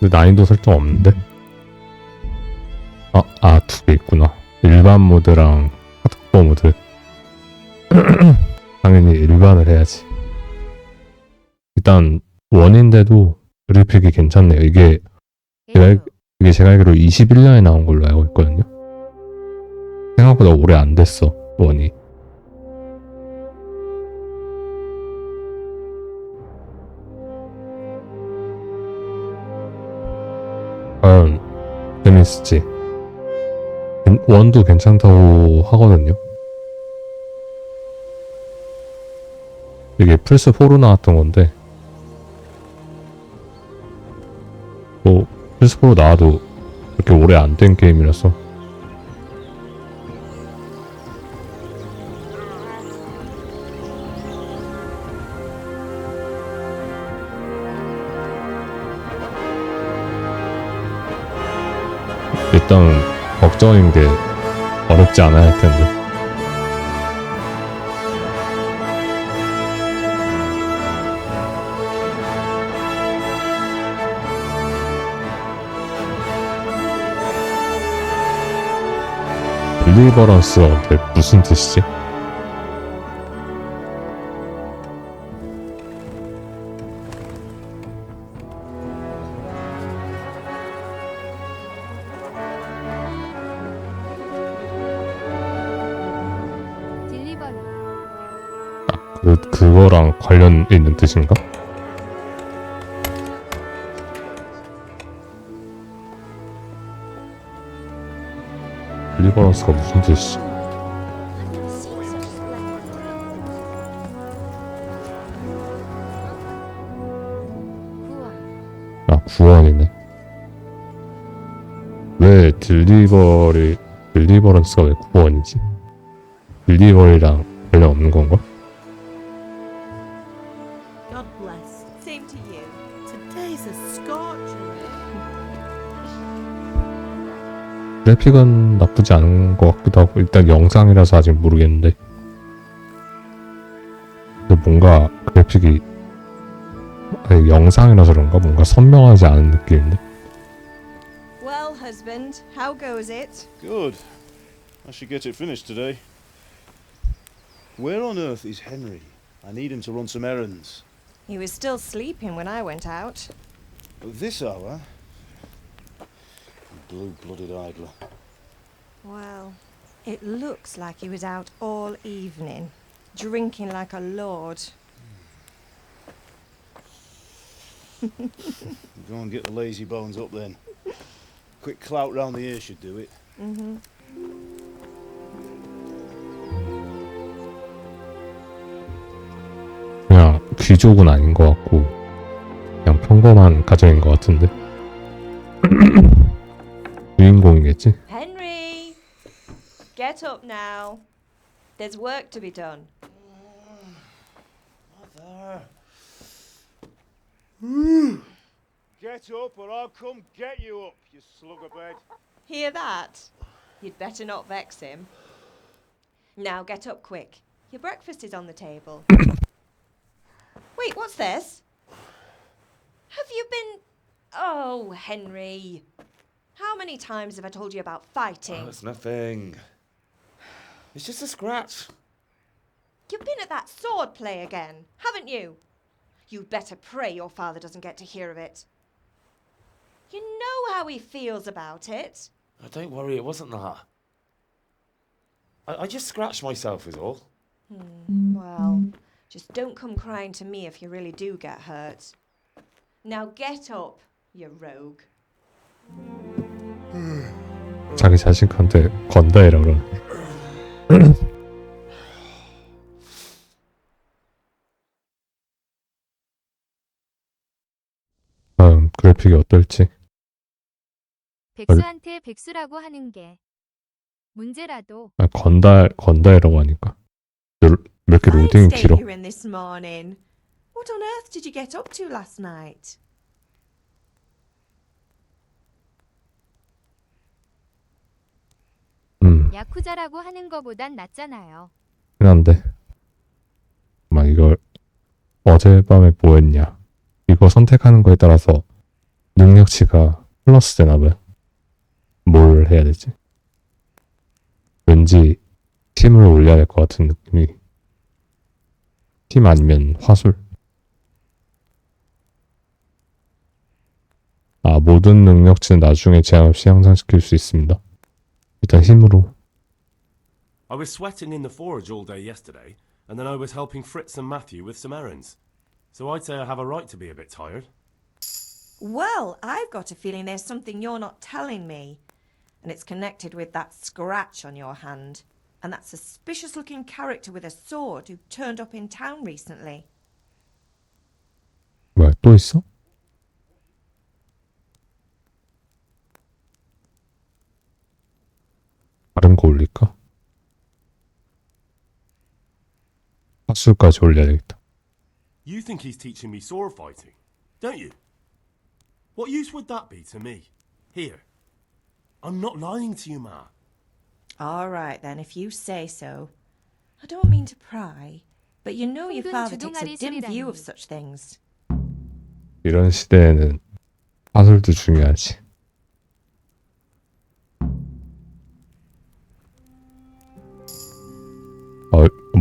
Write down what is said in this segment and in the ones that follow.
근데 난이도 설정 없는데? 두 개 있구나. 일반 모드랑 하드코어 모드. 당연히 일반을 해야지. 일단 원인데도 그래픽이 괜찮네요. 이게 제가 알기로 21년에 나온 걸로 알고 있거든요. 생각보다 오래 안 됐어, 원이. 과연 재밌을지. 원도 괜찮다고 하거든요. 이게 플스4로 나왔던 건데 뭐 플스4로 나와도 그렇게 오래 안 된 게임이라서 일단 걱정인 게 어렵지 않아야 할 텐데. 딜리버런스가 근데 무슨 뜻이지? 그거랑 관련 있는 뜻인가? 딜리버런스가 무슨 뜻이지? 구원이네. 왜 딜리버런스가 왜 구원이지? 딜리버리랑 관련 없는 건가? 그래픽은 나쁘지 않은 것 같기도 하고 일단 영상이라서 아직 모르겠는데 근데 뭔가 그래픽이 영상이라서 그런가 뭔가 선명하지 않은 느낌인데. Well, husband, how goes it? Good. I should get it finished today. Where on earth is Henry? I need him to run some errands. He was still sleeping when I went out. At this hour? Blue-blooded idler. Well, it looks like he was out all evening, drinking like a lord. Go and get the lazy bones up then. Quick clout round the ear should do it. 그냥 귀족은 아닌 것 같고 그냥 평범한 가정인 것 같은데. 주인공이겠지? Henry, get up now. There's work to be done. Mother. Get up or I'll come get you up, you slug of bed. Hear that? You'd better not vex him. Now get up quick. Your breakfast is on the table. Wait, what's this? Have you been... Oh, Henry. How many times have I told you about fighting? Oh, it's nothing. It's just a scratch. You've been at that sword play again, haven't you? You'd better pray your father doesn't get to hear of it. You know how he feels about it. Oh, don't worry, it wasn't that. I just scratched myself is all. Well, just don't come crying to me if you really do get hurt. Now get up, you rogue. 자기 자식한테 건다 이라 그러네. 그래픽이 어떨지. 백수한테 백수라고 하는 게 문제라도. 건다이라고 하니까 왜 이렇게 로딩이 길어? You in this morning. What on earth did you get up to last night? 야쿠자라고 하는 거보단 낫잖아요. 한데 이걸 어젯밤에 뭐 했냐 이거 선택하는 거에 따라서 능력치가 플러스 되나봐요. 뭘 해야 되지? 왠지 힘을 올려야 될 것 같은 느낌이. 힘 아니면 화술? 아, 모든 능력치는 나중에 제한 없이 향상시킬 수 있습니다. 일단 힘으로. I was sweating in the forge all day yesterday, and then I was helping Fritz and Matthew with some errands. So I'd say I have a right to be a bit tired. Well, I've got a feeling there's something you're not telling me. And it's connected with that scratch on your hand. And that suspicious looking character with a sword who turned up in town recently. 뭐야, 또 있어? 다른 거 올릴까? 화술까지 올려야 되겠다. You think he's teaching me sword fighting, don't you? What use would that be to me? Here. I'm not lying to you, Ma. All right then, if you say so. I don't mean to pry, but you know your father takes a dim view of such things. 이런 시대에는 화술도 중요하지.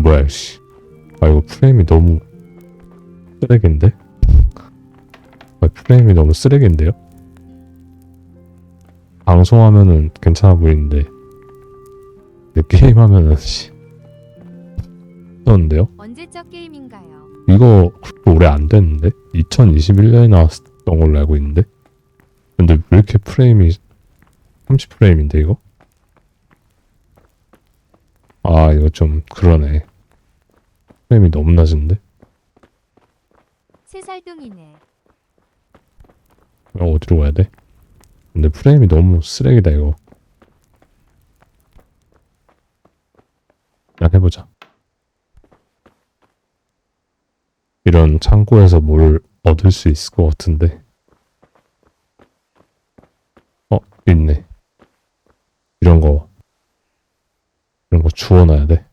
뭐야, 씨. 이거 프레임이 너무 쓰레기인데? 프레임이 너무 쓰레기인데요? 방송하면은 괜찮아 보이는데 게임하면은 씨 그런데요? 언제적 게임인가요? 이거 그렇게 오래 안 됐는데? 2021년에 나왔던 걸로 알고 있는데? 근데 왜 이렇게 프레임이 30프레임인데 이거? 아, 이거 좀 그러네. 프레임이 너무 낮은데? 새살둥이네. 어디로 가야 돼? 근데 프레임이 너무 쓰레기다 이거. 그냥 해보자. 이런 창고에서 뭘 얻을 수 있을 것 같은데. 있네. 이런 거 주워놔야 돼.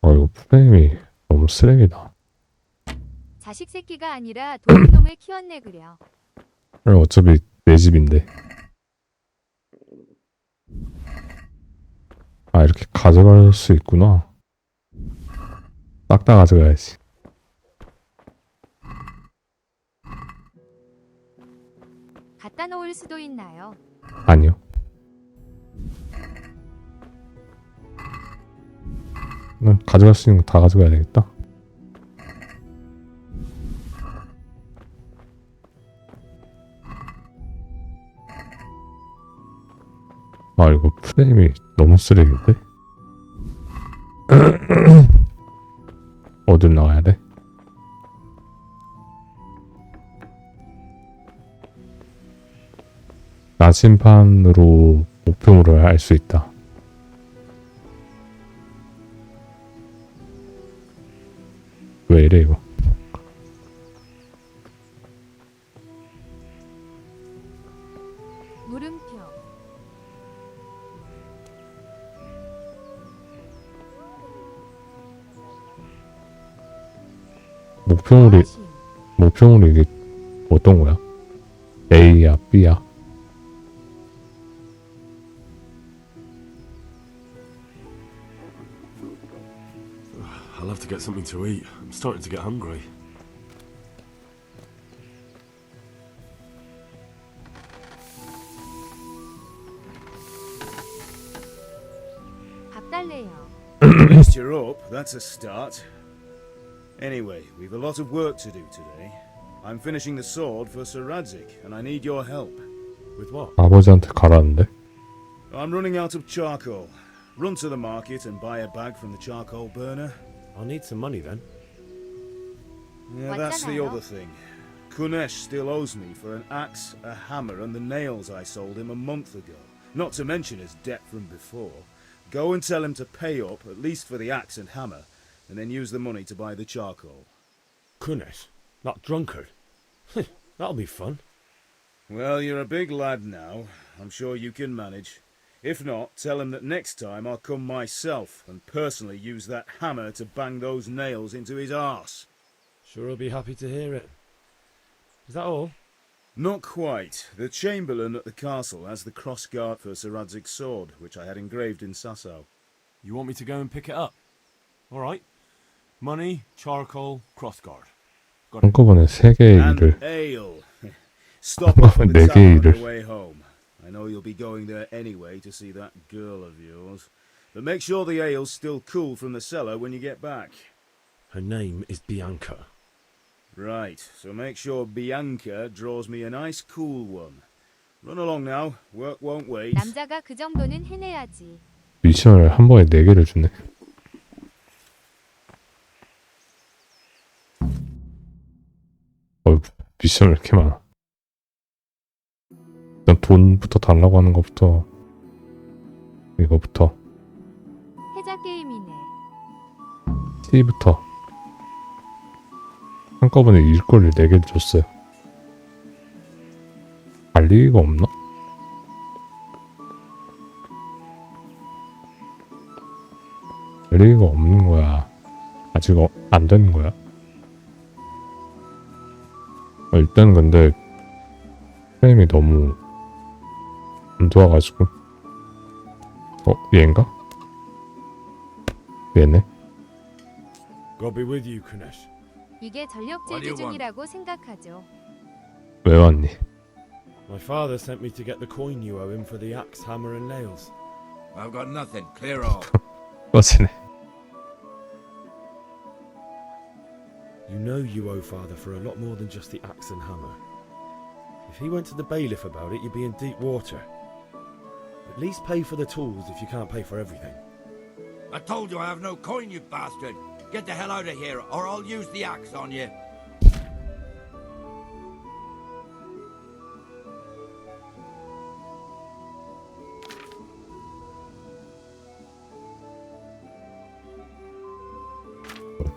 이거 프레임이 너무 쓰레기다. 자식 새끼가 아니라 도둑놈을 키웠네 그려. 어차피 내 집인데. 아, 이렇게 가져갈 수 있구나. 싹 다 가져가야지. 갖다 놓을 수도 있나요? 아니요. 가져갈 수 있는 거 다 가져가야 되겠다. 이거 프레임이 너무 쓰레기인데? 어딜 나가야 돼? 나침판으로 목표물을 알 수 있다. 왜 이래 이거? 물음표. 목표물이 이게 어떤 거야? A야, B야? I'll have to get something to eat. I'm starting to get hungry. 밥 달래요. At least you're up, that's a start. Anyway, we've a lot of work to do today. I'm finishing the sword for Sir Radzik, and I need your help. With what? 아버지한테 가라는데? I'm running out of charcoal. Run to the market and buy a bag from the charcoal burner. I'll need some money then. Yeah, that's the other thing. Kunesh still owes me for an axe, a hammer, and the nails I sold him a month ago. Not to mention his debt from before. Go and tell him to pay up, at least for the axe and hammer, and then use the money to buy the charcoal. Kunesh? That drunkard? That'll be fun. Well, you're a big lad now. I'm sure you can manage. If not, tell him that next time I'll come myself and personally use that hammer to bang those nails into his arse. Sure, I'll be happy to hear it. Is that all? Not quite. The Chamberlain at the castle has the crossguard for Sir Radzig's sword, which I had engraved in Sasau. You want me to go and pick it up? All right. Money, charcoal, crossguard. 한꺼번에 3개의 And 일을 ale. Stop off at the 네 tavern on 개의 your 일을. way home. I know you'll be going there anyway to see that girl of yours. But make sure the ale's still cool from the cellar when you get back. Her name is Bianca. Right, so make sure Bianca draws me a nice cool one. Run along now. Work won't wait. 남자가 그 정도는 해내야지. 미션을 한 번에 4개를 주네. 미션을 이렇게 많아. 일단 돈부터 달라고 하는 것부터 이거부터 해자 게임이네. C부터 한꺼번에 일거리를 4개를 줬어요. 관리가 없나? 관리가 없는 거야. 아직 안 되는 거야. 일단 근데 프레임이 너무 안 좋아가지고 얘인가? 얘네? God be with you, Kunesh. 이게 전력 What do you 질주 중이라고 생각하죠. 왜 왔니? My father sent me to get the coin you owe him for the axe, hammer, and nails. I've got nothing. Clear off. 꺼지네. You know you owe father for a lot more than just the axe and hammer. If he went to the bailiff about it, you'd be in deep water. At least pay for the tools if you can't pay for everything. I told you I have no coin, you bastard. Get the hell out of here, or I'll use the axe on you.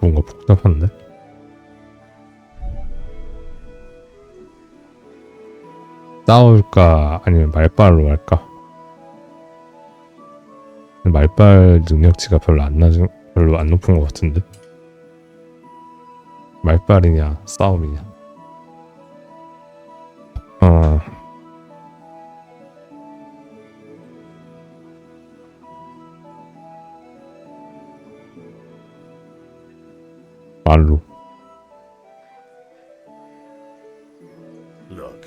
뭔가 복잡한데? 싸울까 아니면 말빨로 할까? 말빨 능력치가 별로 안 높은 것 같은데? 말빨이냐 싸움이냐? 말로. Look,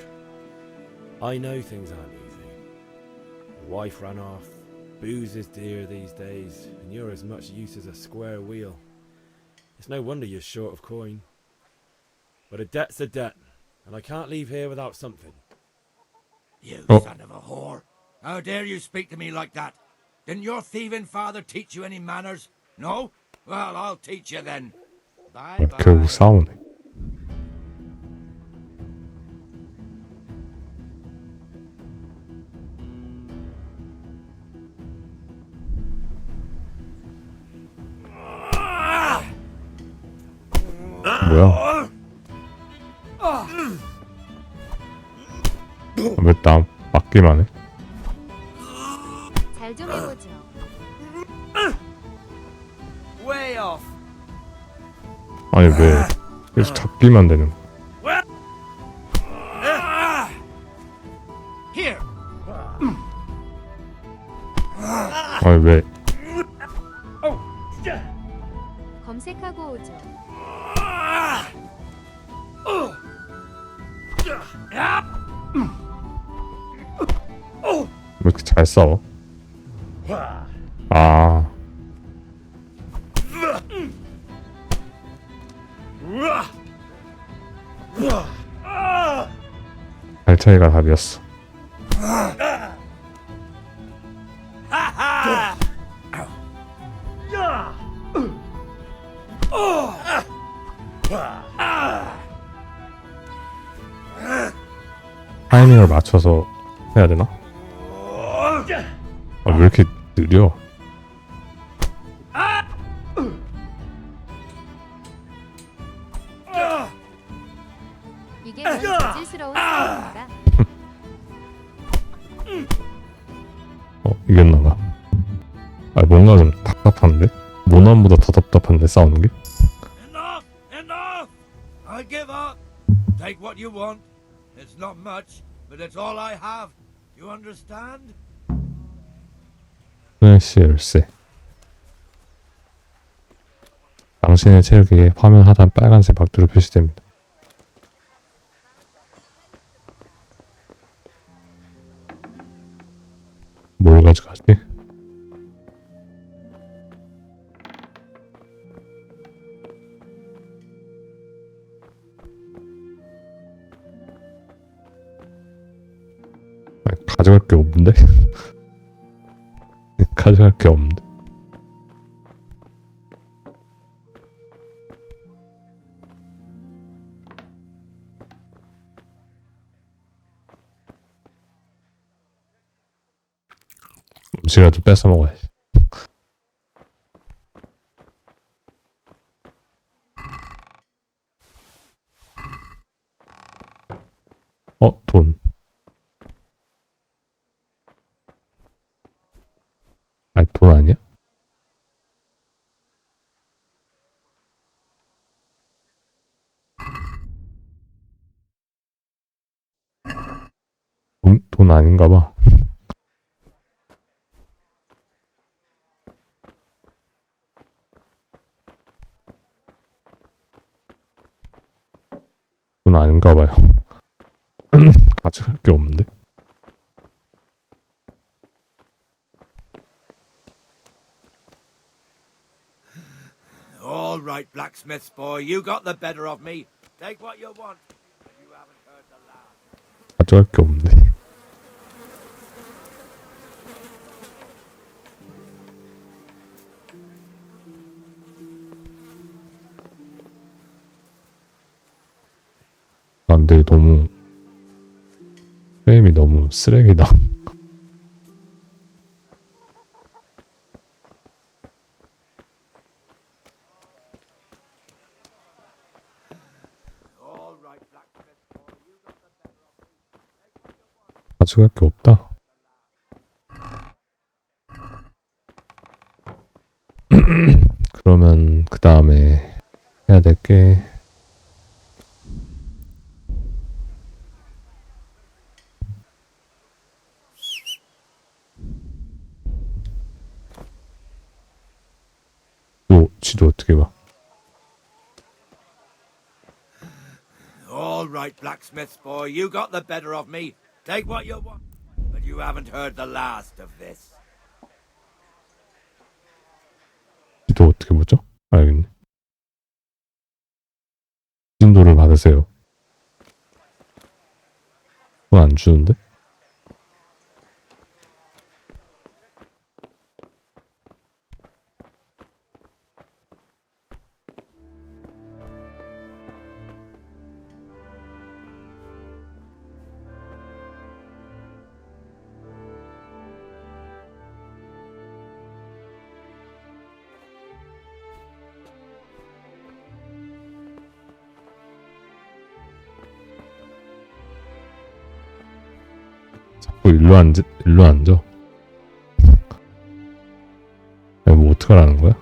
I know things aren't easy. Your wife ran off, booze is dear these days, and you're as much use as a square wheel. It's no wonder you're short of coin. But a debt's a debt, and I can't leave here without something. You Oh. son of a whore. How dare you speak to me like that? Didn't your thieving father teach you any manners? No? Well, I'll teach you then. Bye bye. 결국 싸우네. 뭐야? 왜 나 맞기만 해? 잘 좀 해보죠. Way off! 아니 왜 계속 잡기만 되는 거야? Here. 아니 왜 검색하고 오죠. 왜 이렇게 잘 싸워? 아 발 차이가 답이었어. 타이밍을 맞춰서 해야 되나? 아, 왜 이렇게 느려? 이게 뭔 저질스러운 싸움인가? 이겼나봐. 아 뭔가 좀 답답한데? 모난보다 더 답답한데 싸우는 게? Enough! Enough! I give up. Take what you want. It's not much, but it's all I have. You understand? 플래시 열쇠. 당신의 체력이 화면 하단 빨간색 박두로 표시됩니다. 뭘 가져가지? 아니, 가져갈 게 없는데? 가져갈 게 없는데? 음식이라도 뺏어 먹어야지. 돈. 아니, 돈 아니야? 돈 아닌가 봐. 돈 아닌가 봐요. 가져갈 게 없는데? All right, blacksmith's boy, you got the better of me. Take what you want, but you haven't heard the last. 가져갈 게 없는데. 근데 너무 프레임이 너무 쓰레기다. All right, blacksmith's boy, you got the better of me. Take what you want. 가져갈 게 없다. 그러면 그 다음에 해야 될 게 지도 어떻게 봐? All right, blacksmith's boy, you got the better of me. Take what you want, but you haven't heard the last of this. 지도 어떻게 보죠? 알겠네. 진도를 받으세요. 그건 안 주는데? 자꾸 일로 앉아. 아니, 뭐 어떡하라는 거야?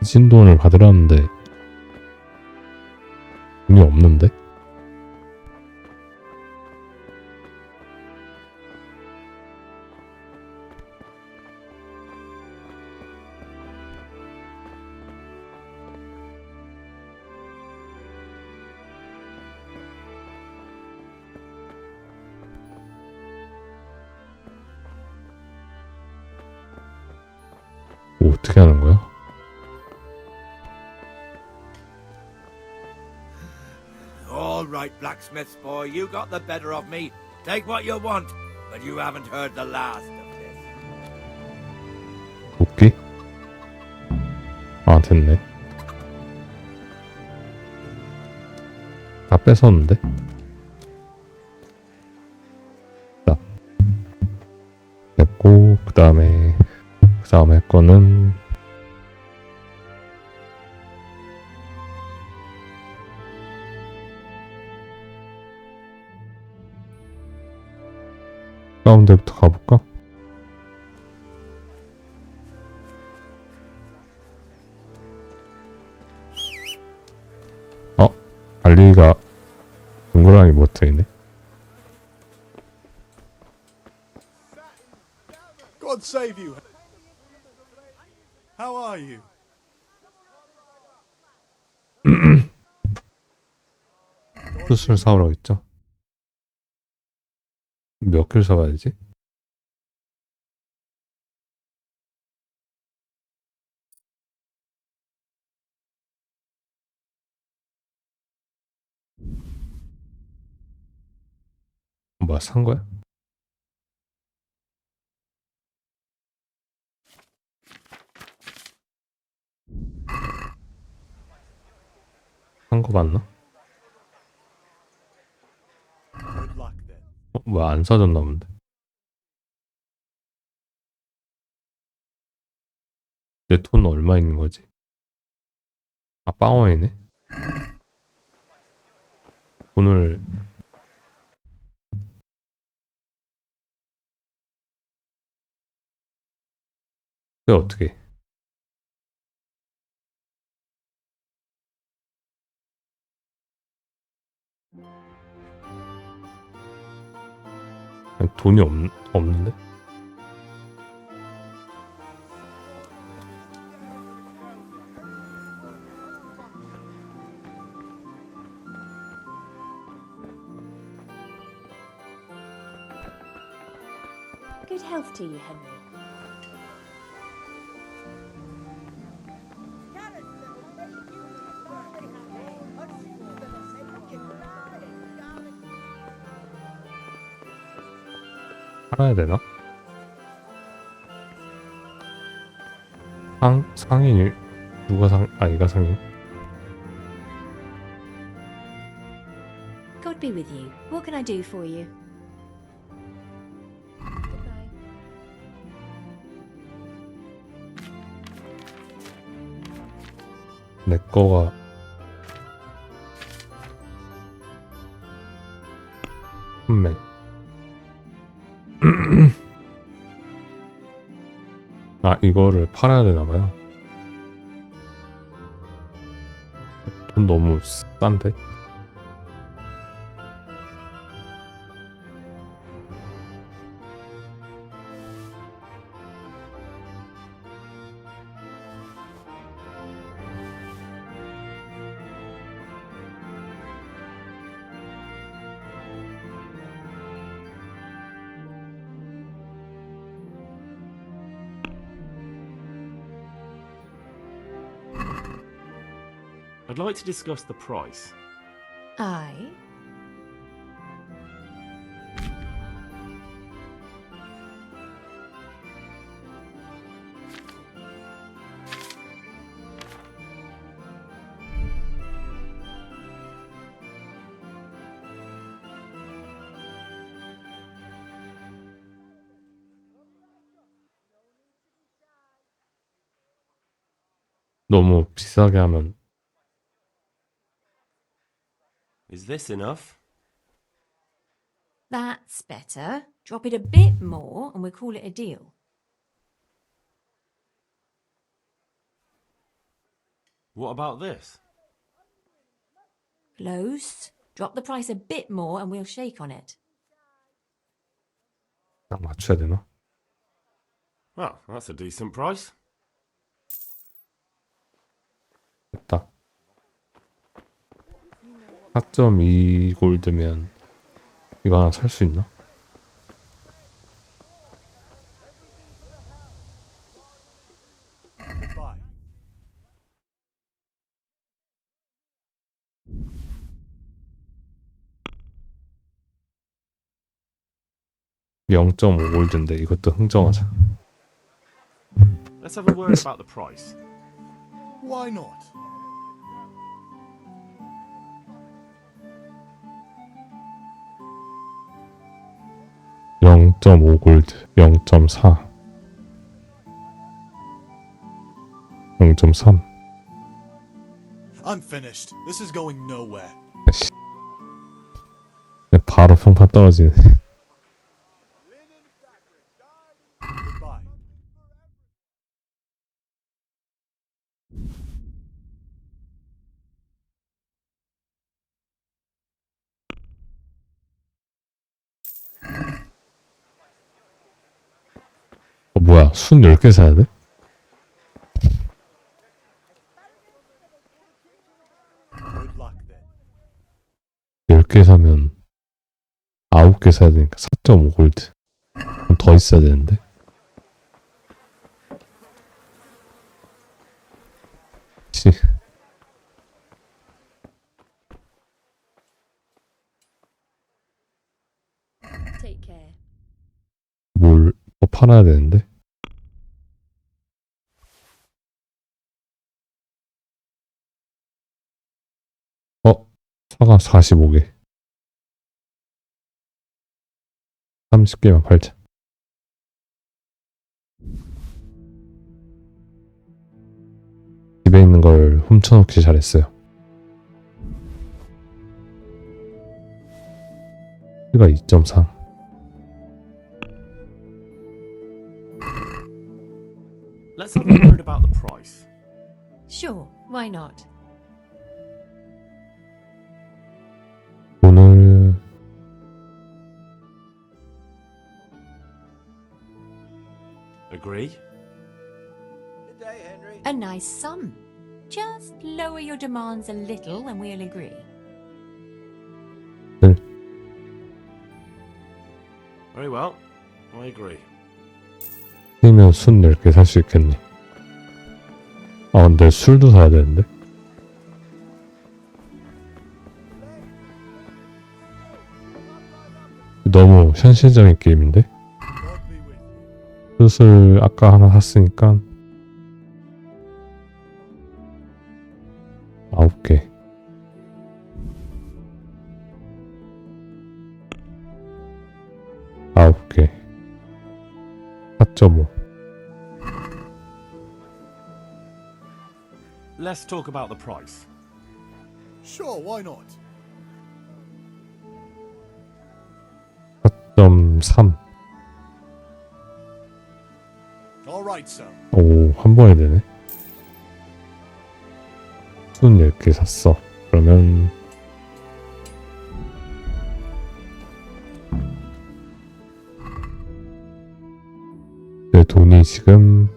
신돈을 받으라는데 돈이 없는데? 뭐 어떻게 하는 거야? All right, blacksmith's boy, you got the better of me. Take what you want, but you haven't heard the last of this. 도끼? 아, 됐네. 다 뺏었는데? 자. 됐고, 그 다음에 할 거는 가운데부터 가볼까? 알리가 동그라미 못해있네. God save you. How are you? 숯을 사오라고 했죠? 몇 개를 사와야 되지? 뭐야, 산 거야? 산 거 맞나? Good luck then. 왜 안 사줬나 본데? 내 돈 얼마 있는 거지? 아, 빵원이네? 돈을 왜 어떻게? 아니, 돈이 없는데? Good health to you, Henry. 팔아야 되나? 상인이 누가 이가 상인? God be with you. What can I do for you? Goodbye. 내 거가 판매. 아, 이거를 팔아야 되나봐요. 돈 너무 싼데? I'd like to discuss the price. Aye. 너무 비싸게 하면 Is this enough? That's better. Drop it a bit more and we'll call it a deal. What about this? Close. Drop the price a bit more and we'll shake on it. 딱 맞춰야 되나? Well, that's a decent price. 됐다. 4.2 골드면 이거 하나 살 수 있나? Goodbye. (0.5) 골드인데 이것도 흥정하자. Let's have a word about the price. Why not? (0.5) 골드, 0.4, 0.3. I'm finished. This is going nowhere. 바로 평판 떨어지네. 뭐야, 순 10개 사야 돼? Good luck then. 10개 사면 9개 사야 되니까 4.5 골드. 그럼 더 있어야 되는데. 씨. Take care. 뭘 더 팔아야 되는데. 사과 45개. 30개만 팔자. 집에 있는 걸 훔쳐놓기 잘했어요. 키가 2.3. Let's have a word about the price. Sure, why not? 돈을 Agree? A nice sum. Just lower your demands a little and we'll agree. Very well. I agree. 뛰면 순 10개 살 수 있겠네. 아 근데 술도 사야 되는데. 너무 현실적인 게임인데? God be with you. 술 아까 하나 샀으니까 9개. 아홉 개. 4.5. Let's talk about the price. Sure, why not? 4.3. All right, sir. 오, 한 번에 되네. 순 10개 샀어. 그러면 내 돈이 지금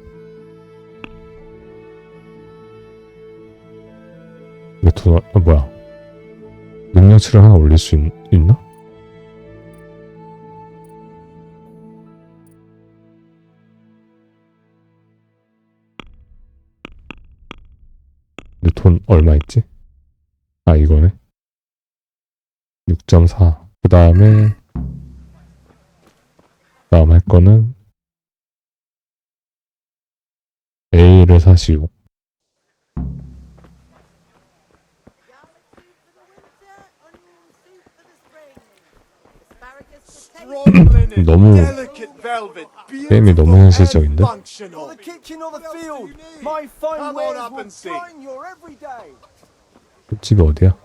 내 돈, 뭐야. 능력치를 하나 올릴 수 있나? 내 돈 얼마 있지? 아, 이거네. 6.4. 그 다음 할 거는 A를 사시오. Strong linen, 너무 delicate velvet, 게임이 너무 beautiful and 현실적인데? functional. The kitchen or the What else field. do you need? My fine Come on wares up will and see. brighten your every day. 집이 어디야?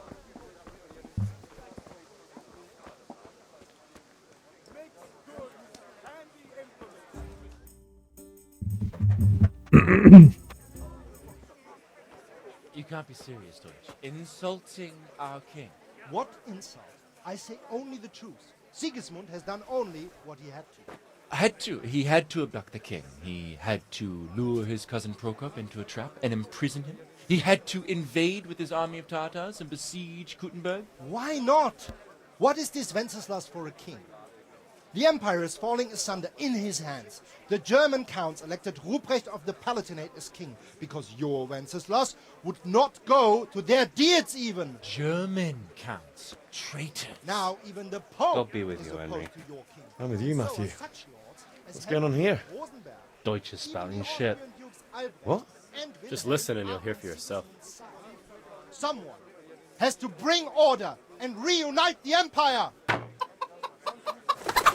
You can't be serious, Deutsch. Insulting our king. What insult? I say only the truth. Sigismund has done only what he had to. He had to abduct the king. He had to lure his cousin Prokop into a trap and imprison him. He had to invade with his army of Tatars and besiege Kuttenberg. Why not? What is this Wenceslas for a king? The empire is falling asunder in his hands. The German counts elected Ruprecht of the Palatinate as king because your Wenceslas would not go to their deeds even. German counts. Traitors. Now even the Pope God be with is you, opposed Henry. to your king. I'm with you, So Matthew. are such lords as What's going on here? Rosenberg. Deutsch is Even spouting the shit. Austrian dukes Albrecht What? and Just Wilhelm listen and you'll are hear for yourself. Someone has to bring order and reunite the empire.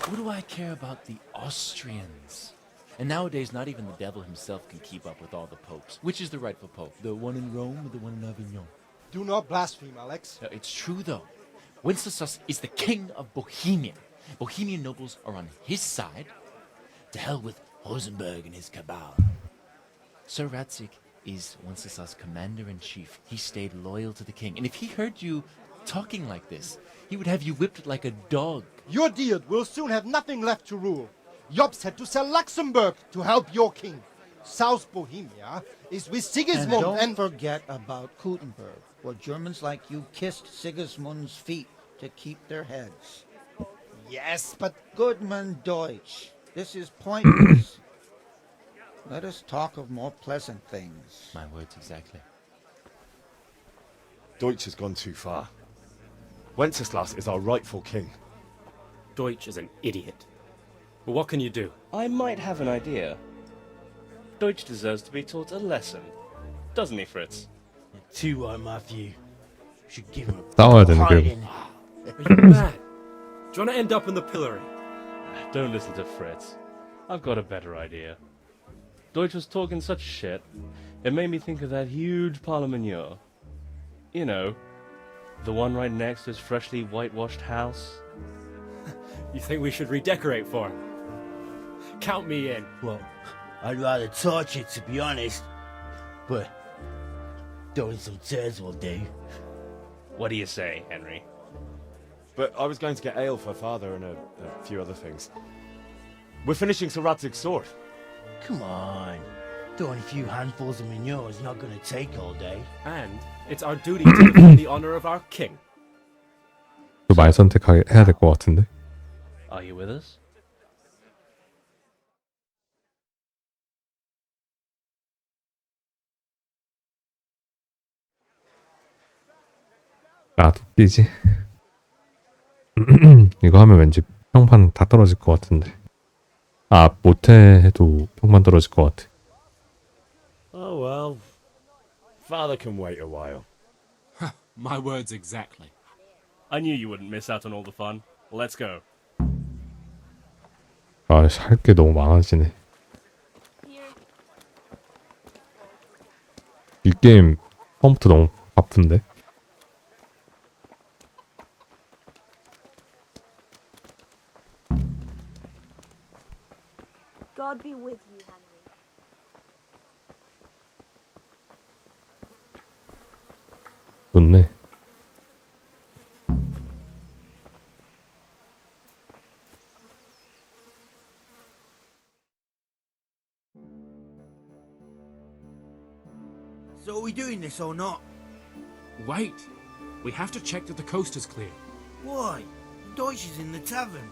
What do I care about the Austrians? And nowadays, not even the devil himself can keep up with all the popes. Which is the rightful pope? The one in Rome or the one in Avignon? Do not blaspheme, Alex. No, it's true, though. Wenceslas is the king of Bohemia. Bohemian nobles are on his side. To hell with Rosenberg and his cabal. Sir Radzik is Wenceslas' commander-in-chief. He stayed loyal to the king. And if he heard you talking like this, he would have you whipped like a dog. Your Diet will soon have nothing left to rule. Jobst had to sell Luxembourg to help your king. South Bohemia is with Sigismund don't and... forget about Gutenberg, where Germans like you kissed Sigismund's feet to keep their heads. Yes, but... Goodman Deutsch, this is pointless. Let us talk of more pleasant things. My words exactly. Deutsch has gone too far. Wenceslas is our rightful king. Deutsch is an idiot. But what can you do? I might have an idea. Deutsch deserves to be taught a lesson. Doesn't he, Fritz? Too right, Matthew. Should give him a 싸워야 되는 게. Are you mad? Do you want to end up in the pillory? Don't listen to Fritz. I've got a better idea. Deutsch was talking such shit, it made me think of that huge parliament. You know, the one right next to his freshly whitewashed house. You think we should redecorate for him? Count me in. Well, I'd rather torch it, to be honest. But throwing some tears will do. What do you say, Henry? But I was going to get ale for father and a few other things. We're finishing Sir Radzig's sword. Come on. Throwing a few handfuls of manure is not going to take all day. And it's our duty to defend the honor of our king. 또 말 선택해야 될 것 같은데. Are you with us? 나도 뛰지. 이거 하면 왠지 평판 다 떨어질 것 같은데. 아, 못해 해도 평판 떨어질 것 같아. Oh well. Father can wait a while. My words exactly. I knew you wouldn't miss out on all the fun. Let's go. 아, 할 게 너무 많아지네. 이 게임 처음부터 너무 바쁜데. God be with you, Henry. 좋네. So are we doing this or not? Wait. We have to check that the coast is clear. Why? Deutsch is in the tavern.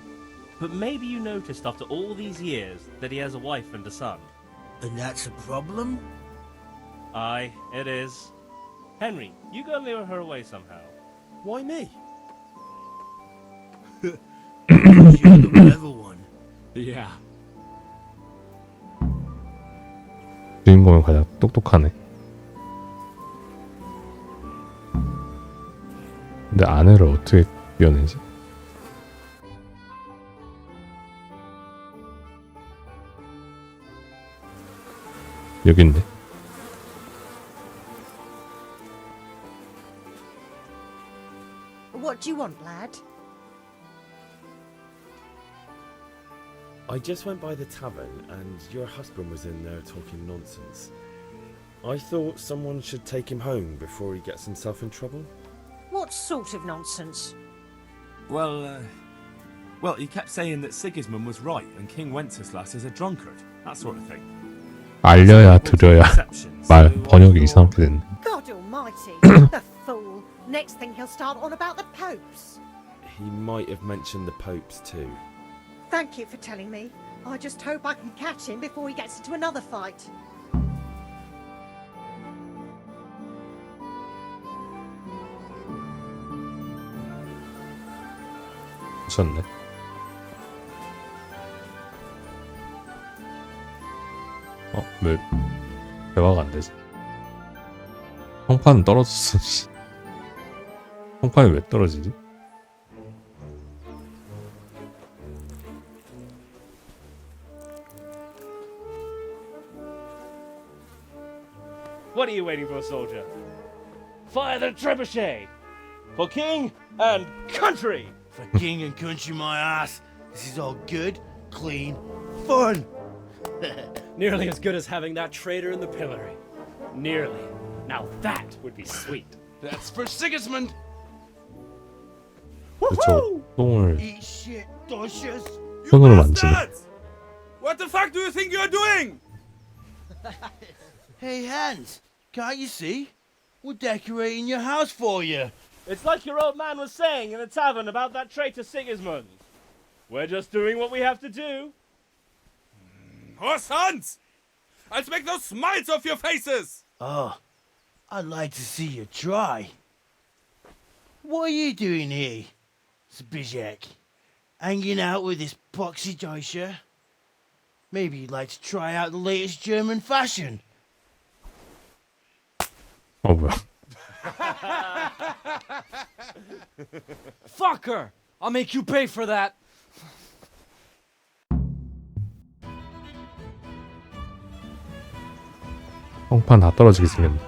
But maybe you noticed after all these years that he has a wife and a son. And that's a problem? Aye, it is. Henry, you go lure her away somehow. Why me? You're the clever one. Yeah. 주인공은 가장 똑똑하네. 근데 아내를 어떻게 이겨내지? 여기 있네. What do you want, lad? I just went by the tavern and your husband was in there talking nonsense. I thought someone should take him home before he gets himself in trouble. What sort of nonsense? Well, he kept saying that Sigismund was right and King Wenceslas is a drunkard. That sort of thing. 알려야 들어야 말 번역이 이상하게 됐네. God almighty, the fool. Next thing he'll start on about the popes. He might have mentioned the popes too. Thank you for telling me. I just hope I can catch him before he gets into another fight. 미쳤네. 왜 대화가 안 되지? 평판은 떨어졌어. 씨. 평판이 왜 떨어지지? What are you waiting for, soldier? Fire the trebuchet! For king and country! For king and country, my ass. This is all good, clean, fun. Nearly as good as having that traitor in the pillory. Nearly. Now that would be sweet. That's for Sigismund. 그쵸. 똥을 Eat shit, Deutsches. 손으로 만지네. What the fuck do you think you're doing? Hey, Hans, can't you see? We're decorating your house for you. It's like your old man was saying in the tavern about that traitor Sigismund. We're just doing what we have to do. Oh, sons! I'll make those smiles off your faces! Oh, I'd like to see you try. What are you doing here, Zbyszek? Hanging out with this poxy Deutscher? Maybe you'd like to try out the latest German fashion. 뭐야. Fuck her! I'll make you pay for that. 평판 다 떨어지게 생겼네.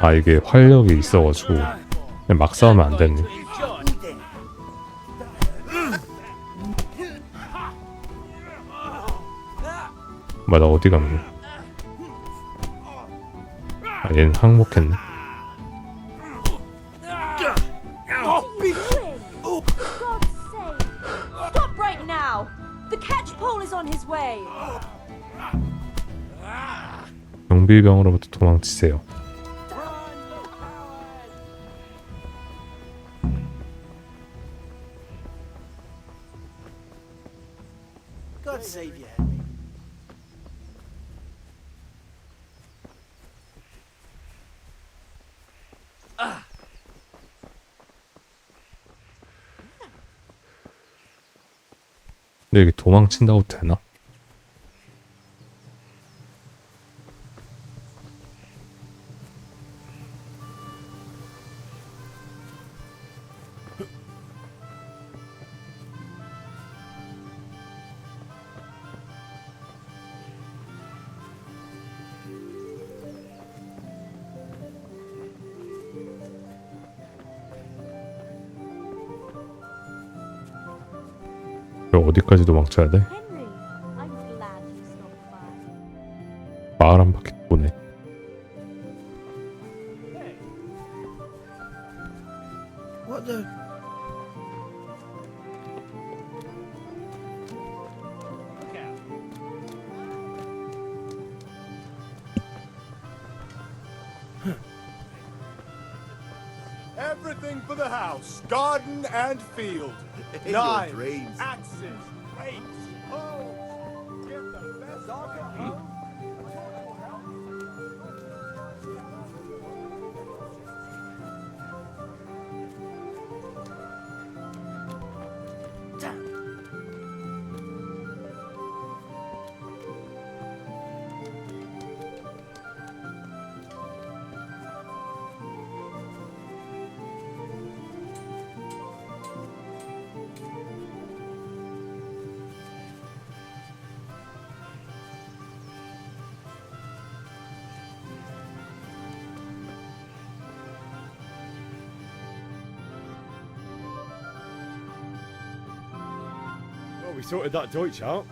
아, 이게 활력이 있어가지고 그냥 막 싸우면 안 되네. 뭐야, 나 어디 갔니? 아, 얘는 항복했네. Stop right now! The catchpole is on his way! 경비병으로부터 도망치세요. God save you. 근데 이게 도망친다고 되나? 어디까지 도망쳐야 돼? 마을 한 바퀴 도네. What the? Everything for the house, garden and field. Knives, axes, rakes, hoes. Get the best of it. Well, we sorted that Deutsch out.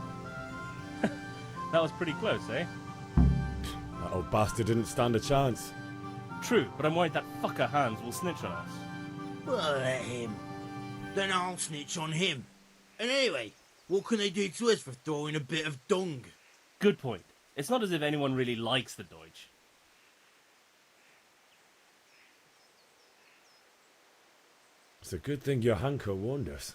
That was pretty close, eh? That old bastard didn't stand a chance. True, but I'm worried that fucker Hans will snitch on us. Well, let him. Then I'll snitch on him. And anyway, what can they do to us for throwing a bit of dung? Good point. It's not as if anyone really likes the Deutsch. It's a good thing your Hanko warned us.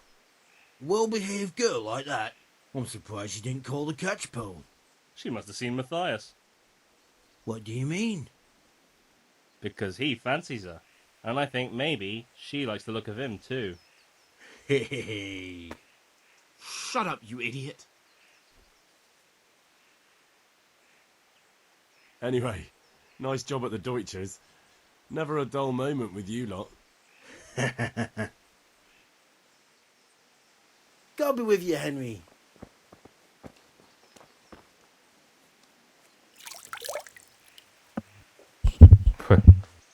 Well-behaved girl like that. I'm surprised she didn't call the catchpole. She must have seen Matthias. What do you mean? Because he fancies her. And I think maybe she likes the look of him too. Hey. Shut up, you idiot. Anyway, nice job at the Deutschers. Never a dull moment with you lot. God be with you, Henry.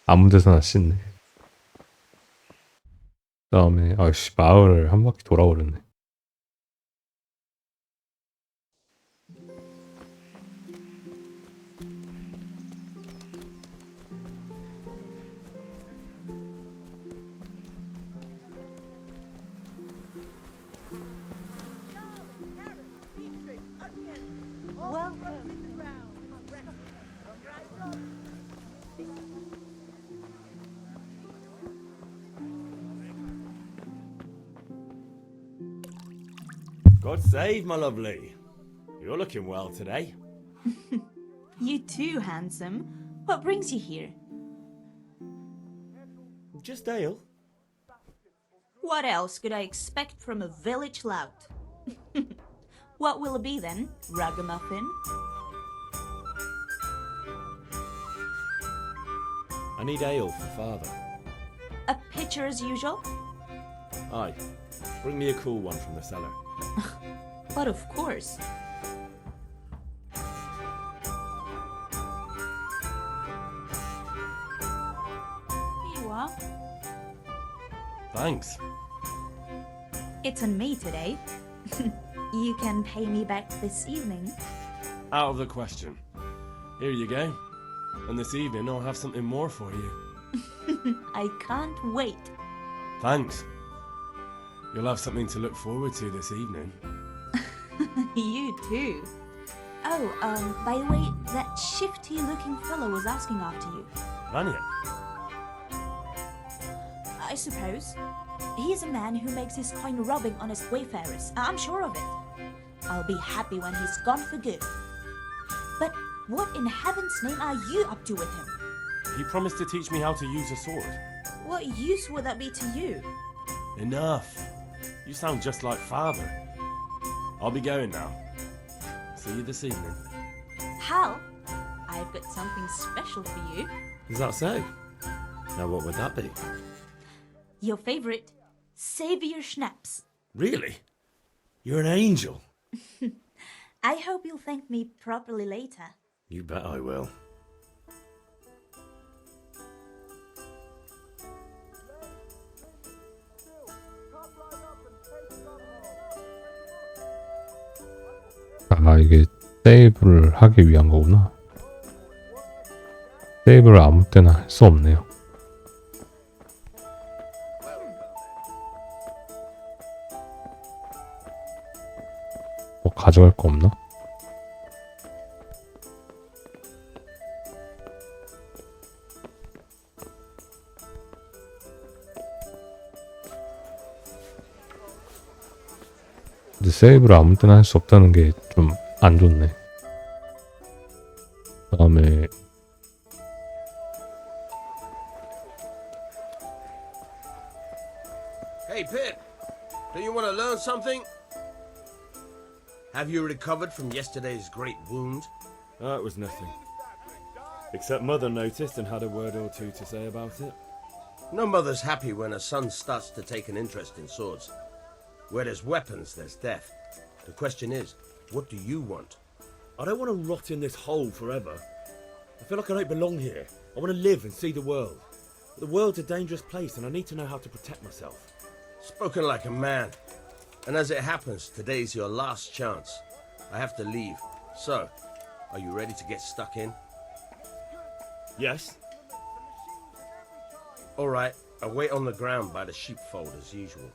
아무 데서나 씻네. 그 다음에 아씨 마을을 한 바퀴 돌아버렸네. God save, my lovely. You're looking well today. You too, handsome. What brings you here? Just ale. What else could I expect from a village lout? What will it be then, ragamuffin? I need ale for father. A pitcher as usual? Aye. Bring me a cool one from the cellar. But of course. Here you are. Thanks. It's on me today. You can pay me back this evening. Out of the question. Here you go. And this evening I'll have something more for you. I can't wait. Thanks. You'll have something to look forward to this evening. You too. Oh, by the way, that shifty-looking fellow was asking after you. Vanya? I suppose. He's a man who makes his coin robbing honest wayfarers. I'm sure of it. I'll be happy when he's gone for good. But what in heaven's name are you up to with him? He promised to teach me how to use a sword. What use would that be to you? Enough. You sound just like father. I'll be going now. See you this evening. Hal, I've got something special for you. Is that so? Now what would that be? Your favorite, Savior Schnapps. Really? You're an angel. I hope you'll thank me properly later. You bet I will. 아, 이게 세이브를 하기 위한 거구나. 세이브를 아무 때나 할 수 없네요. 뭐 가져갈 거 없나? 근데 세이브를 아무 때나 할 수 없다는 게 좀 안 좋네. 그다음에 Hey, Pip. Do you want to learn something? Have you recovered from yesterday's great wound? It was nothing. Except Mother noticed and had a word or two to say about it. No mother's happy when her son starts to take an interest in swords. Where there's weapons, there's death. The question is, what do you want? I don't want to rot in this hole forever. I feel like I don't belong here. I want to live and see the world. But the world's a dangerous place and I need to know how to protect myself. Spoken like a man. And as it happens, today's your last chance. I have to leave. So, are you ready to get stuck in? Yes. All right, I'll wait on the ground by the sheepfold as usual.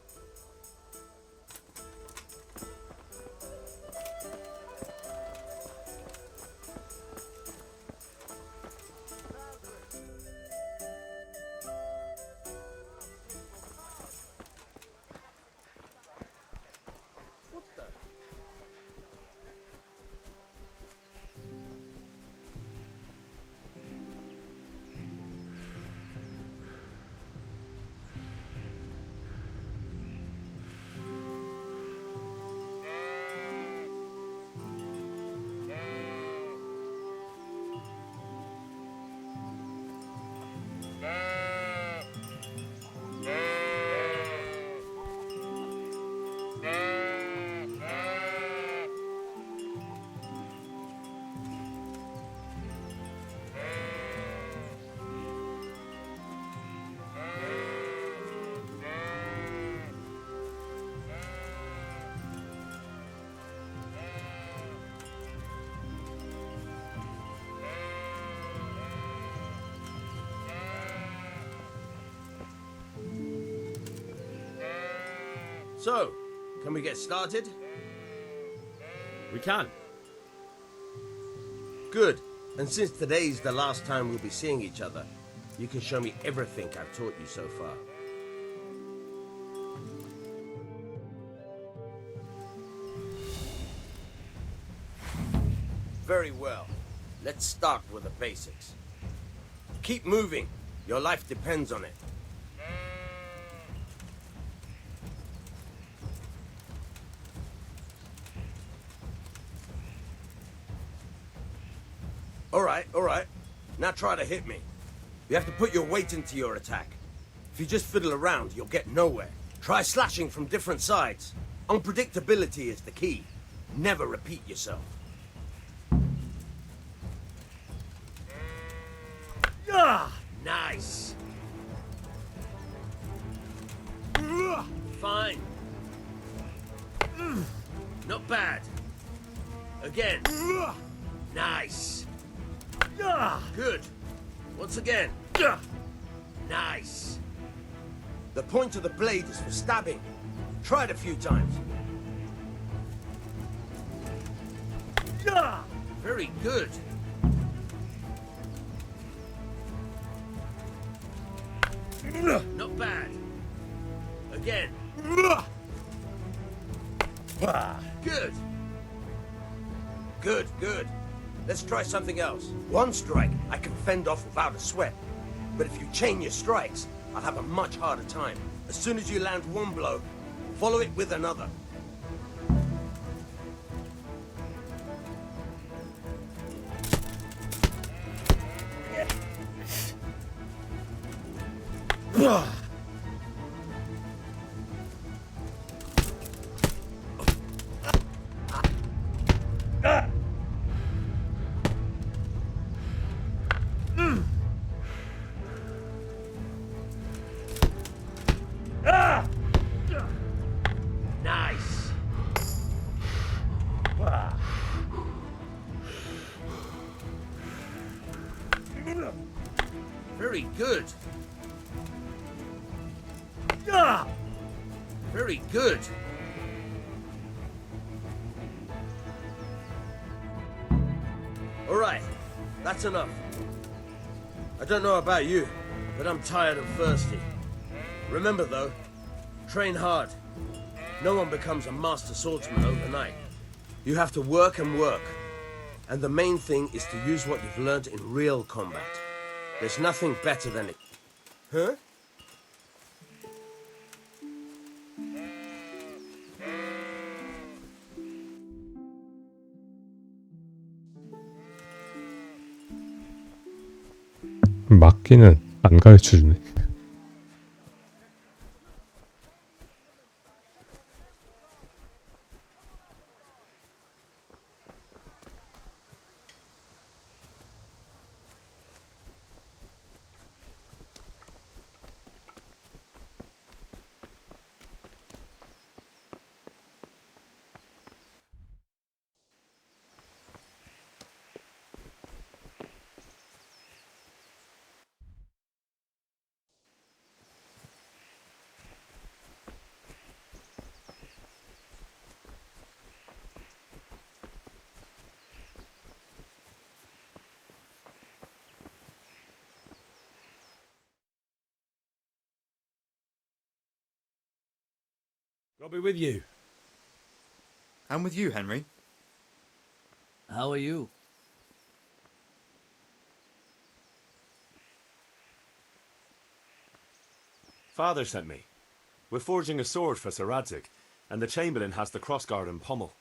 So, can we get started? We can. Good. And since today's the last time we'll be seeing each other, you can show me everything I've taught you so far. Very well. Let's start with the basics. Keep moving. Your life depends on it. All right. Now try to hit me. You have to put your weight into your attack. If you just fiddle around, you'll get nowhere. Try slashing from different sides. Unpredictability is the key. Never repeat yourself. Ah, nice. Fine. Not bad. Again. Nice. Good. Once again. Nice. The point of the blade is for stabbing. Try it a few times. Very good. Not bad. Again. Good. Good. Let's try something else. One strike I can fend off without a sweat. But if you chain your strikes, I'll have a much harder time. As soon as you land one blow, follow it with another. Nice. Very good. Very good. All right, that's enough. I don't know about you, but I'm tired and thirsty. Remember though, train hard. No one becomes a master swordsman overnight. You have to work and work. And the main thing is to use what you've learned in real combat. There's nothing better than it. Huh? 막기는 안 가르쳐주네. I'll be with you. I'm with you, Henry. How are you? Father sent me. We're forging a sword for Sir Radzig, and the Chamberlain has the crossguard and pommel.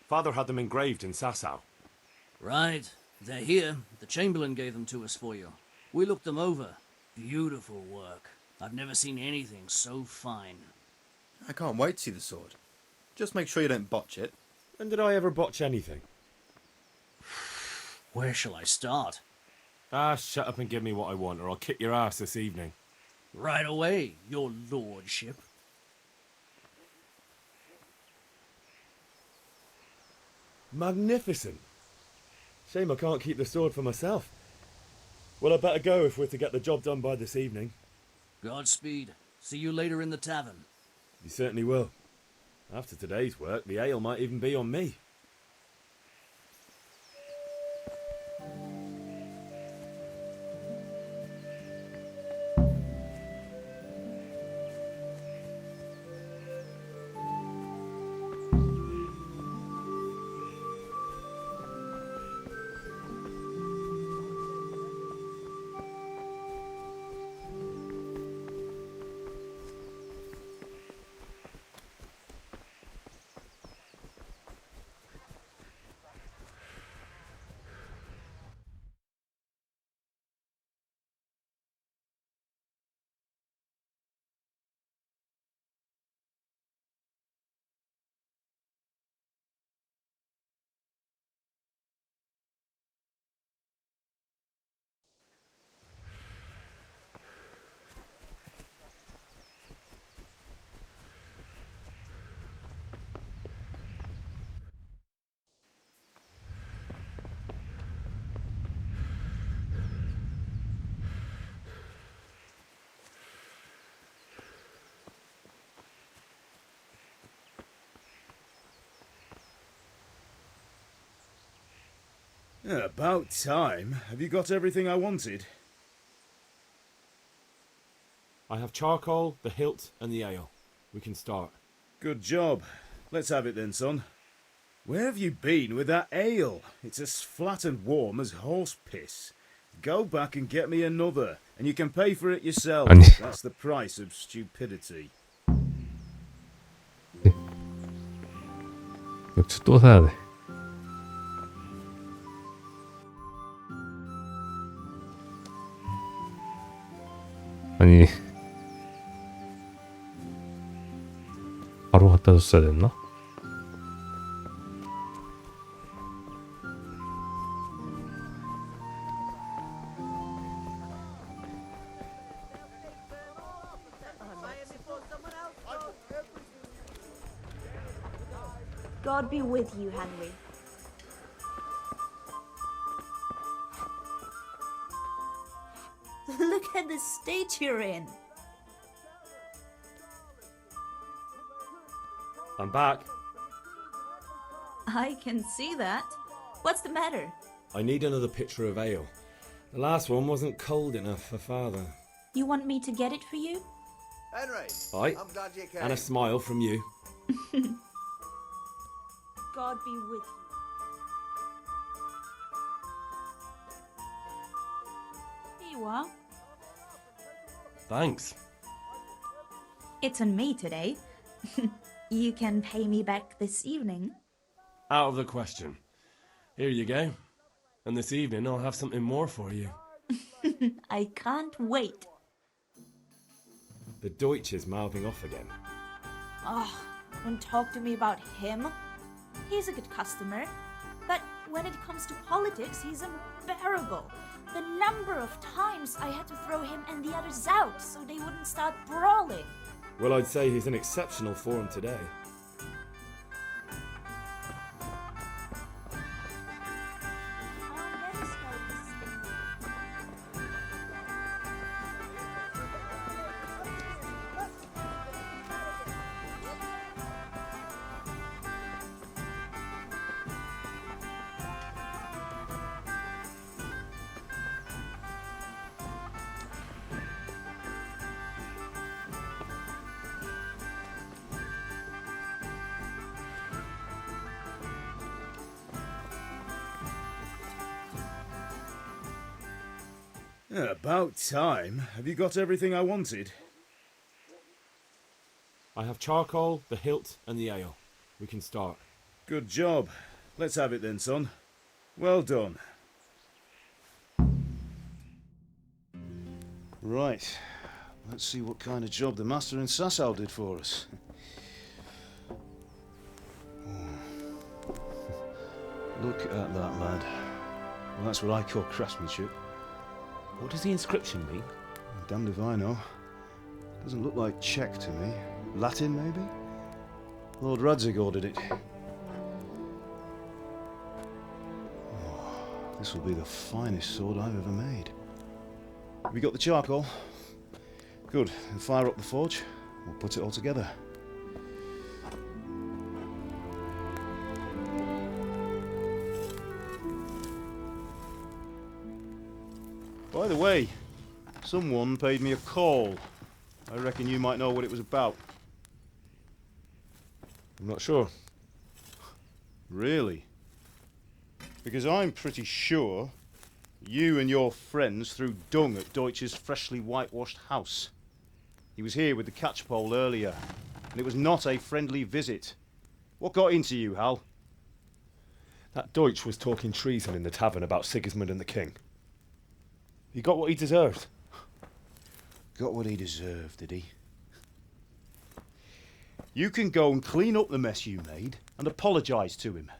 Father had them engraved in Sasau. Right. They're here. The Chamberlain gave them to us for you. We looked them over. Beautiful work. I've never seen anything so fine. I can't wait to see the sword. Just make sure you don't botch it. When did I ever botch anything? Where shall I start? Shut up and give me what I want, or I'll kick your ass this evening. Right away, your lordship. Magnificent. Shame I can't keep the sword for myself. Well, I better go if we're to get the job done by this evening. Godspeed. See you later in the tavern. You certainly will. After today's work, the ale might even be on me. About time. Have you got everything I wanted? I have charcoal, the hilt, and the ale. We can start. Good job. Let's have it then, son. Where have you been with that ale? It's as flat and warm as horse piss. Go back and get me another, and you can pay for it yourself. 아니. That's the price of stupidity. 역시 또 사야 돼. 아니 바로 갖다 줬어야 됐나? God be with you, Henry. Look at the state you're in. I'm back. I can see that. What's the matter? I need another pitcher of ale. The last one wasn't cold enough for Father. You want me to get it for you? Henry, Aye. I'm glad you came. And a smile from you. God be with you. Here you are. Thanks. It's on me today. You can pay me back this evening. Out of the question. Here you go. And this evening I'll have something more for you. I can't wait. The Deutsch is mouthing off again. Oh, don't talk to me about him. He's a good customer. But when it comes to politics, he's unbearable. The number of times I had to throw him and the others out so they wouldn't start brawling. Well, I'd say he's in exceptional form today. About time. Have you got everything I wanted? I have charcoal, the hilt, and the ale. We can start. Good job. Let's have it then, son. Well done. Right. Let's see what kind of job the master in Sasau did for us. Look at that, lad. Well, that's what I call craftsmanship. What does the inscription mean? Damned if I know. Doesn't look like Czech to me. Latin, maybe? Lord Radzig ordered it. Oh, this will be the finest sword I've ever made. Have you got the charcoal? Good. Then fire up the forge. We'll put it all together. By the way, someone paid me a call. I reckon you might know what it was about. I'm not sure. Really? Because I'm pretty sure you and your friends threw dung at Deutsch's freshly whitewashed house. He was here with the catchpole earlier, and it was not a friendly visit. What got into you, Hal? That Deutsch was talking treason in the tavern about Sigismund and the king. He got what he deserved. Got what he deserved, did he? You can go and clean up the mess you made and apologise to him.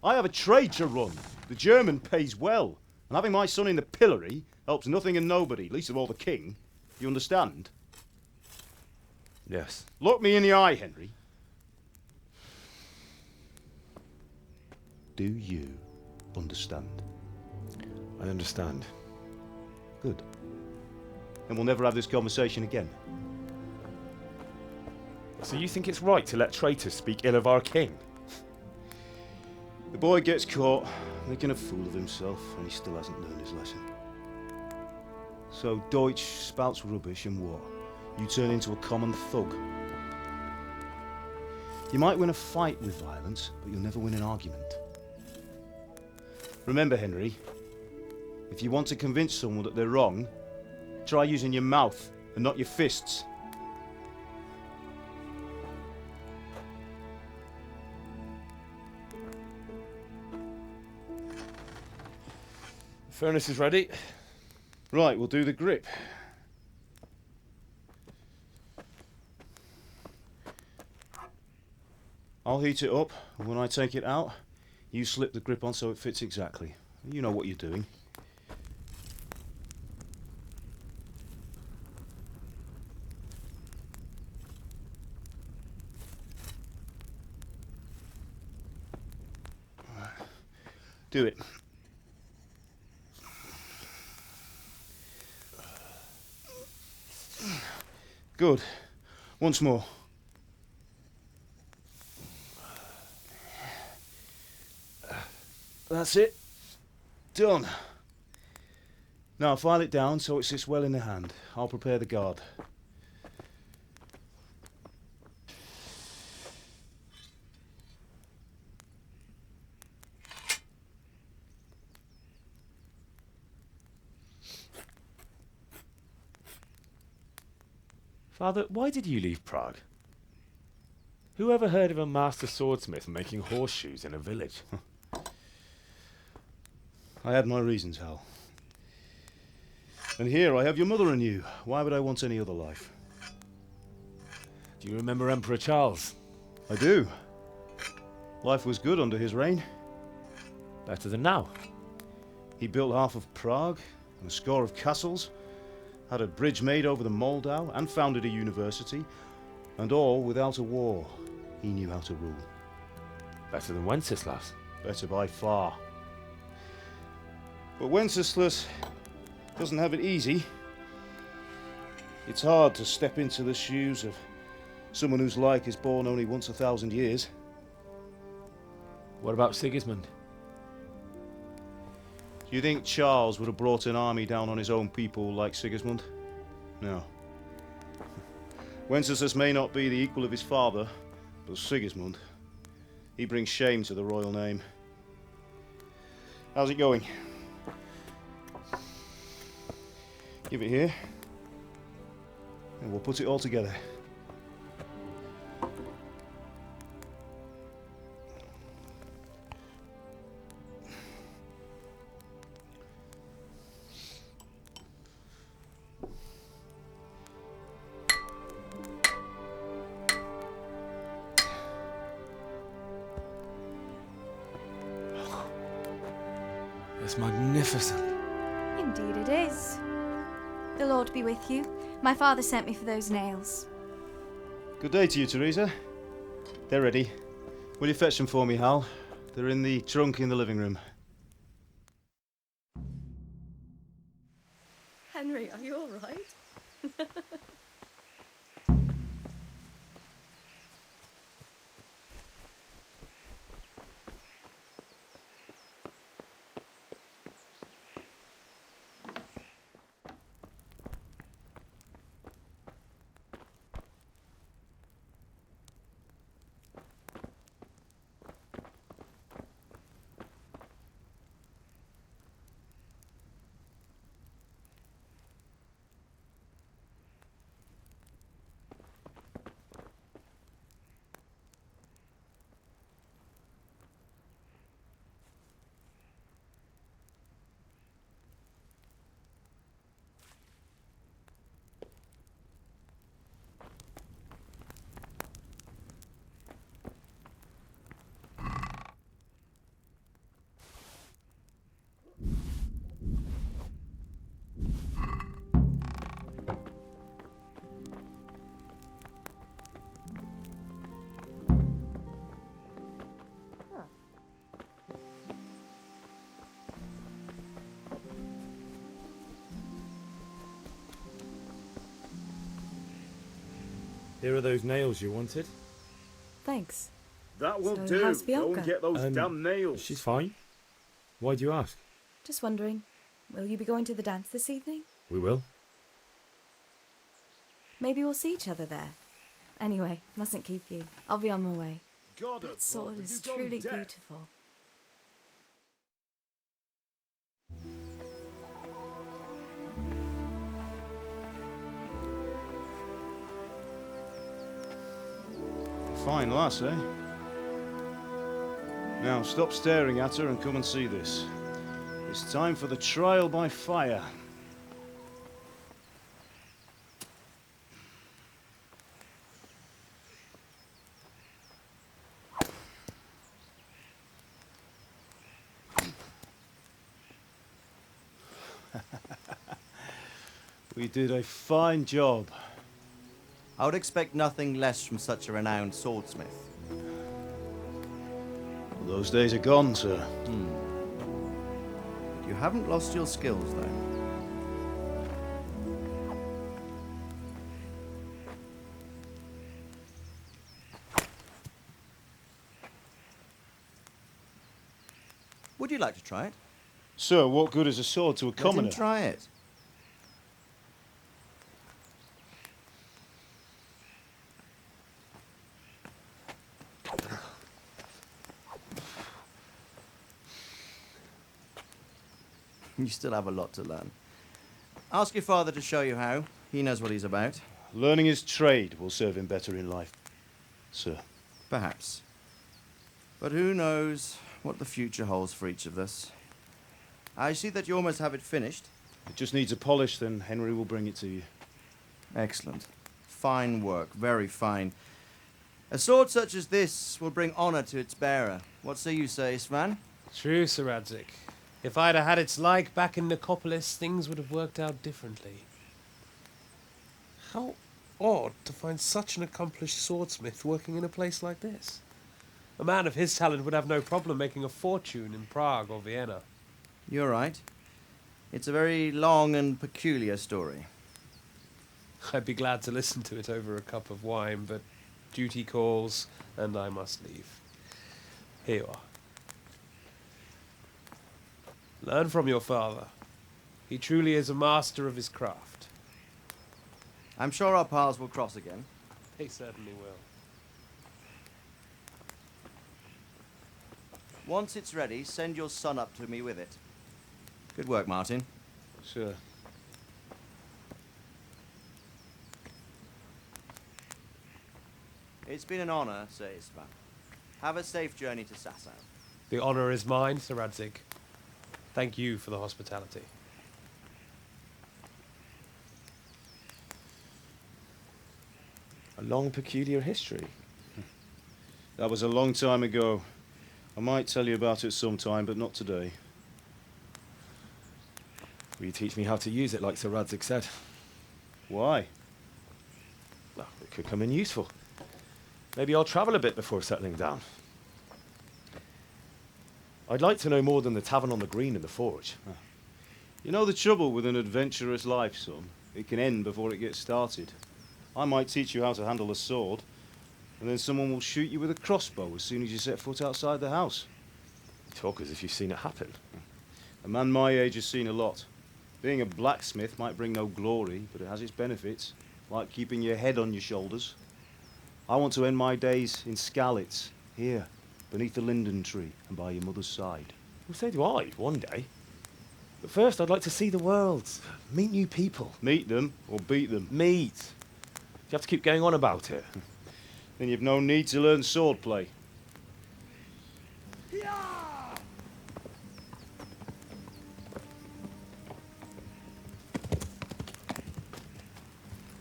I have a trade to run. The German pays well, and having my son in the pillory helps nothing and nobody, least of all the king. You understand? Yes. Look me in the eye, Henry. Do you understand? I understand. Good. Then we'll never have this conversation again. So you think it's right to let traitors speak ill of our king? The boy gets caught, making a fool of himself, and he still hasn't learned his lesson. So Deutsch spouts rubbish, and what? You turn into a common thug. You might win a fight with violence, but you'll never win an argument. Remember, Henry, if you want to convince someone that they're wrong, try using your mouth and not your fists. The furnace is ready. Right, we'll do the grip. I'll heat it up, and when I take it out, you slip the grip on so it fits exactly. You know what you're doing. Do it. Good. Once more. That's it. Done. Now file it down so it sits well in the hand. I'll prepare the guard. Father, why did you leave Prague? Who ever heard of a master swordsmith making horseshoes in a village? I had my reasons, Hal. And here I have your mother and you. Why would I want any other life? Do you remember Emperor Charles? I do. Life was good under his reign. Better than now. He built half of Prague and a score of castles, had a bridge made over the Moldau, and founded a university, and all without a war. He knew how to rule. Better than Wenceslas. Better by far. But Wenceslas doesn't have it easy. It's hard to step into the shoes of someone whose like is born only once 1,000 years. What about Sigismund? Do you think Charles would have brought an army down on his own people like Sigismund? No. Wenceslas may not be the equal of his father, but Sigismund, he brings shame to the royal name. How's it going? Give it here, and we'll put it all together. It's magnificent. Indeed it is. The Lord be with you. My father sent me for those nails. Good day to you, Teresa. They're ready. Will you fetch them for me, Hal? They're in the trunk in the living room. Henry, are you all right? Here are those nails you wanted. Thanks. That will So do. how's Go Bianca? and get those damn nails. She's fine. Why do you ask? Just wondering, will you be going to the dance this evening? We will. Maybe we'll see each other there. Anyway, mustn't keep you. I'll be on my way. That sword is truly beautiful. Fine lass, eh? Now, stop staring at her and come and see this. It's time for the trial by fire. We did a fine job. I would expect nothing less from such a renowned swordsmith. Well, those days are gone, sir. You haven't lost your skills, though. Would you like to try it? Sir, what good is a sword to a commoner? Let him try it. You still have a lot to learn. Ask your father to show you how. He knows what he's about. Learning his trade will serve him better in life, sir. Perhaps. But who knows what the future holds for each of us. I see that you almost have it finished. It just needs a polish, then Henry will bring it to you. Excellent. Fine work, very fine. A sword such as this will bring honor to its bearer. What say you, Sir Istvan? True, Sir Radzik. If I'd have had its like back in Nicopolis, things would have worked out differently. How odd to find such an accomplished swordsmith working in a place like this. A man of his talent would have no problem making a fortune in Prague or Vienna. You're right. It's a very long and peculiar story. I'd be glad to listen to it over a cup of wine, but duty calls, and I must leave. Here you are. Learn from your father. He truly is a master of his craft. I'm sure our paths will cross again. They certainly will. Once it's ready, send your son up to me with it. Good work, Martin. Sure. It's been an honor, Sir Istvan. Have a safe journey to Sasau. The honor is mine, Sir Radzik. Thank you for the hospitality. A long, peculiar history. That was a long time ago. I might tell you about it sometime, but not today. Will you teach me how to use it like Sir Radzik said? Why? Well, it could come in useful. Maybe I'll travel a bit before settling down. I'd like to know more than the tavern on the green and the forge. You know the trouble with an adventurous life, son? It can end before it gets started. I might teach you how to handle a sword, and then someone will shoot you with a crossbow as soon as you set foot outside the house. You talk as if you've seen it happen. A man my age has seen a lot. Being a blacksmith might bring no glory, but it has its benefits, like keeping your head on your shoulders. I want to end my days in Skalitz, here, beneath the linden tree and by your mother's side. Well, so do I, one day. But first I'd like to see the world, meet new people. Meet them or beat them? Meet. You have to keep going on about it. Then you've no need to learn swordplay.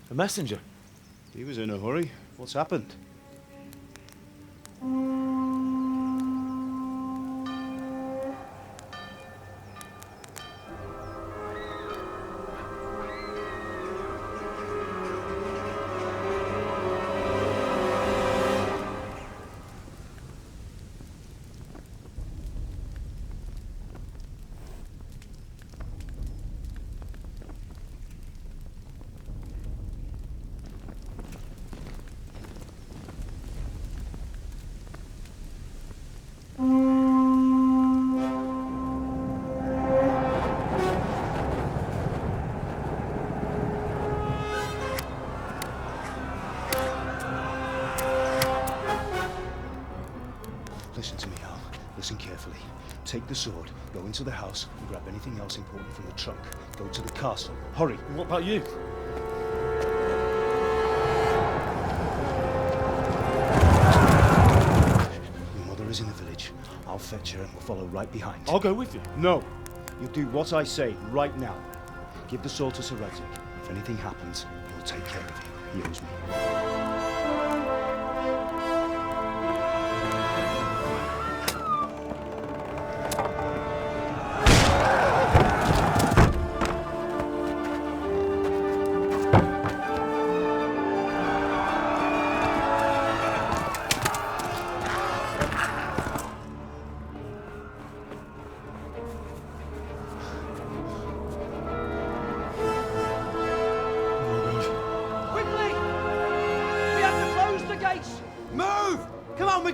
A messenger. He was in a hurry. What's happened? Listen to me, Hal. Listen carefully. Take the sword, go into the house, and grab anything else important from the trunk. Go to the castle. Hurry! What about you? Your mother is in the village. I'll fetch her and we'll follow right behind. I'll go with you. No! You'll do what I say right now. Give the sword to Sir Radzik. If anything happens, he'll take care of you. He owes me.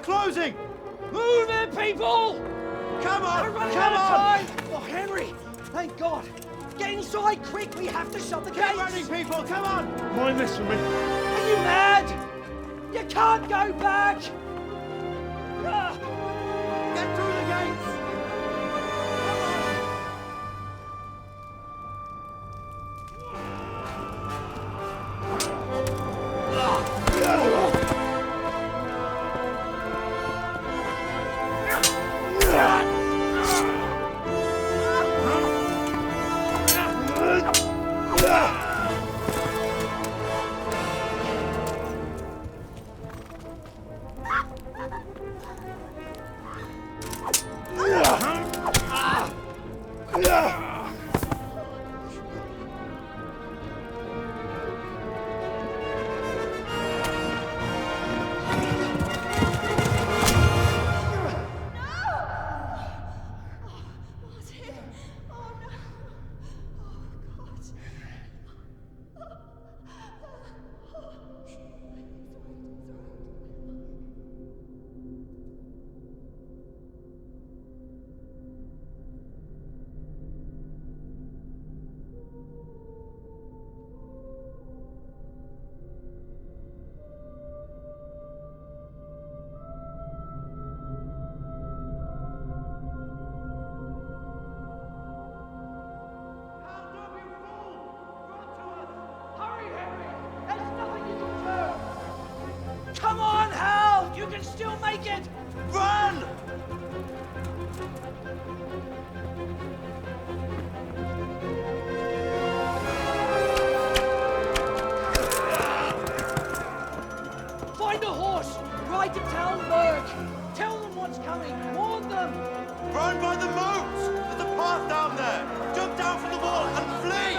closing! Move it, people! Come on! We're running out of time! Oh, Henry! Thank God! Get inside, quick! We have to shut the gates! Get running, people! Come on! Mind this for me. Are you mad? You can't go back! Get through the gates! Come on, Hal! You can still make it! Run! Find a horse! Ride to Talmberg! Tell them what's coming! Warn them! Run by the moat! There's a path down there! Jump down from the wall and flee!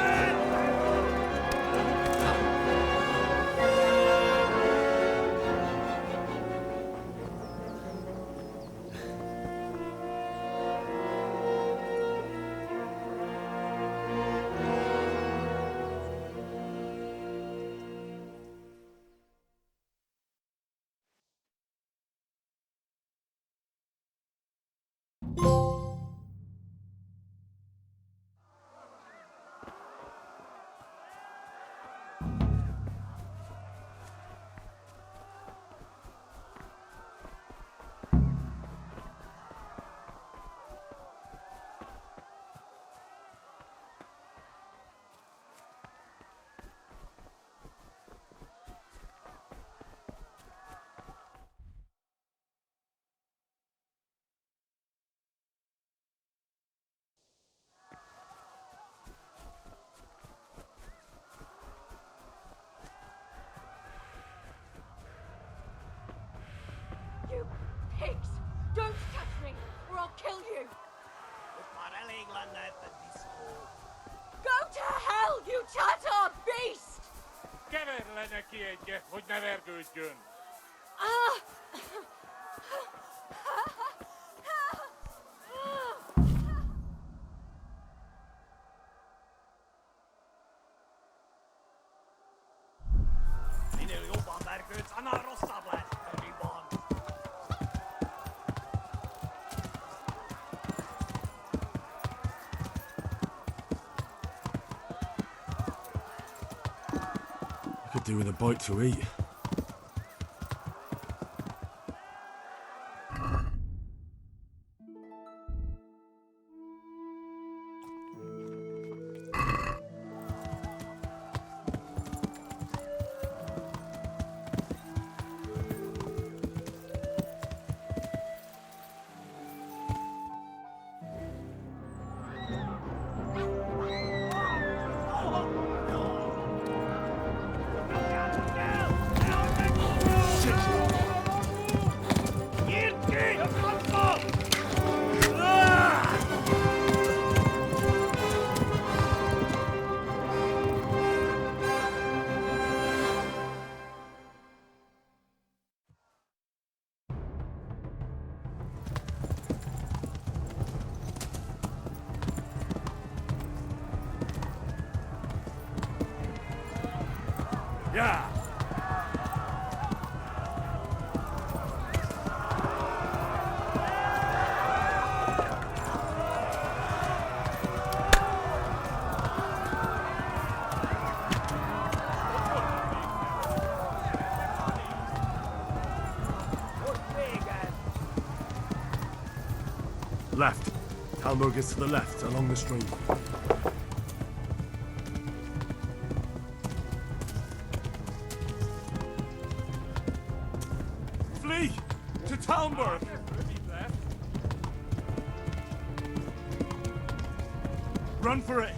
You pigs! Don't touch me, or I'll kill you! Go to hell, you Tatar beast! Ah! Could do with a bite to eat. Yeah. Left. Talmberg is to the left, along the stream. Flee! To Talmberg! Run for it!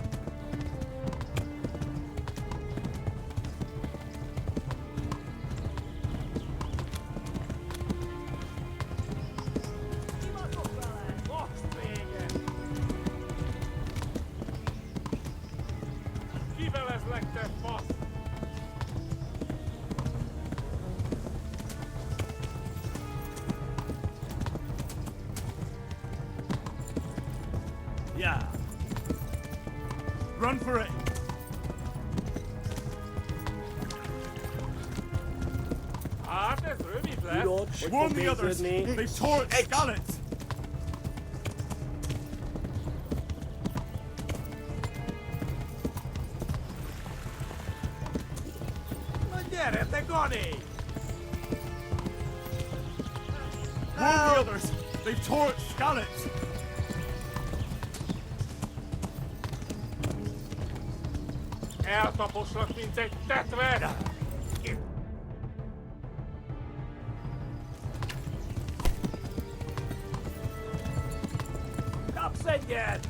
Yeah. Run for it! Warn the others! They've tore its skallets! Warn the others! They've tore its skallets! Kapsengen!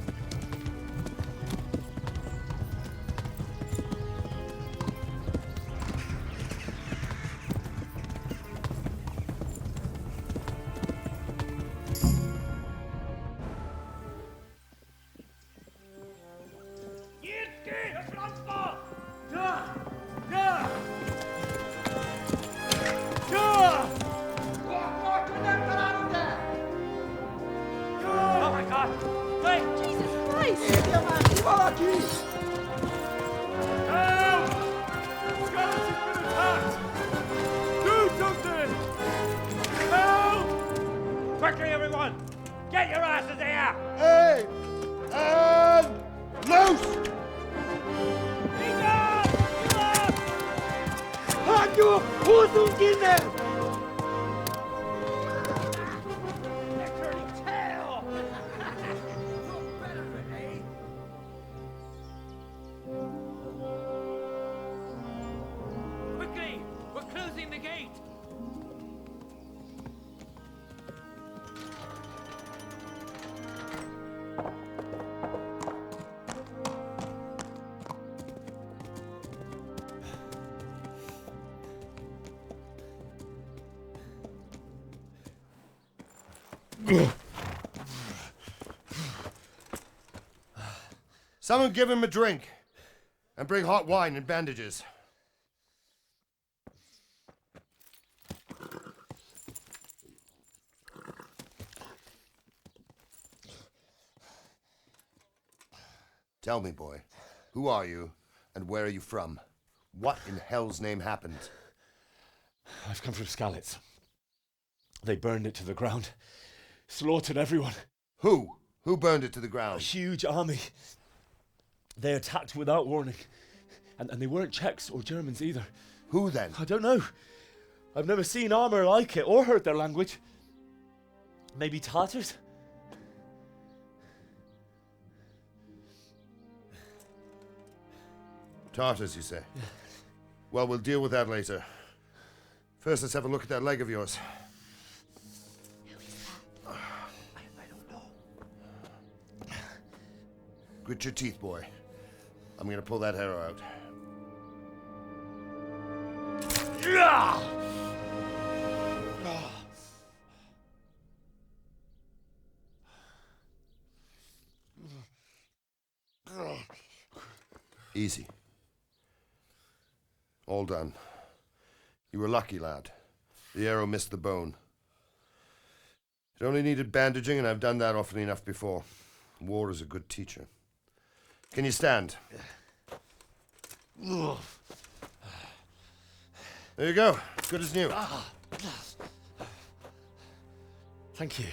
Oh my god! Wait! Jesus Christ! Help! Skallets have been attacked! Do something! Help! Quickly, everyone! Get your asses here! Hey! And loose! Haku! Husungine! Quickly! We're closing the gate! Someone give him a drink. And bring hot wine and bandages. Tell me, boy, who are you and where are you from? What in hell's name happened? I've come from Skalitz. They burned it to the ground. Slaughtered everyone. Who? Who burned it to the ground? A huge army. They attacked without warning. And they weren't Czechs or Germans either. Who then? I don't know. I've never seen armor like it or heard their language. Maybe Tatars? Tartars, you say? Yeah. Well, we'll deal with that later. First, let's have a look at that leg of yours. I don't know. Grit your teeth, boy. I'm gonna pull that arrow out. Easy. All done. You were lucky, lad. The arrow missed the bone. It only needed bandaging, and I've done that often enough before. War is a good teacher. Can you stand? There you go. Good as new. Thank you.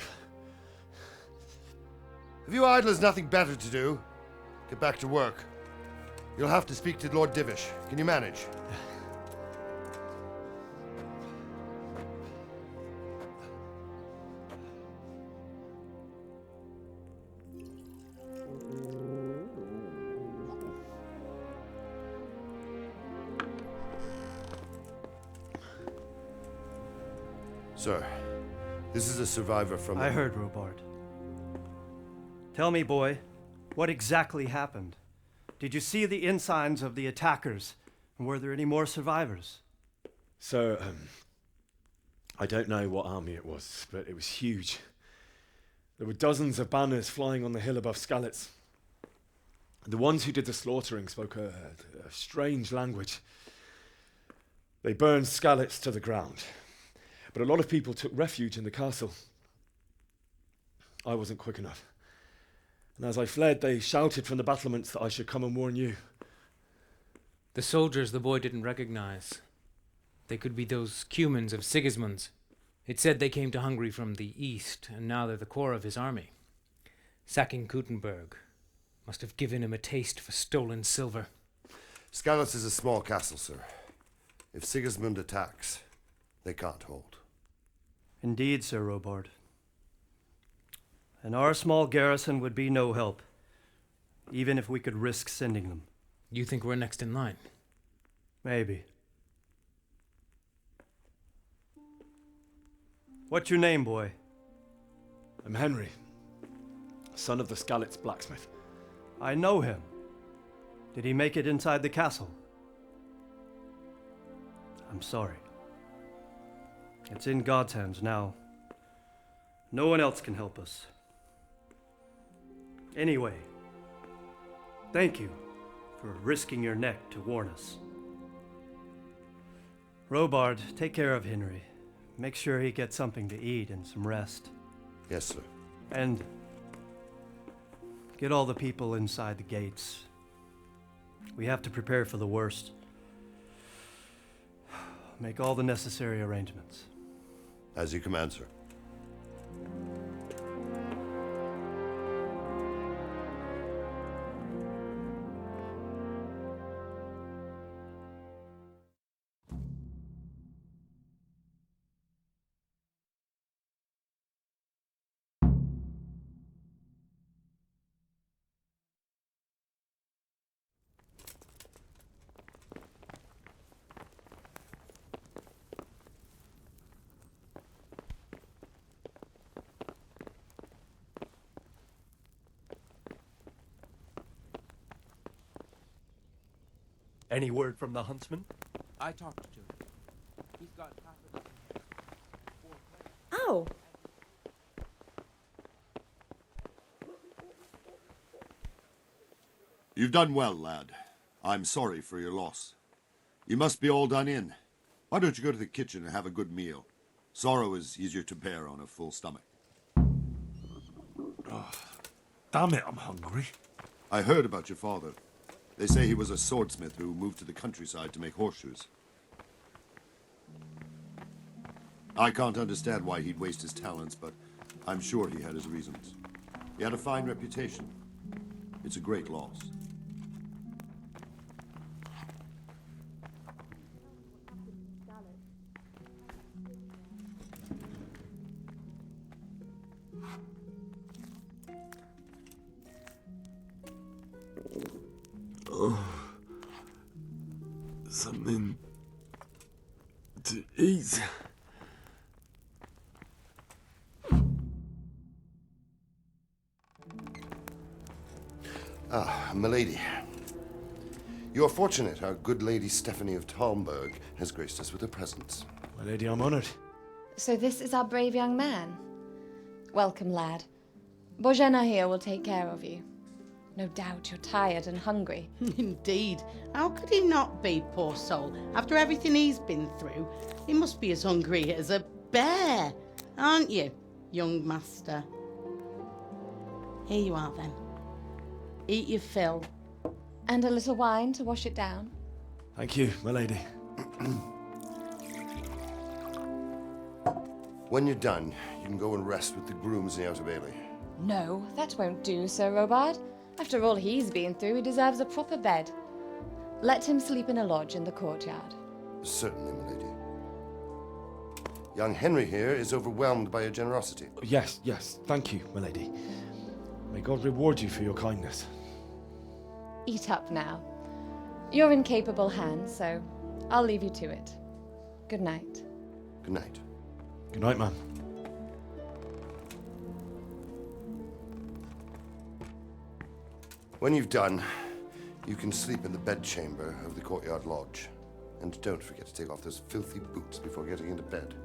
If you idlers nothing better to do, get back to work. You'll have to speak to Lord Divish. Can you manage? Sir, this is a survivor from... I heard, Robard. Tell me, boy, what exactly happened? Did you see the ensigns of the attackers? And were there any more survivors? So, I don't know what army it was, but it was huge. There were dozens of banners flying on the hill above Skalitz. The ones who did the slaughtering spoke a strange language. They burned Skalitz to the ground. But a lot of people took refuge in the castle. I wasn't quick enough. And as I fled, they shouted from the battlements that I should come and warn you. The soldiers the boy didn't recognize. They could be those Cumans of Sigismund's. It said they came to Hungary from the east, and now they're the core of his army. Sacking Gutenberg must have given him a taste for stolen silver. Skalitz is a small castle, sir. If Sigismund attacks, they can't hold. Indeed, Sir Robard. And our small garrison would be no help, even if we could risk sending them. You think we're next in line? Maybe. What's your name, boy? I'm Henry, son of the Skalitz blacksmith. I know him. Did he make it inside the castle? I'm sorry. It's in God's hands now. No one else can help us. Anyway, thank you for risking your neck to warn us. Robard, take care of Henry. Make sure he gets something to eat and some rest. Yes, sir. And get all the people inside the gates. We have to prepare for the worst. Make all the necessary arrangements. As you command, sir. Any word from the huntsman? I talked to him. He's got half a Oh! You've done well, lad. I'm sorry for your loss. You must be all done in. Why don't you go to the kitchen and have a good meal? Sorrow is easier to bear on a full stomach. Oh, damn it, I'm hungry. I heard about your father. They say he was a swordsmith who moved to the countryside to make horseshoes. I can't understand why he'd waste his talents, but I'm sure he had his reasons. He had a fine reputation. It's a great loss. Oh, something to eat. Ah, milady. You're fortunate our good lady Stephanie of Talmberg has graced us with her presence. My lady, I'm honored. So this is our brave young man. Welcome, lad. Bozhena here will take care of you. No doubt you're tired and hungry. Indeed. How could he not be, poor soul? After everything he's been through, he must be as hungry as a bear, aren't you, young master? Here you are, then. Eat your fill. And a little wine to wash it down. Thank you, my lady. When you're done, you can go and rest with the grooms in the Outer Bailey. No, that won't do, Sir Robard. After all he's been through, he deserves a proper bed. Let him sleep in a lodge in the courtyard. Certainly, milady. Young Henry here is overwhelmed by your generosity. Yes, yes, thank you, my lady. May God reward you for your kindness. Eat up now. You're in capable hands, so I'll leave you to it. Good night. Good night. Good night, ma'am. When you've done, you can sleep in the bedchamber of the courtyard lodge. And don't forget to take off those filthy boots before getting into bed.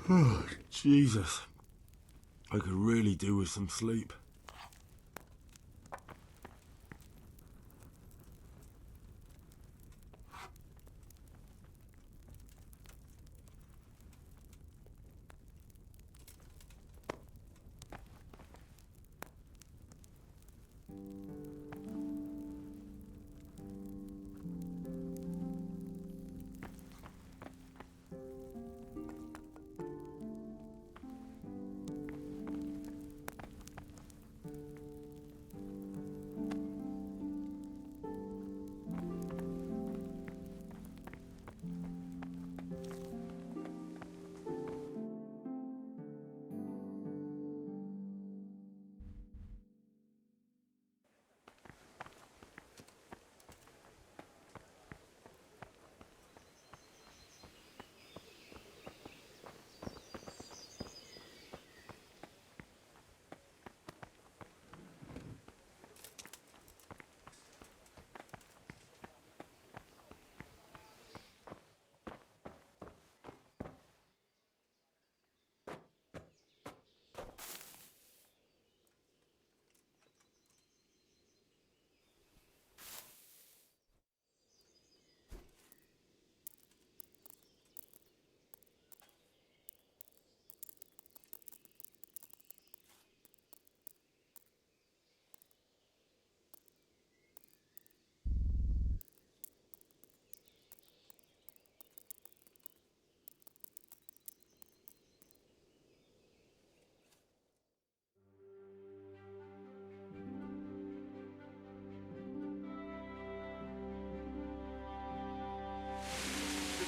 Oh, Jesus. I could really do with some sleep.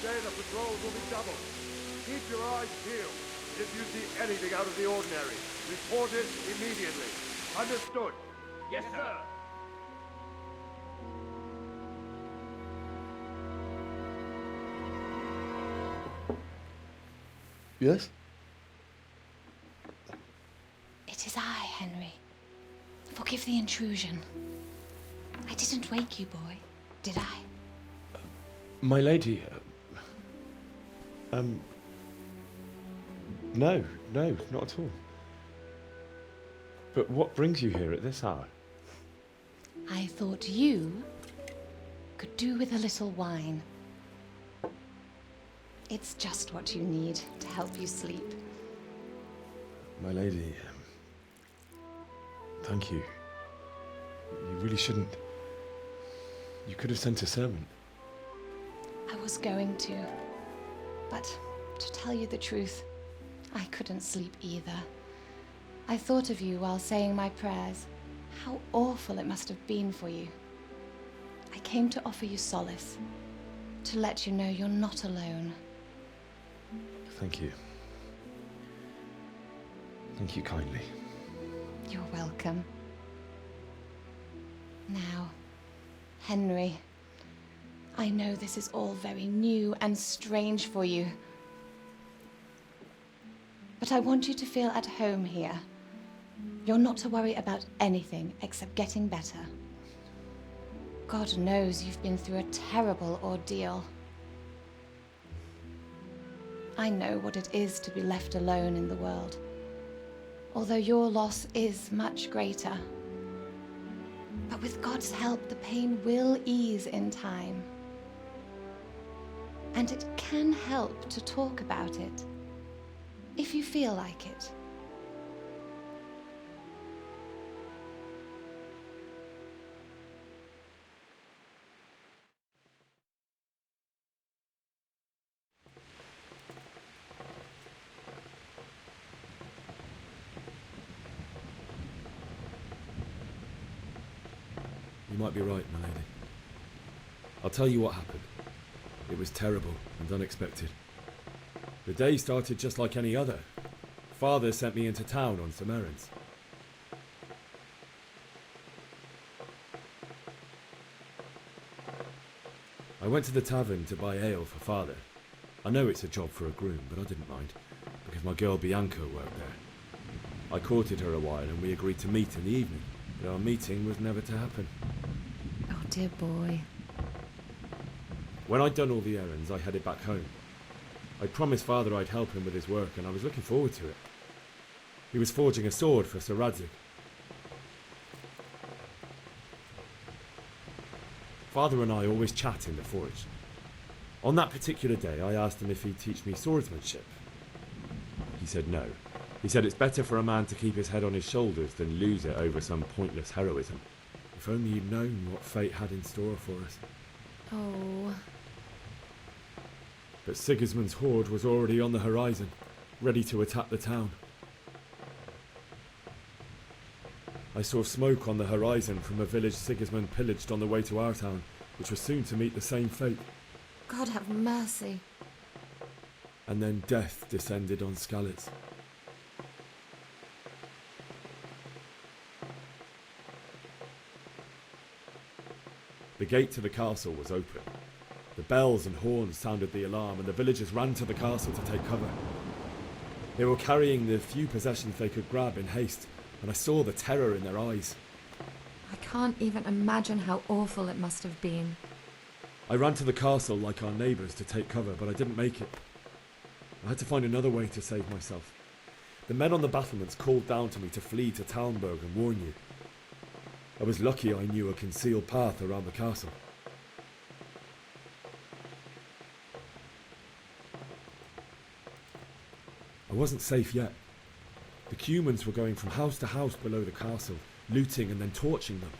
Today the patrols will be doubled. Keep your eyes peeled. If you see anything out of the ordinary, report it immediately. Understood? Yes, sir. Yes? It is I, Henry. Forgive the intrusion. I didn't wake you, boy, did I? My lady, no, not at all. But what brings you here at this hour? I thought you could do with a little wine. It's just what you need to help you sleep. My lady, thank you. You really shouldn't. You could have sent a servant. I was going to, but to tell you the truth, I couldn't sleep either. I thought of you while saying my prayers. How awful it must have been for you. I came to offer you solace, to let you know you're not alone. Thank you. Thank you kindly. You're welcome. Now, Henry, I know this is all very new and strange for you. But I want you to feel at home here. You're not to worry about anything except getting better. God knows you've been through a terrible ordeal. I know what it is to be left alone in the world, although your loss is much greater. But with God's help, the pain will ease in time. And it can help to talk about it, if you feel like it. You might be right, my lady. I'll tell you what happened. It was terrible and unexpected. The day started just like any other. Father sent me into town on some errands. I went to the tavern to buy ale for Father. I know it's a job for a groom, but I didn't mind, because my girl Bianca worked there. I courted her a while and we agreed to meet in the evening, but our meeting was never to happen. Oh, dear boy. When I'd done all the errands, I headed back home. I promised Father I'd help him with his work, and I was looking forward to it. He was forging a sword for Sir Radzig. Father and I always chat in the forge. On that particular day, I asked him if he'd teach me swordsmanship. He said no. He said it's better for a man to keep his head on his shoulders than lose it over some pointless heroism. If only you'd known what fate had in store for us. Oh. But Sigismund's horde was already on the horizon, ready to attack the town. I saw smoke on the horizon from a village Sigismund pillaged on the way to our town, which was soon to meet the same fate. God have mercy. And then death descended on Skalitz. The gate to the castle was open. The bells and horns sounded the alarm, and the villagers ran to the castle to take cover. They were carrying the few possessions they could grab in haste, and I saw the terror in their eyes. I can't even imagine how awful it must have been. I ran to the castle like our neighbours to take cover, but I didn't make it. I had to find another way to save myself. The men on the battlements called down to me to flee to Talmberg and warn you. I was lucky I knew a concealed path around the castle. I wasn't safe yet. The Cumans were going from house to house below the castle, looting and then torching them.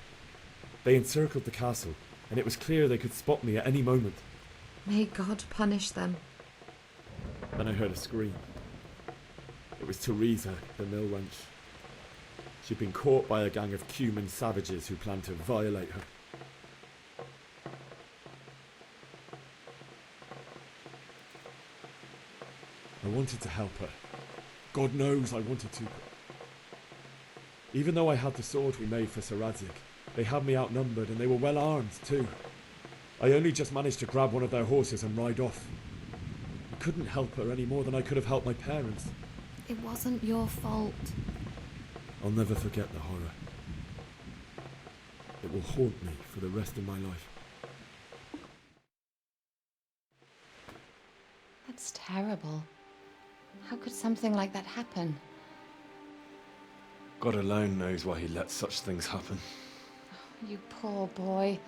They encircled the castle, and it was clear they could spot me at any moment. May God punish them. Then I heard a scream. It was Teresa, the mill wench. She'd been caught by a gang of Cuman savages who planned to violate her. I wanted to help her. God knows I wanted to. Even though I had the sword we made for Sir Radzig, they had me outnumbered and they were well armed too. I only just managed to grab one of their horses and ride off. I couldn't help her any more than I could have helped my parents. It wasn't your fault. I'll never forget the horror. It will haunt me for the rest of my life. That's terrible. How could something like that happen? God alone knows why he lets such things happen. You poor boy.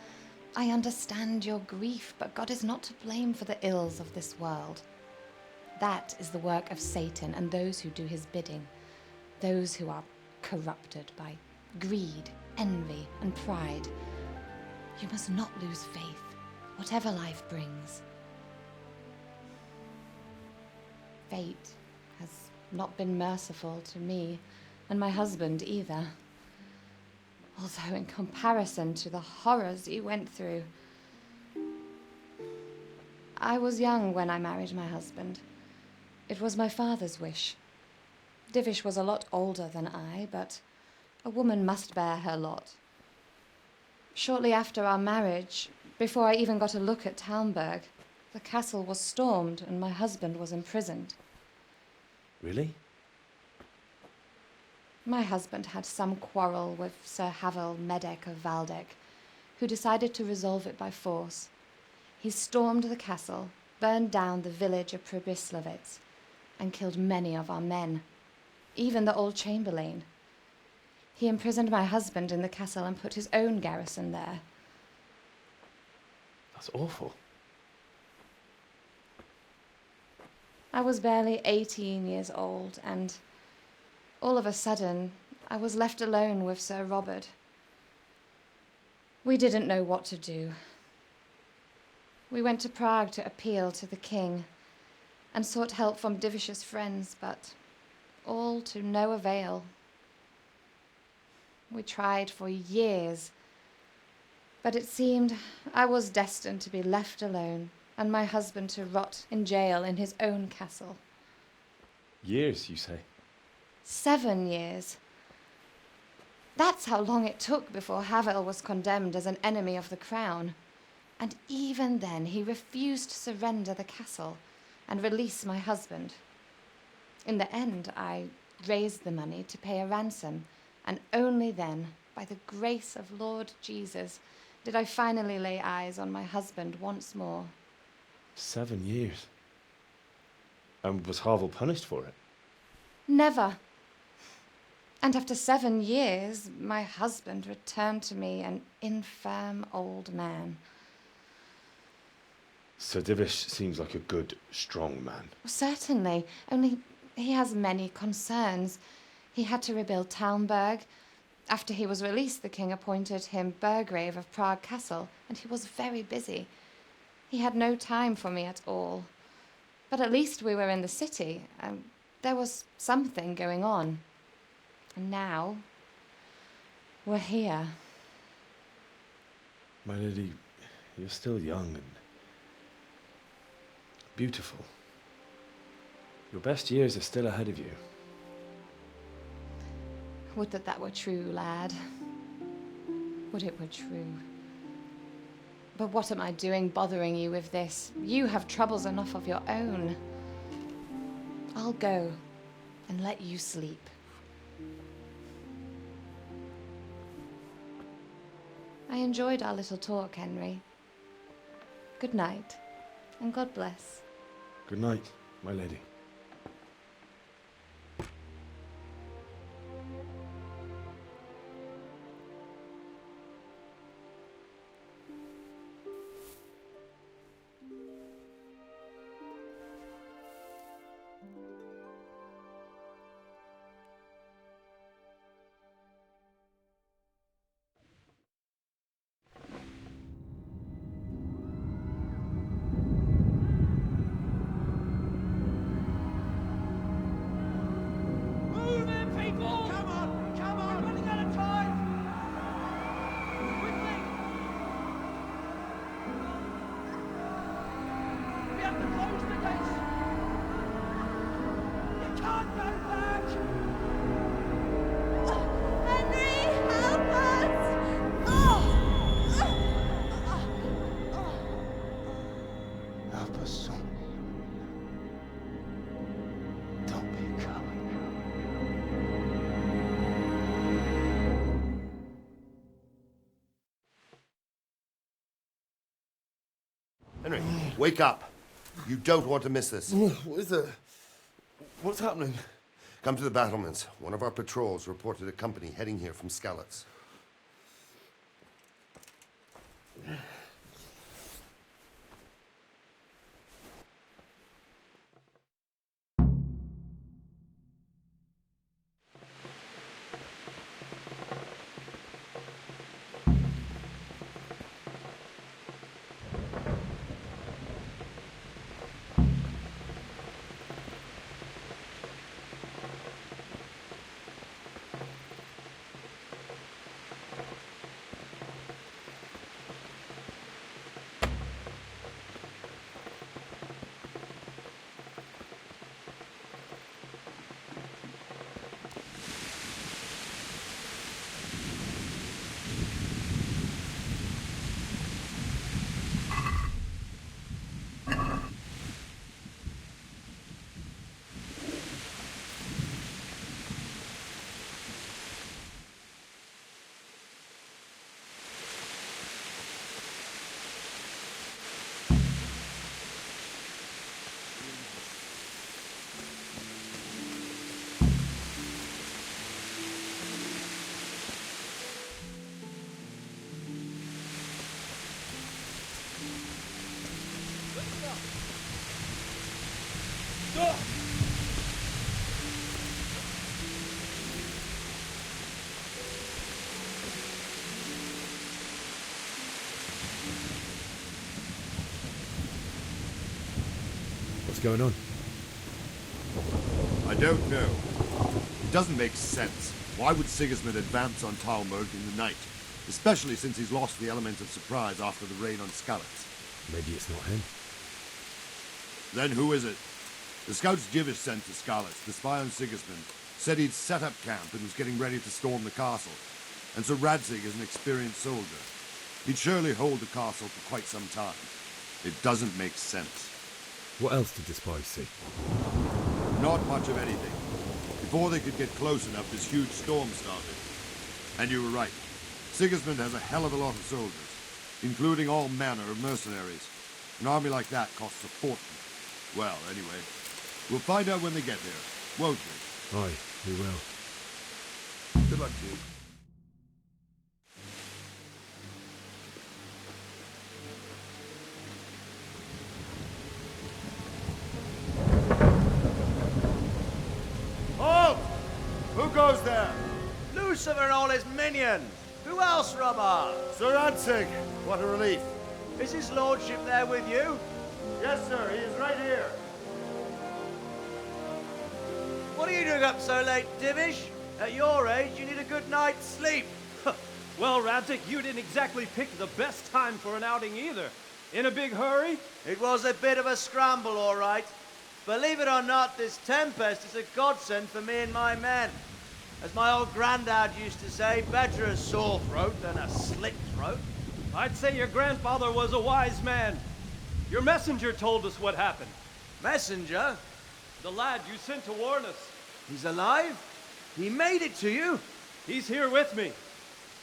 I understand your grief, but God is not to blame for the ills of this world. That is the work of Satan and those who do his bidding. Those who are corrupted by greed, envy, and pride. You must not lose faith, whatever life brings. Fate has not been merciful to me, and my husband either. Although in comparison to the horrors you went through. I was young when I married my husband. It was my father's wish. Divish was a lot older than I, but a woman must bear her lot. Shortly after our marriage, Before I even got a look at Talmberg, the castle was stormed and my husband was imprisoned. Really? My husband had some quarrel with Sir Havel Medek of Valdek, who decided to resolve it by force. He stormed the castle, burned down the village of Pribyslavitz, and killed many of our men, even the old chamberlain. He imprisoned my husband in the castle and put his own garrison there. That's awful. I was barely 18 years old, and all of a sudden, I was left alone with Sir Robert. We didn't know what to do. We went to Prague to appeal to the king and sought help from Divish's friends, but all to no avail. We tried for years, but it seemed I was destined to be left alone and my husband to rot in jail in his own castle. Years, you say? 7 years. That's how long it took before Havel was condemned as an enemy of the crown. And even then he refused to surrender the castle and release my husband. In the end, I raised the money to pay a ransom, and only then, by the grace of Lord Jesus, did I finally lay eyes on my husband once more. 7 years. And was Havel punished for it? Never. And after 7 years, my husband returned to me an infirm old man. Sir Divish seems like a good, strong man. Certainly, only he has many concerns. He had to rebuild Talmberg. After he was released, the king appointed him Burgrave of Prague Castle, and he was very busy. He had no time for me at all. But at least we were in the city, and there was something going on. And now, we're here. My lady, you're still young and beautiful. Your best years are still ahead of you. Would that that were true, lad. Would it were true. But what am I doing bothering you with this? You have troubles enough of your own. I'll go and let you sleep. I enjoyed our little talk, Henry. Good night, and God bless. Good night, my lady. Move it, people! Come on! Come on! We're running out of time! Quickly! We have to close the gates! You can't go back! Henry, help us! Help us, son. Don't be a coward. Henry, wake up. You don't want to miss this. What is it? What's happening? Come to the battlements. One of our patrols reported a company heading here from Skalitz. What's going on? I don't know. It doesn't make sense. Why would Sigismund advance on Talmberg in the night? Especially since he's lost the element of surprise after the raid on Skalitz. Maybe it's not him. Then who is it? The scouts Jivish sent to Skalitz to spy on Sigismund said he'd set up camp and was getting ready to storm the castle. And so Radzig is an experienced soldier. He'd surely hold the castle for quite some time. It doesn't make sense. What else did the spies see? Not much of anything. Before they could get close enough, this huge storm started. And you were right. Sigismund has a hell of a lot of soldiers, including all manner of mercenaries. An army like that costs a fortune. Well, anyway, we'll find out when they get there, won't we? Aye, we will. Good luck to you. Halt! Who goes there? Lucifer and all his minions! Who else, Robert? Sir Radzig! What a relief. Is his lordship there with you? Yes, sir, he is right here. What are you doing up so late, Divish? At your age, you need a good night's sleep. Well, Radzig, you didn't exactly pick the best time for an outing either. In a big hurry? It was a bit of a scramble, all right. Believe it or not, this tempest is a godsend for me and my men. As my old granddad used to say, better a sore throat than a slit throat. I'd say your grandfather was a wise man. Your messenger told us what happened. Messenger? The lad you sent to warn us. He's alive? He made it to you? He's here with me.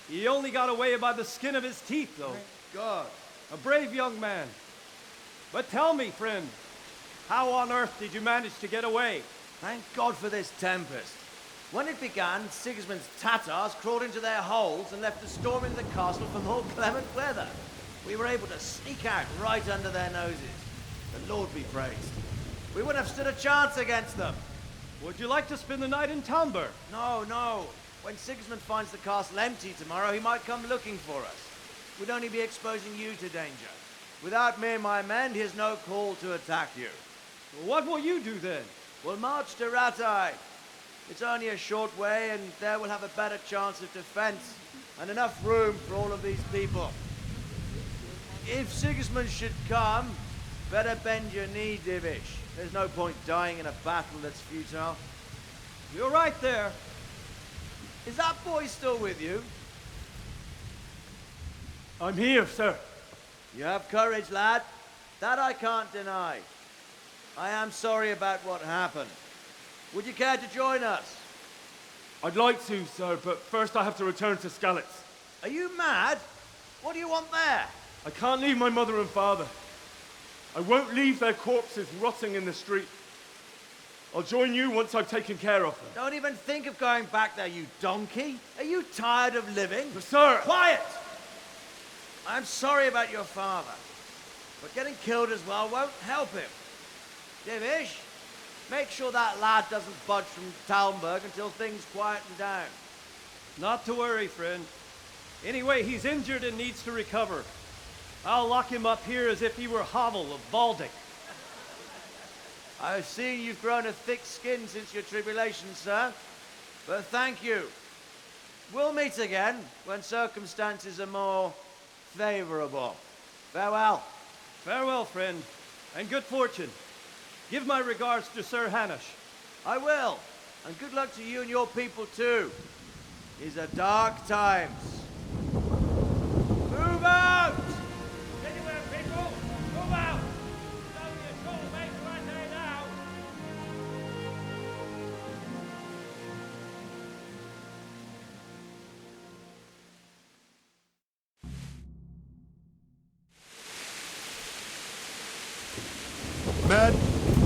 He only got away by the skin of his teeth, though. Thank God. A brave young man. But tell me, friend, how on earth did you manage to get away? Thank God for this tempest. When it began, Sigismund's Tatars crawled into their holes and left us storming the castle for more clement weather. We were able to sneak out right under their noses. The Lord be praised. We wouldn't have stood a chance against them. Would you like to spend the night in Talmberg? No, no. When Sigismund finds the castle empty tomorrow, he might come looking for us. We'd only be exposing you to danger. Without me and my men, he has no call to attack you. What will you do then? We'll march to Ratai. It's only a short way, and there we'll have a better chance of defense and enough room for all of these people. If Sigismund should come, better bend your knee, Divish. There's no point dying in a battle that's futile. You're right there. Is that boy still with you? I'm here, sir. You have courage, lad. That I can't deny. I am sorry about what happened. Would you care to join us? I'd like to, sir, but first I have to return to Skalitz. Are you mad? What do you want there? I can't leave my mother and father. I won't leave their corpses rotting in the street. I'll join you once I've taken care of them. Don't even think of going back there, you donkey. Are you tired of living? But sir! Quiet! I'm sorry about your father, but getting killed as well won't help him. Divish, make sure that lad doesn't budge from Talmberg until things quieten down. Not to worry, friend. Anyway, he's injured and needs to recover. I'll lock him up here as if he were Havel of Baldic. I've seen you've grown a thick skin since your tribulation, sir. But thank you. We'll meet again when circumstances are more favorable. Farewell. Farewell, friend, and good fortune. Give my regards to Sir Hanush. I will. And good luck to you and your people, too. These are dark times. Move out! Anywhere, people! Move out! It's only a short way to Ratai now! Men,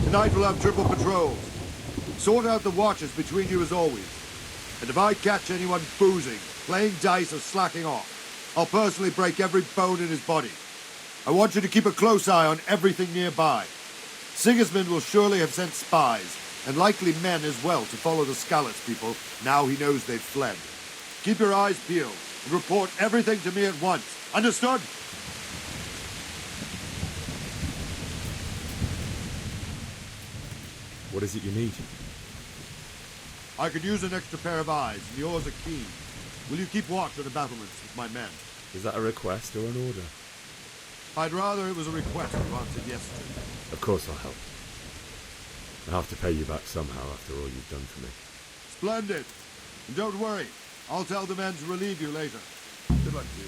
tonight we'll have triple patrols. Sort out the watches between you as always. And if I catch anyone boozing, playing dice or slacking off, I'll personally break every bone in his body. I want you to keep a close eye on everything nearby. Sigismund will surely have sent spies, and likely men as well, to follow the Skalitz people now he knows they've fled. Keep your eyes peeled and report everything to me at once. Understood? What is it you need? I could use an extra pair of eyes, and yours are keen. Will you keep watch on the battlements with my men? Is that a request or an order? I'd rather it was a request you answered yes to. Of course I'll help. I'll have to pay you back somehow after all you've done for me. Splendid. And don't worry. I'll tell the men to relieve you later. Good luck to you.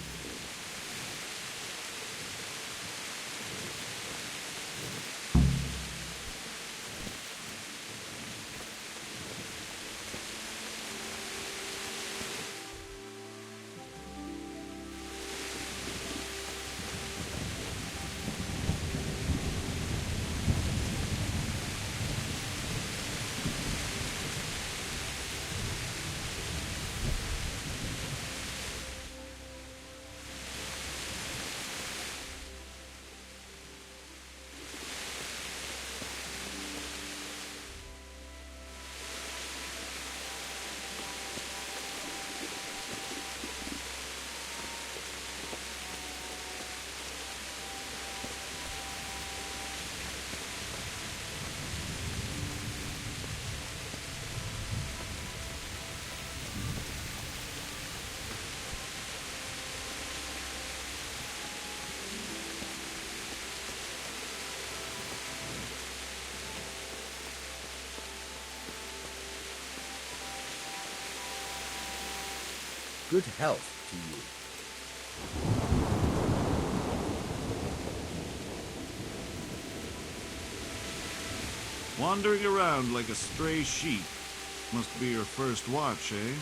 Good health to you. Wandering around like a stray sheep. Must be your first watch, eh?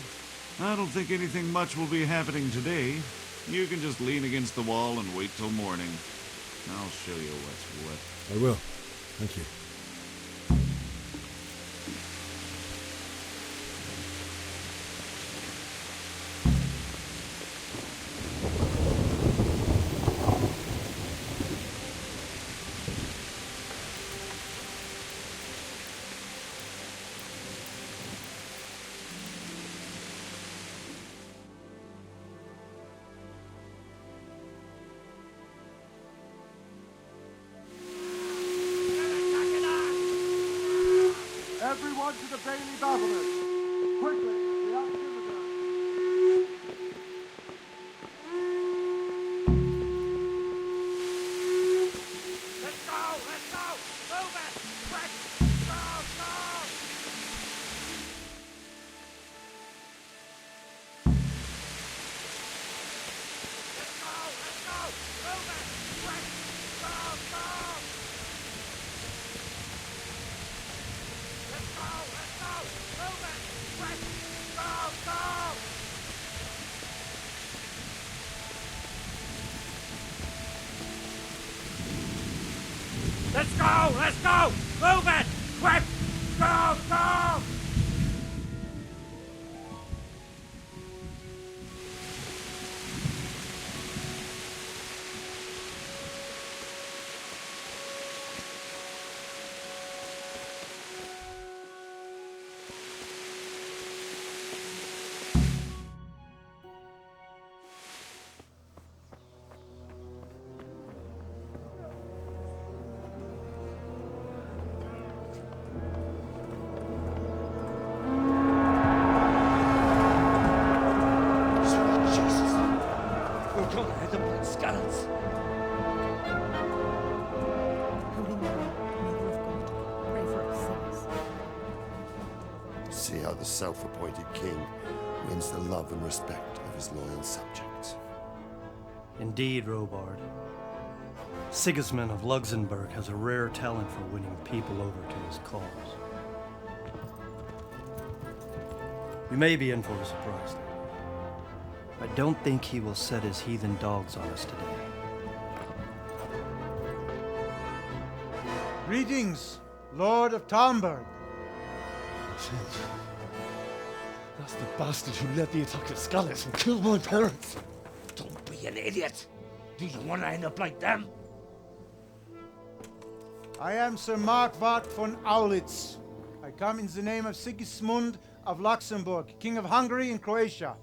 I don't think anything much will be happening today. You can just lean against the wall and wait till morning. I'll show you what's what. I will. Thank you. Everyone to the Bailey battlement! Quickly, the activity! Let's go! Let's go! Move it! Quick! Go! Go! Let's go! Let's go! Move it! Quick! Go! Go! Let's go! Let's go! Move it! Quick! Go! Go! Let's go! Let's go! Move it! Quick! Go! Go! We're gonna hit them like scallops. Holy Mary, Mother of God, pray for us sinners. See how the self-appointed king wins the love and respect of his loyal subjects. Indeed, Robard. Sigismund of Luxembourg has a rare talent for winning people over to his cause. We may be in for a surprise, though. I don't think he will set his heathen dogs on us today. Greetings, Lord of Talmberg. That's the bastard who led the attack at Skalitz and killed my parents. Don't be an idiot. Do you want to end up like them? I am Sir Markwart von Aulitz. I come in the name of Sigismund of Luxembourg, King of Hungary and Croatia,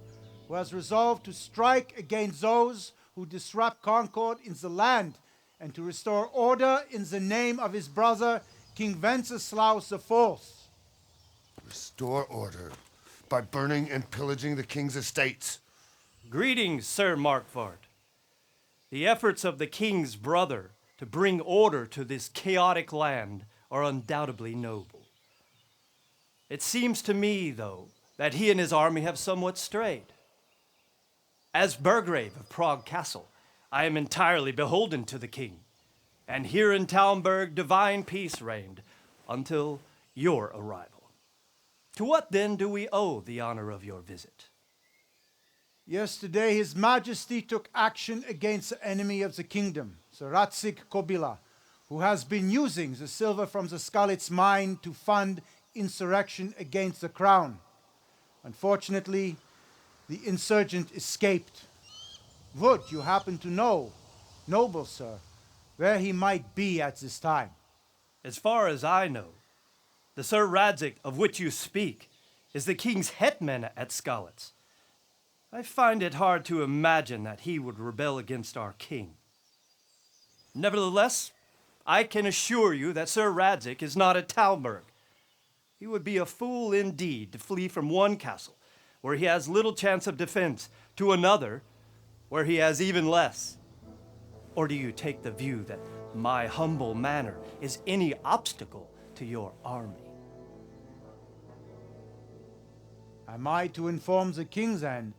who has resolved to strike against those who disrupt concord in the land and to restore order in the name of his brother, King Wenceslaus IV. Restore order by burning and pillaging the king's estates. Greetings, Sir Markwart. The efforts of the king's brother to bring order to this chaotic land are undoubtedly noble. It seems to me, though, that he and his army have somewhat strayed. As Burgrave of Prague Castle, I am entirely beholden to the king, and here in Talmberg divine peace reigned until your arrival. To what then do we owe the honor of your visit? Yesterday, His Majesty took action against the enemy of the kingdom, Sir Radzig Kobyla, who has been using the silver from the Skalitz mine to fund insurrection against the crown. Unfortunately, the insurgent escaped. Would you happen to know, noble sir, where he might be at this time? As far as I know, the Sir Radzig of which you speak is the king's hetman at Skalitz. I find it hard to imagine that he would rebel against our king. Nevertheless, I can assure you that Sir Radzig is not at Talmberg. He would be a fool indeed to flee from one castle, where he has little chance of defense, to another, where he has even less. Or do you take the view that my humble manner is any obstacle to your army? Am I to inform the king then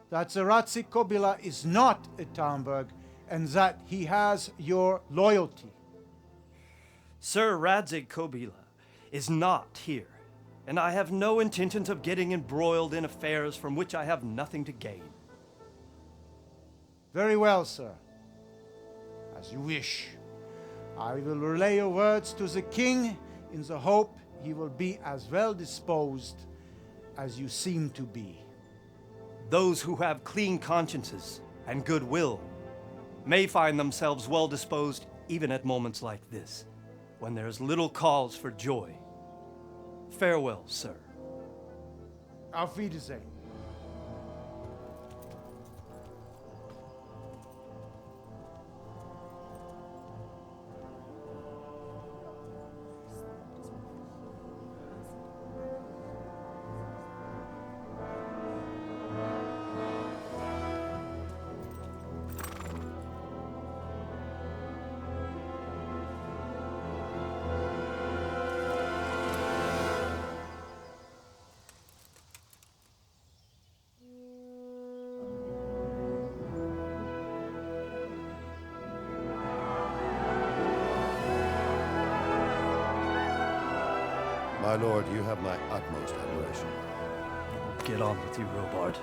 that Sir Radzig Kobyla is not at Talmberg and that he has your loyalty? Sir Radzig Kobyla is not here, and I have no intentions of getting embroiled in affairs from which I have nothing to gain. Very well, sir. As you wish. I will relay your words to the king in the hope he will be as well disposed as you seem to be. Those who have clean consciences and goodwill may find themselves well disposed even at moments like this, when there is little cause for joy. Farewell, sir. Auf Wiedersehen. My lord, you have my utmost admiration. Get on with you, Robard.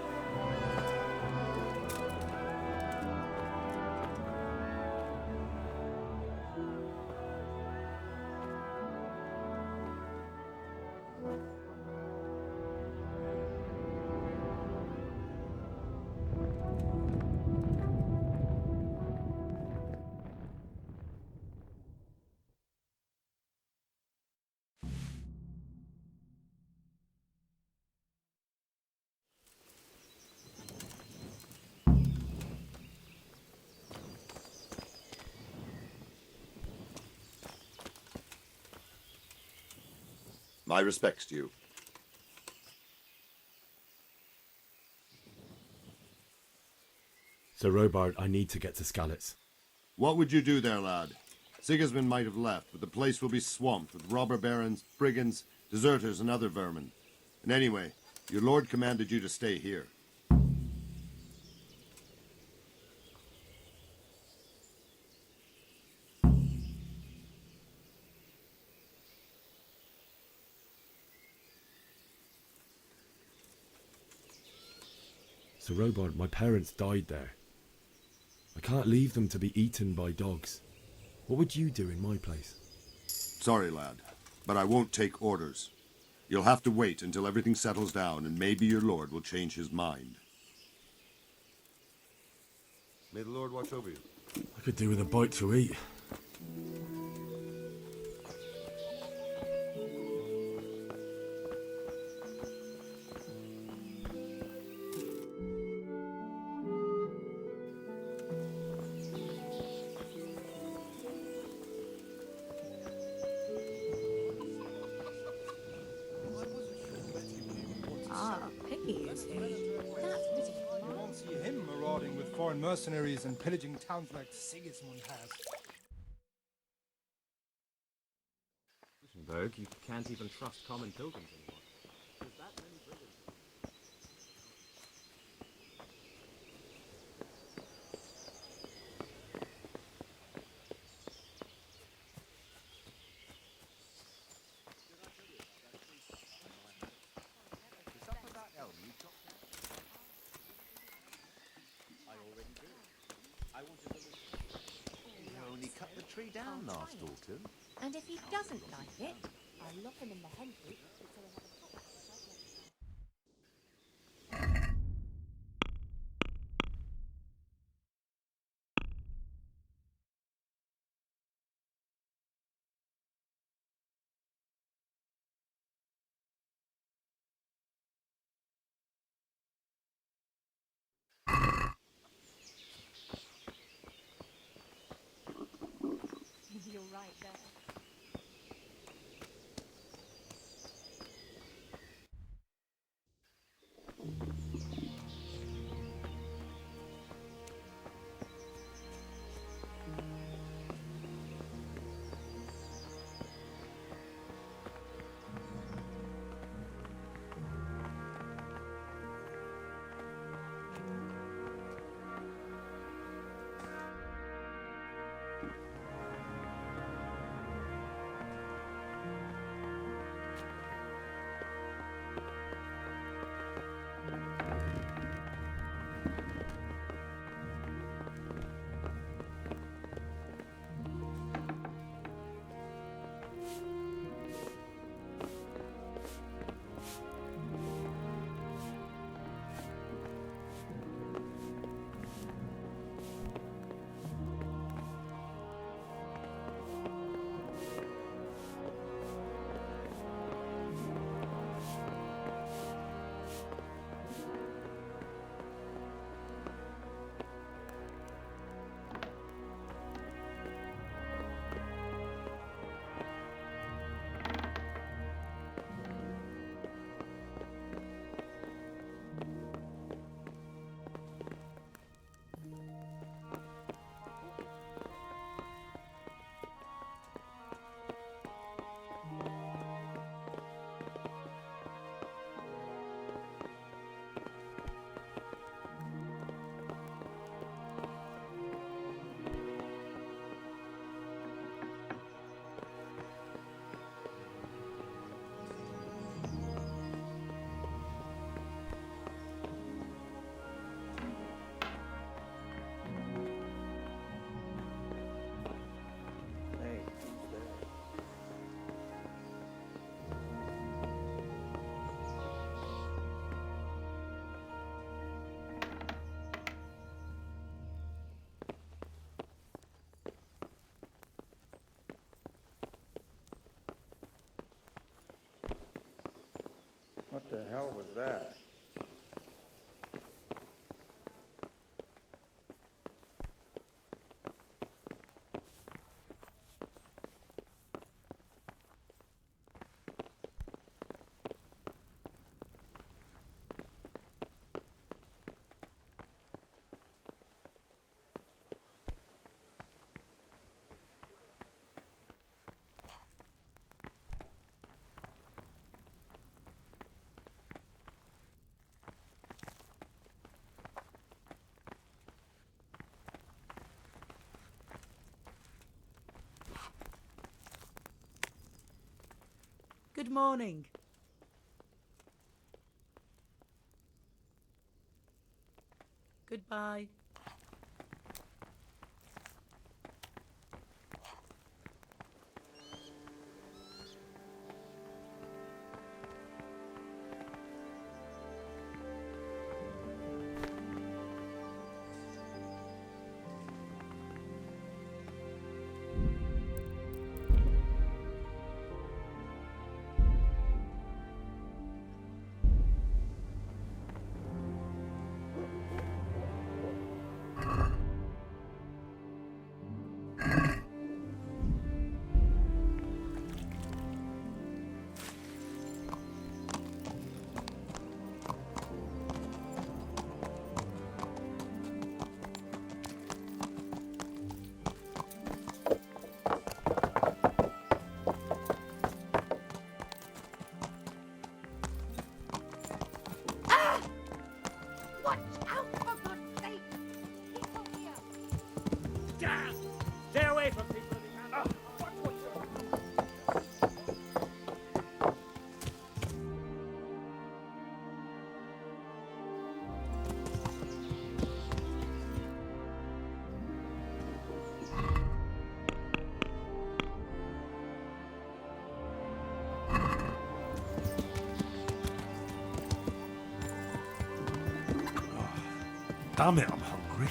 My respects to you. Sir Robard, I need to get to Skalitz. What would you do there, lad? Sigismund might have left, but the place will be swamped with robber barons, brigands, deserters, and other vermin. And anyway, your lord commanded you to stay here. Sir Robard, my parents died there. I can't leave them to be eaten by dogs. What would you do in my place? Sorry, lad, but I won't take orders. You'll have to wait until everything settles down, and maybe your lord will change his mind. May the Lord watch over you. I could do with a bite to eat. Is he? You won't see him marauding with foreign mercenaries and pillaging towns like Sigismund has. Berg, you can't even trust common pilgrims anymore. There's that many brigands. Is that for that elm you chopped down? I already did. I wanted to listen. You only cut the tree down last autumn. And if he doesn't like it, I'll lock him in the hen coop so he'll have a proper You're right there. What the hell was that? Good morning. Goodbye. Watch out, for God's sake! People here! Damn! Stay away from people if you can. Watch what you're... Damn it, I'm hungry.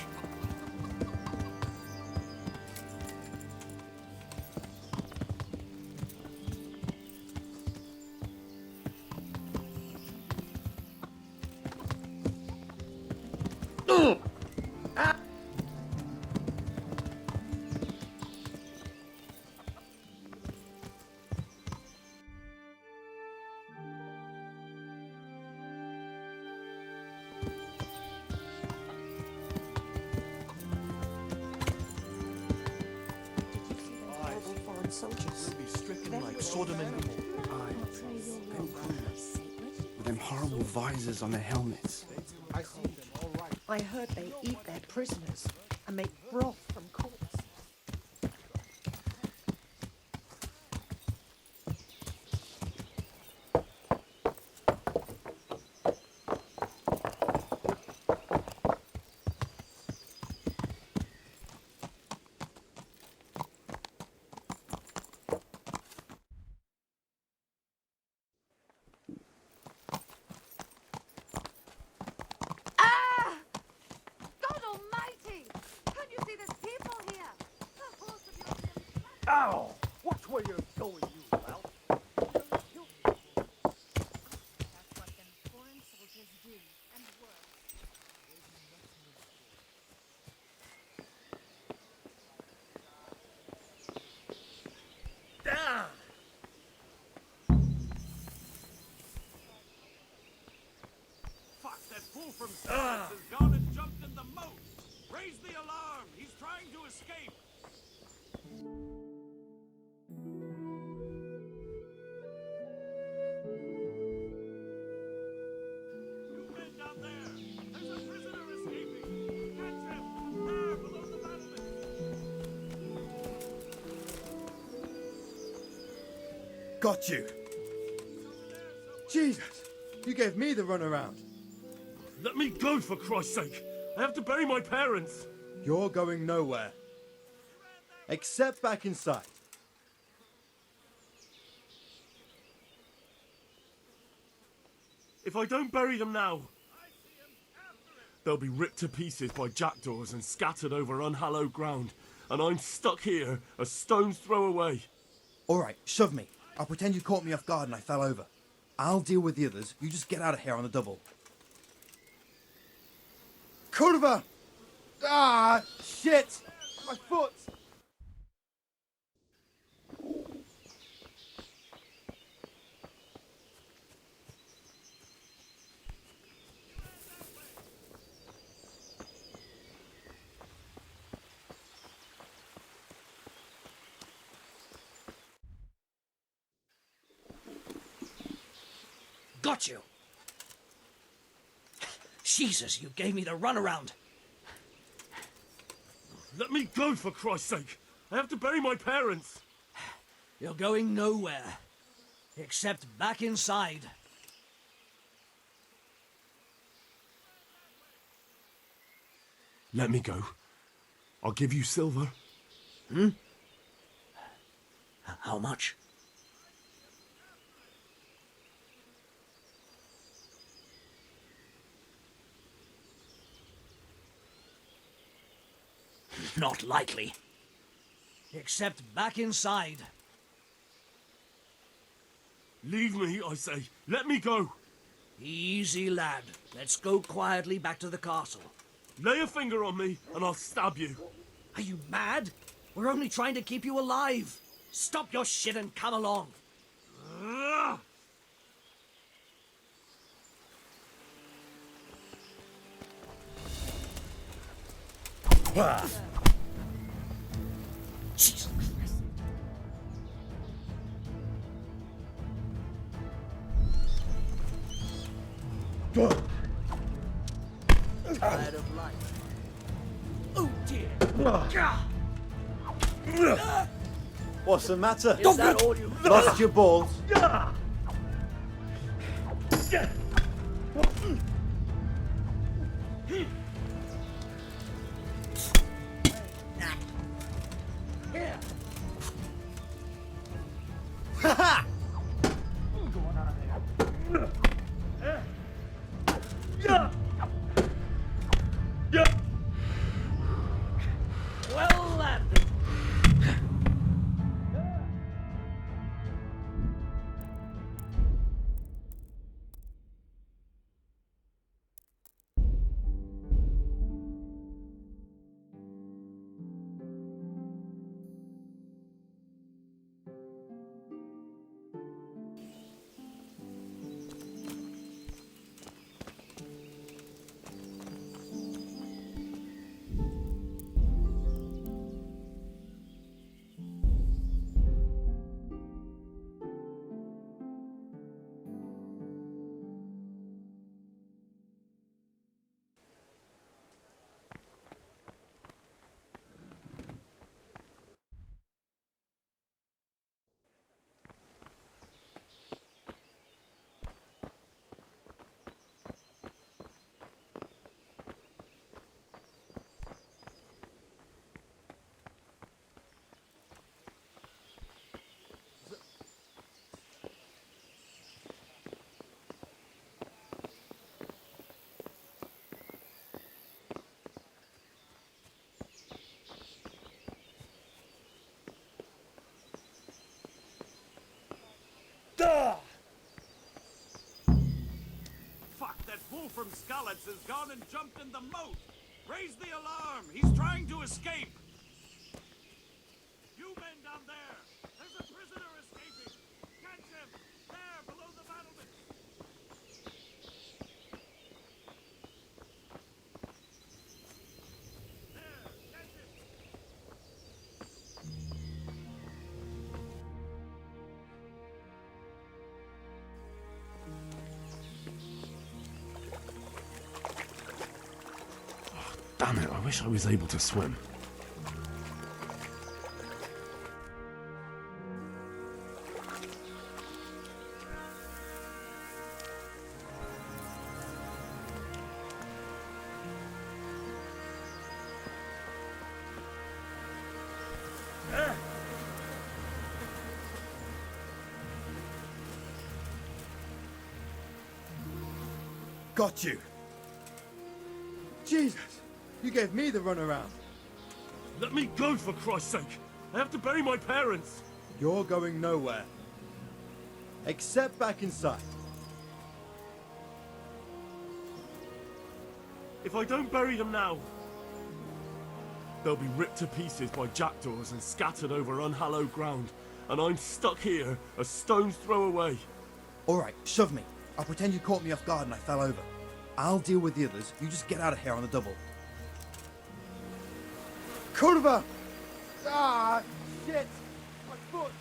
Soldiers. We'll be stricken like Sodom and Gomorrah. With them horrible visors on their helmets. I see them, all right. I heard they eat their prisoners and make broth from corpse. Ow! Watch where you're going, you lout. That's what them foreign soldiers do, and worse. Down! Fuck, that fool from Science has gone and jumped in the moat. Raise the alarm. He's trying to escape. Got you. Jesus, you gave me the runaround. Let me go, for Christ's sake. I have to bury my parents. You're going nowhere. Except back inside. If I don't bury them now, they'll be ripped to pieces by jackdaws and scattered over unhallowed ground, and I'm stuck here, a stone's throw away. All right, shove me. I'll pretend you caught me off guard and I fell over. I'll deal with the others. You just get out of here on the double. Kurva! Ah, shit! My foot! Got you! Jesus, you gave me the runaround. Let me go, for Christ's sake. I have to bury my parents. You're going nowhere. Except back inside. Let me go. I'll give you silver. How much? Not likely. Except back inside. Leave me, I say. Let me go. Easy, lad. Let's go quietly back to the castle. Lay a finger on me and I'll stab you. Are you mad? We're only trying to keep you alive. Stop your shit and come along. Jesus Christ. Tired of life. Oh dear. What's the matter? Is that all you Lost your balls? Here. Ha Well then. Fuck, that fool from Skalitz has gone and jumped in the moat! Raise the alarm! He's trying to escape! You men down there! There's a prisoner escaping! Catch him! There, below the battlements! There, catch him! Damn it, I wish I was able to swim. Got you. Jesus, you gave me the runaround. Let me go, for Christ's sake! I have to bury my parents! You're going nowhere. Except back inside. If I don't bury them now, they'll be ripped to pieces by jackdaws and scattered over unhallowed ground, and I'm stuck here, a stone's throw away. Alright, shove me. I'll pretend you caught me off guard and I fell over. I'll deal with the others. You just get out of here on the double. Kurva! Ah, shit! My foot!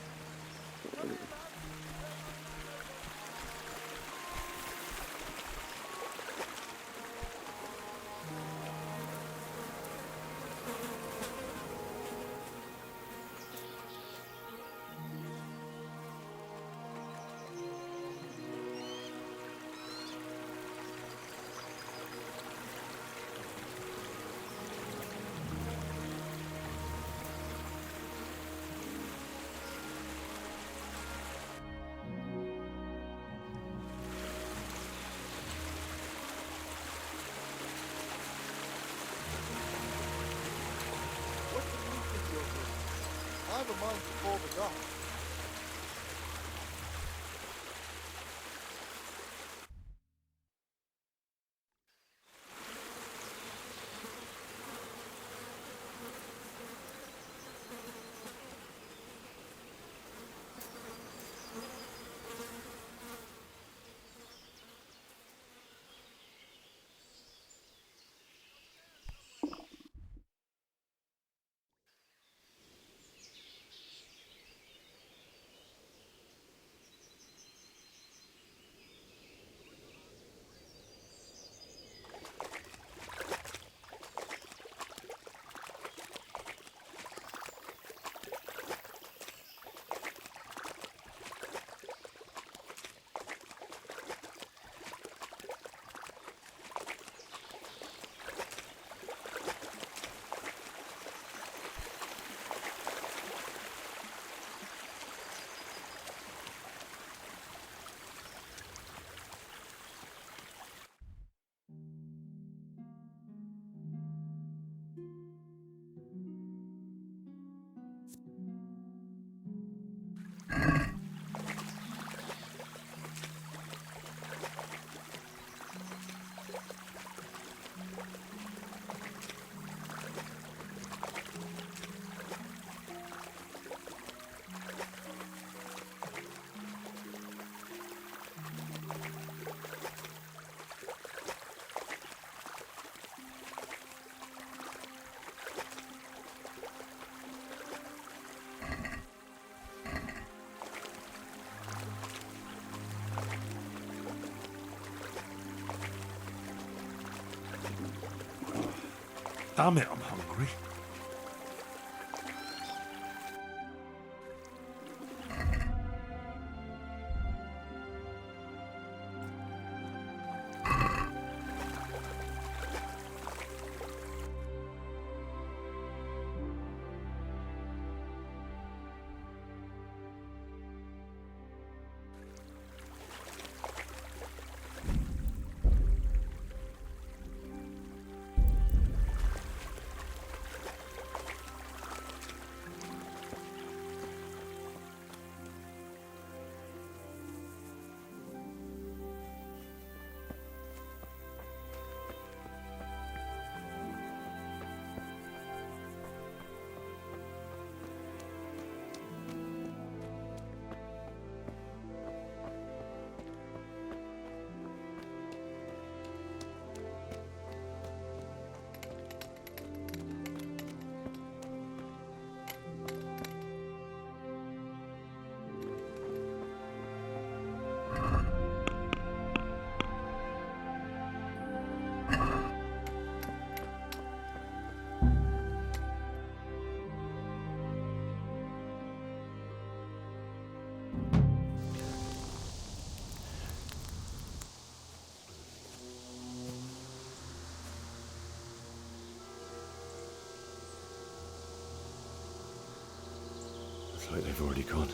I have a mind to call the doc. Damn it, I'm hungry. Looks like they've already gone.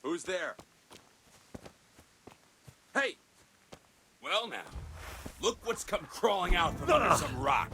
Who's there? Hey! Well now, look what's come crawling out from under some rock.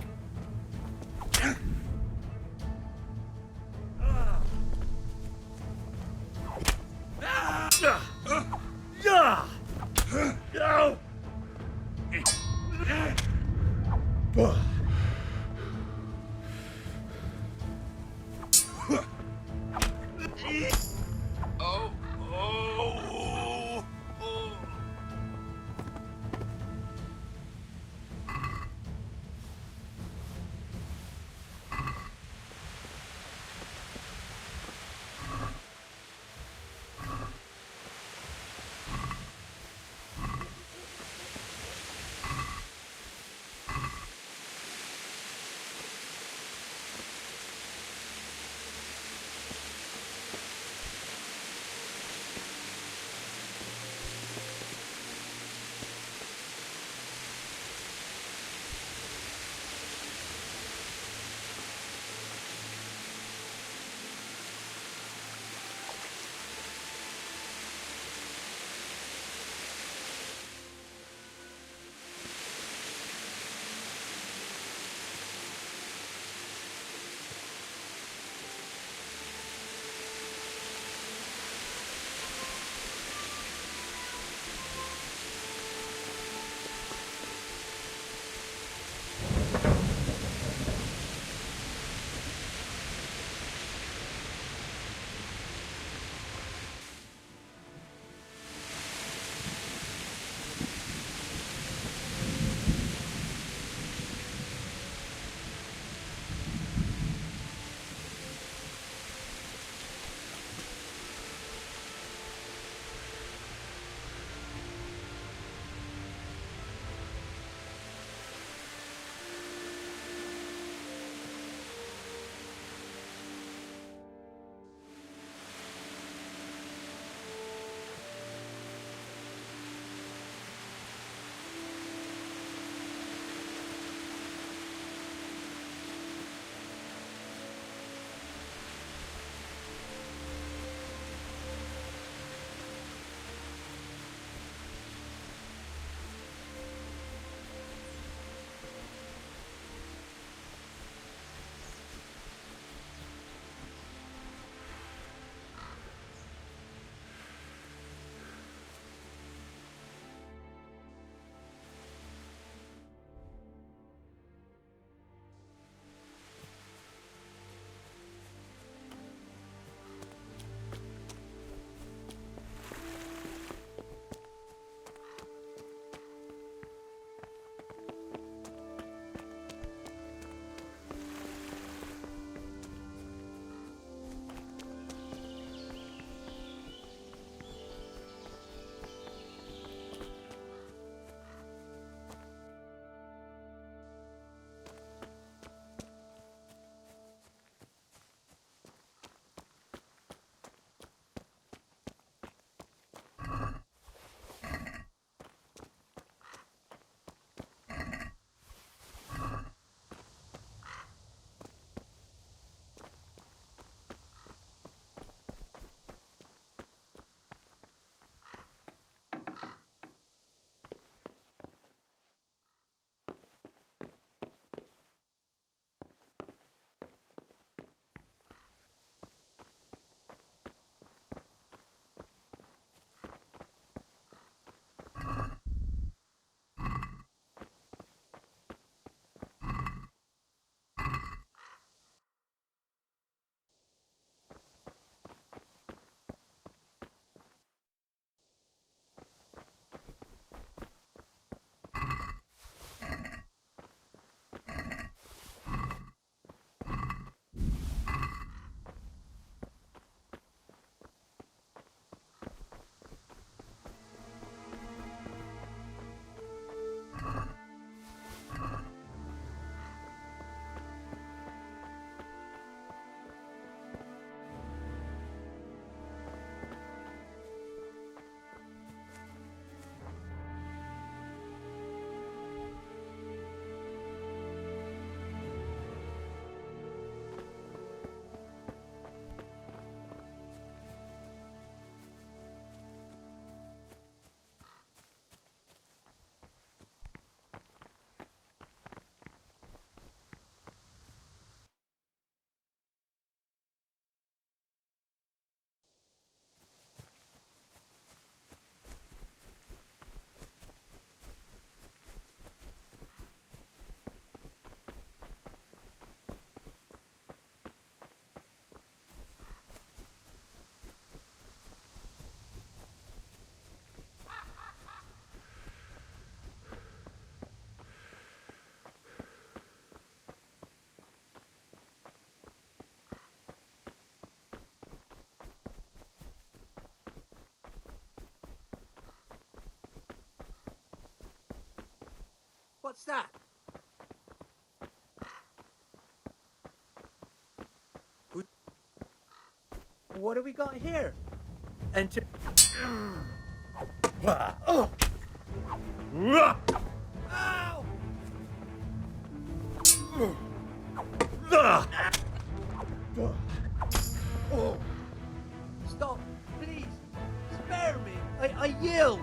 What's that? What do we got here? Enter. Oh. Ow! Oh. Stop, please. Spare me. I yield.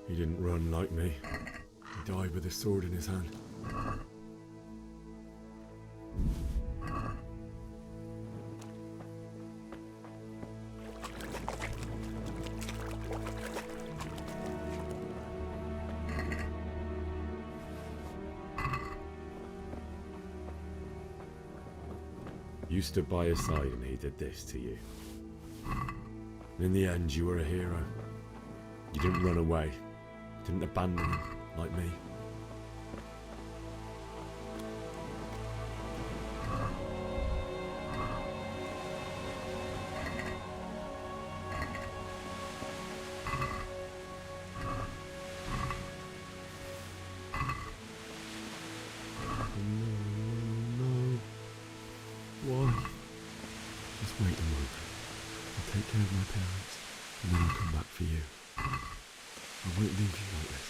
He didn't run like me. He died with a sword in his hand. You stood by his side and he did this to you. And in the end, you were a hero. You didn't run away. Didn't abandon him like me. No. Why? Just wait a moment. I'll take care of my parents, and then I'll come back for you. I won't leave you like this.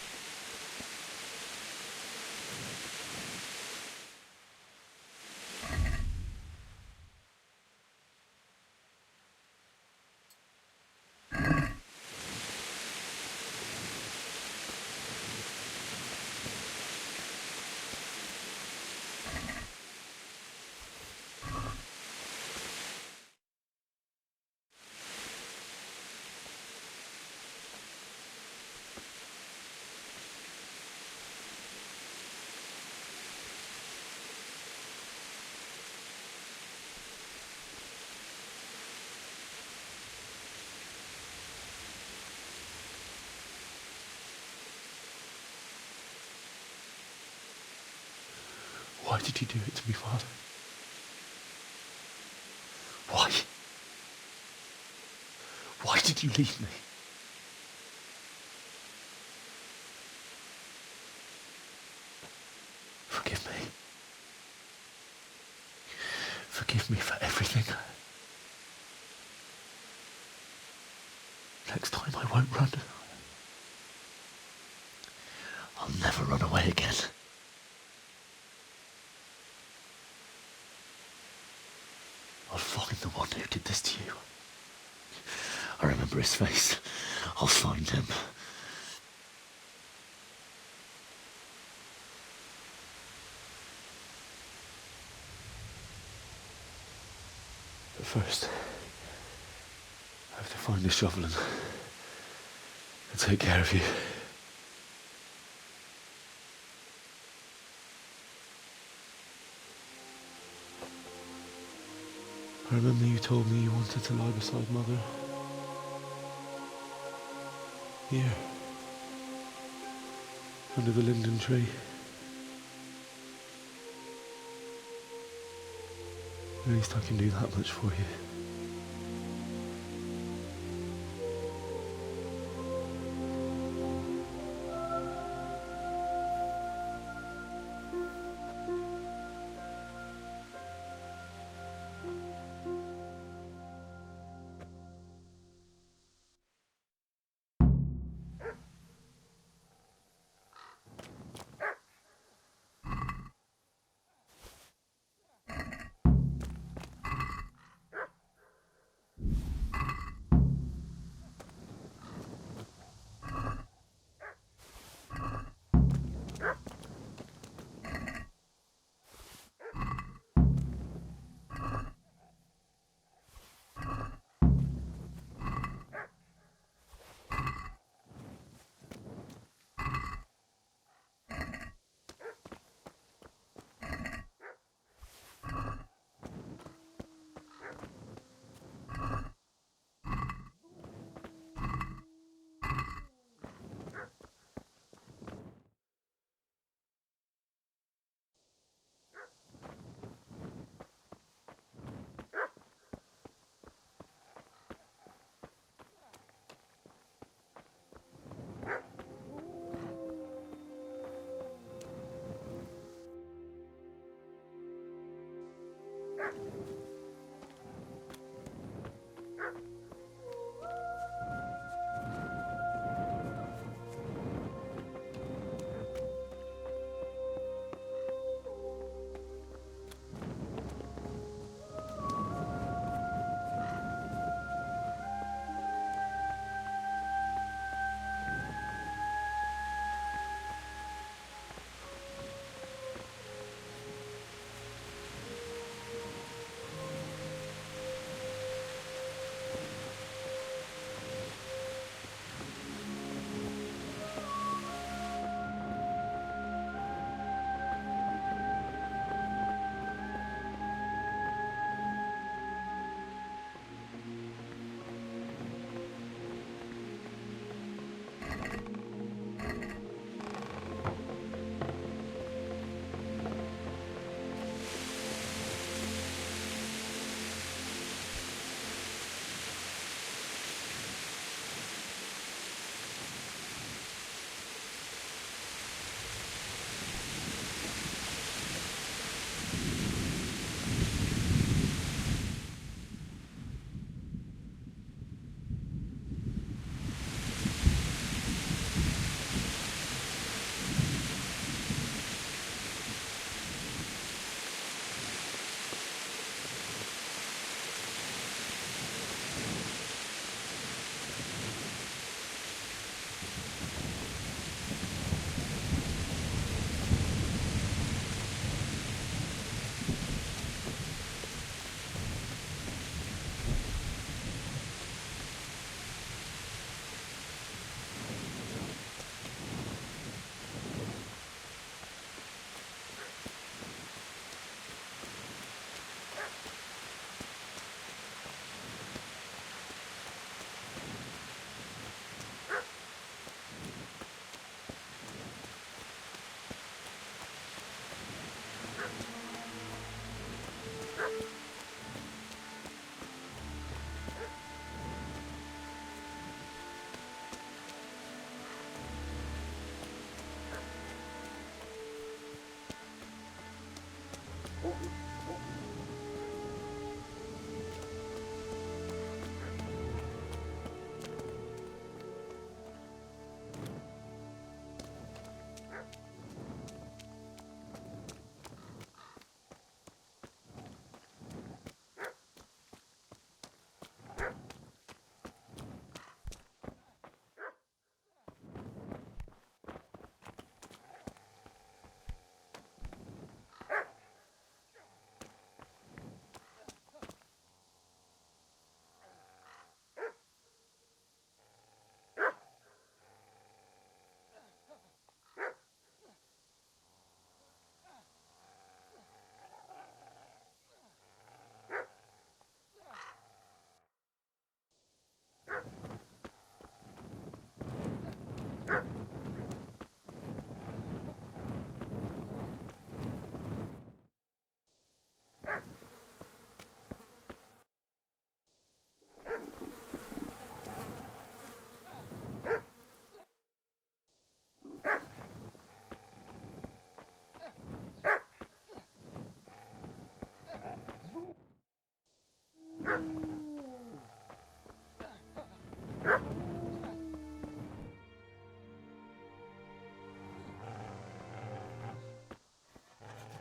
Why did you do it to me, Father? Why? Why did you leave me? Forgive me. Forgive me for everything. Next time I won't run. I'll never run away again. I'll find the one who did this to you. I remember his face. I'll find him. But first, I have to find a shovel and take care of you. I remember you told me you wanted to lie beside Mother. Here. Under the linden tree. At least I can do that much for you.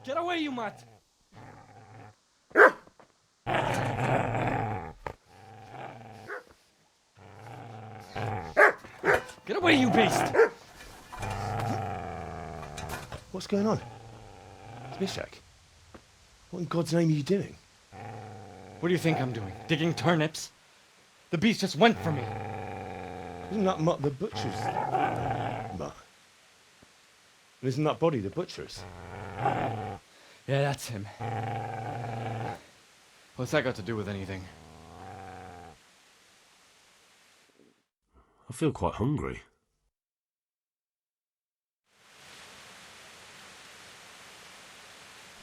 Get away, you mutt! Get away, you beast! What's going on? It's Mishak. What in God's name are you doing? What do you think I'm doing? Digging turnips? The beast just went for me. Isn't that Mutt the butcher's? Mutt. And isn't that body the butcher's? Yeah, that's him. What's that got to do with anything? I feel quite hungry.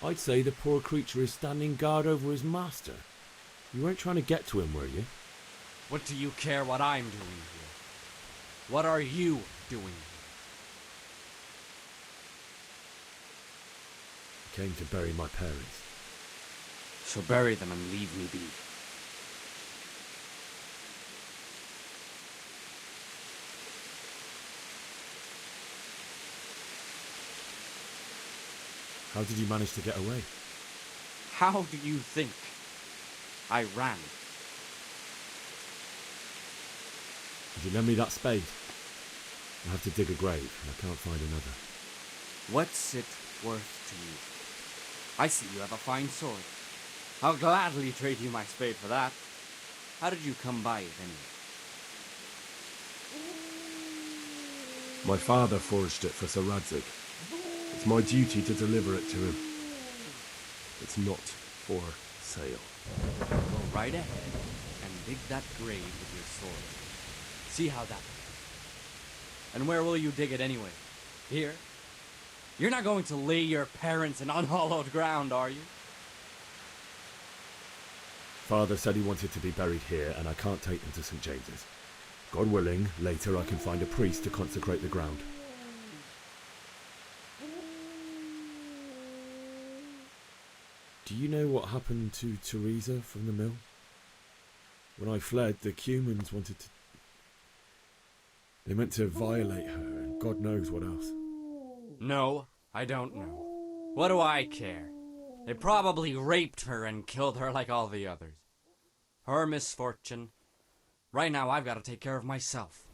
I'd say the poor creature is standing guard over his master. You weren't trying to get to him, were you? What do you care what I'm doing here? What are you doing here? I came to bury my parents. So bury them and leave me be. How did you manage to get away? How do you think I ran? Would you lend me that spade? I have to dig a grave, and I can't find another. What's it worth to you? I see you have a fine sword. I'll gladly trade you my spade for that. How did you come by it anyway? My father forged it for Sir Radzig. It's my duty to deliver it to him. It's not for sale. Go right ahead and dig that grave with your sword. See how that goes. And where will you dig it anyway? Here? You're not going to lay your parents in unhallowed ground, are you? Father said he wanted to be buried here, and I can't take them to St. James's. God willing, later I can find a priest to consecrate the ground. Do you know what happened to Teresa from the mill? When I fled, the Cumans wanted to... They meant to violate her, and God knows what else. No, I don't know. What do I care? They probably raped her and killed her like all the others. Her misfortune. Right now I've got to take care of myself.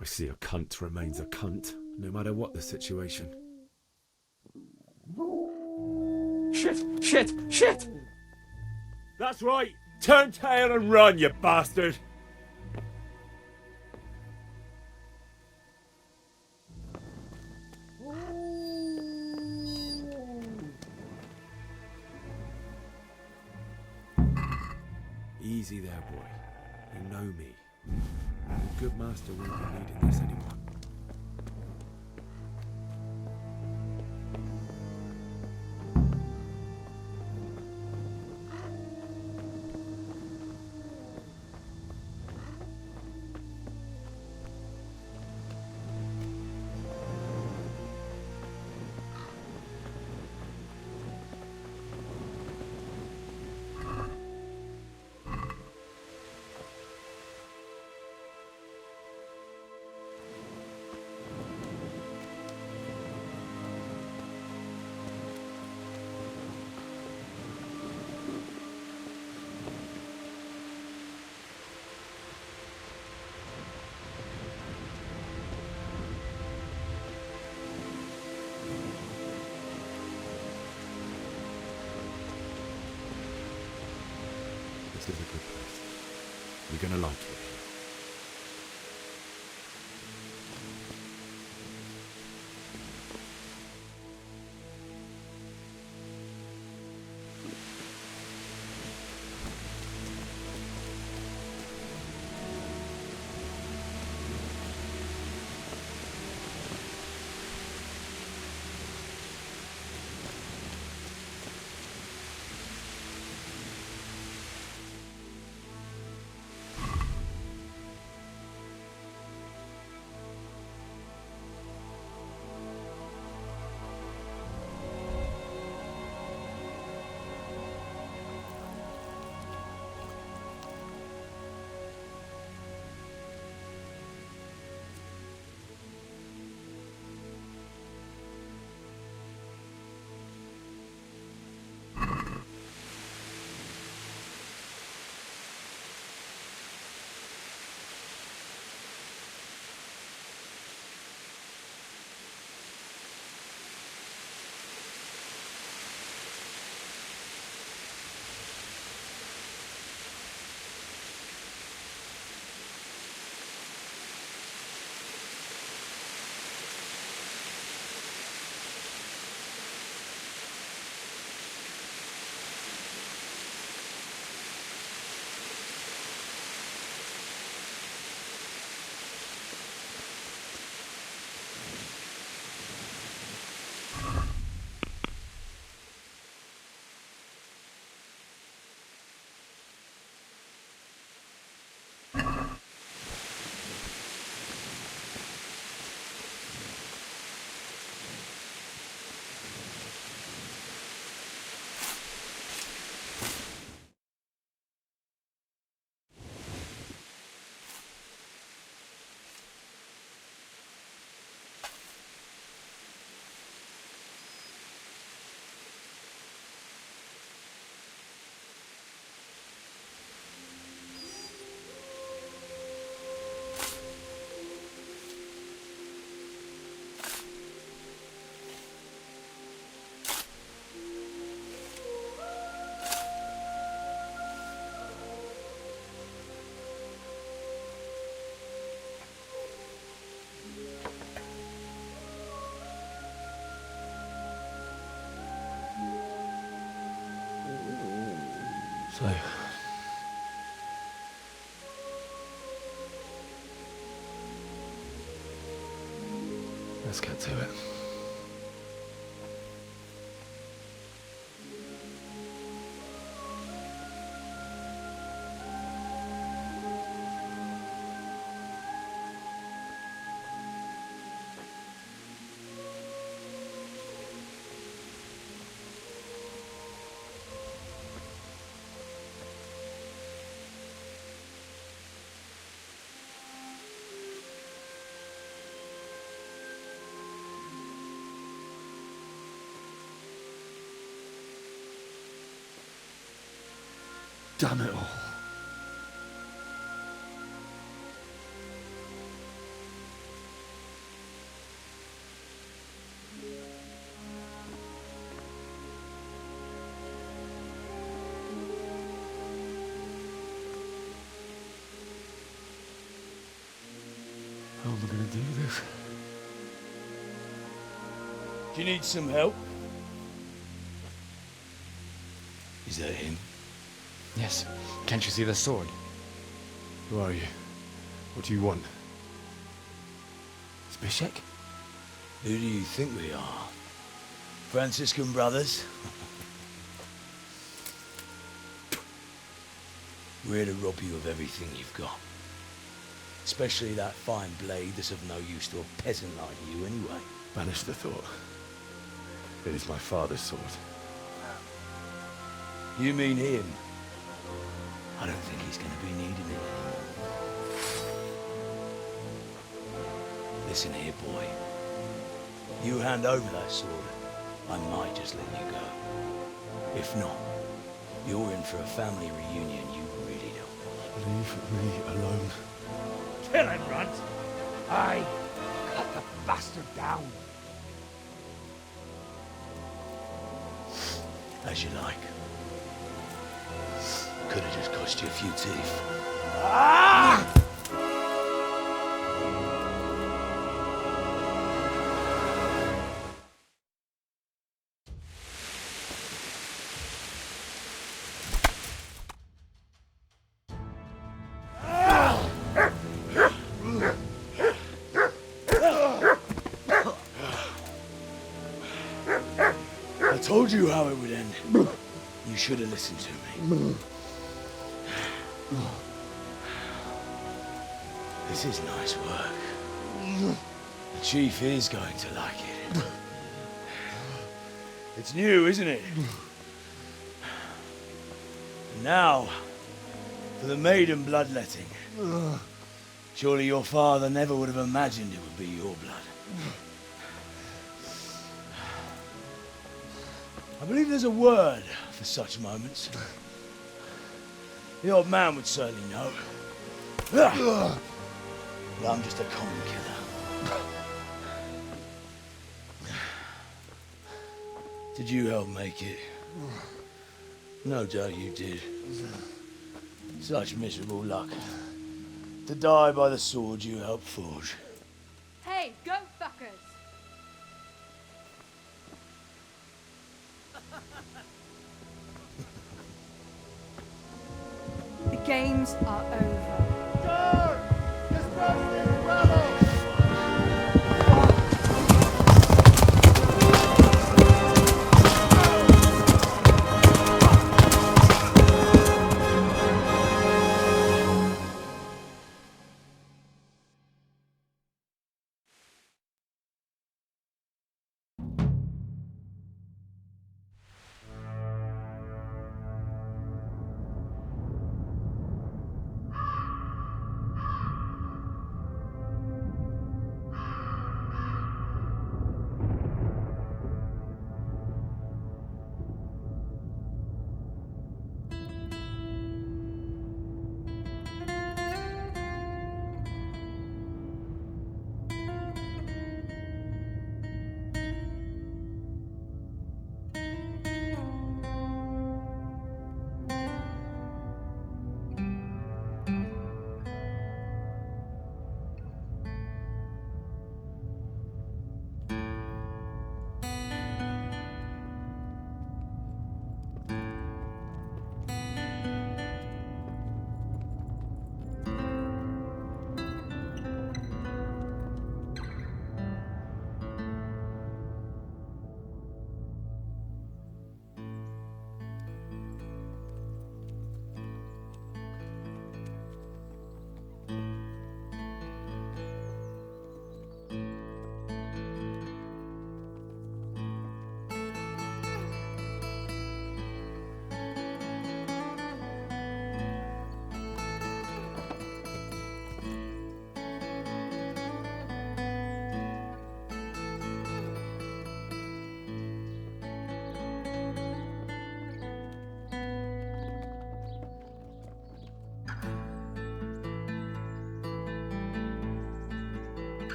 I see a cunt remains a cunt, no matter what the situation. Shit! Shit! Shit! That's right! Turn tail and run, you bastard! Easy there, boy. You know me. A good master won't be needing this anymore. This is a good place. You're gonna like it. So, let's get to it. Damn it all. How am I going to do this? Do you need some help? Is that him? Yes. Can't you see the sword? Who are you? What do you want? Zbyszek? Who do you think we are? Franciscan brothers? We're here to rob you of everything you've got. Especially that fine blade that's of no use to a peasant like you anyway. Banish the thought. It is my father's sword. You mean him? I don't think he's going to be needing it anymore. Listen here, boy. You hand over that sword, I might just let you go. If not, you're in for a family reunion you really don't want. Leave me alone. Kill him, Runt! Aye, cut the bastard down. As you like. Could have just cost you a few teeth. Ah! I told you how it would end. You should have listened to me. This is nice work. The chief is going to like it. It's new, isn't it? Now, for the maiden bloodletting. Surely your father never would have imagined it would be your blood. I believe there's a word for such moments. The old man would certainly know. But I'm just a common killer. Did you help make it? No doubt you did. Such miserable luck. To die by the sword you helped forge. Hey, go fuckers! The games are over. Guard! Disperse these rebels!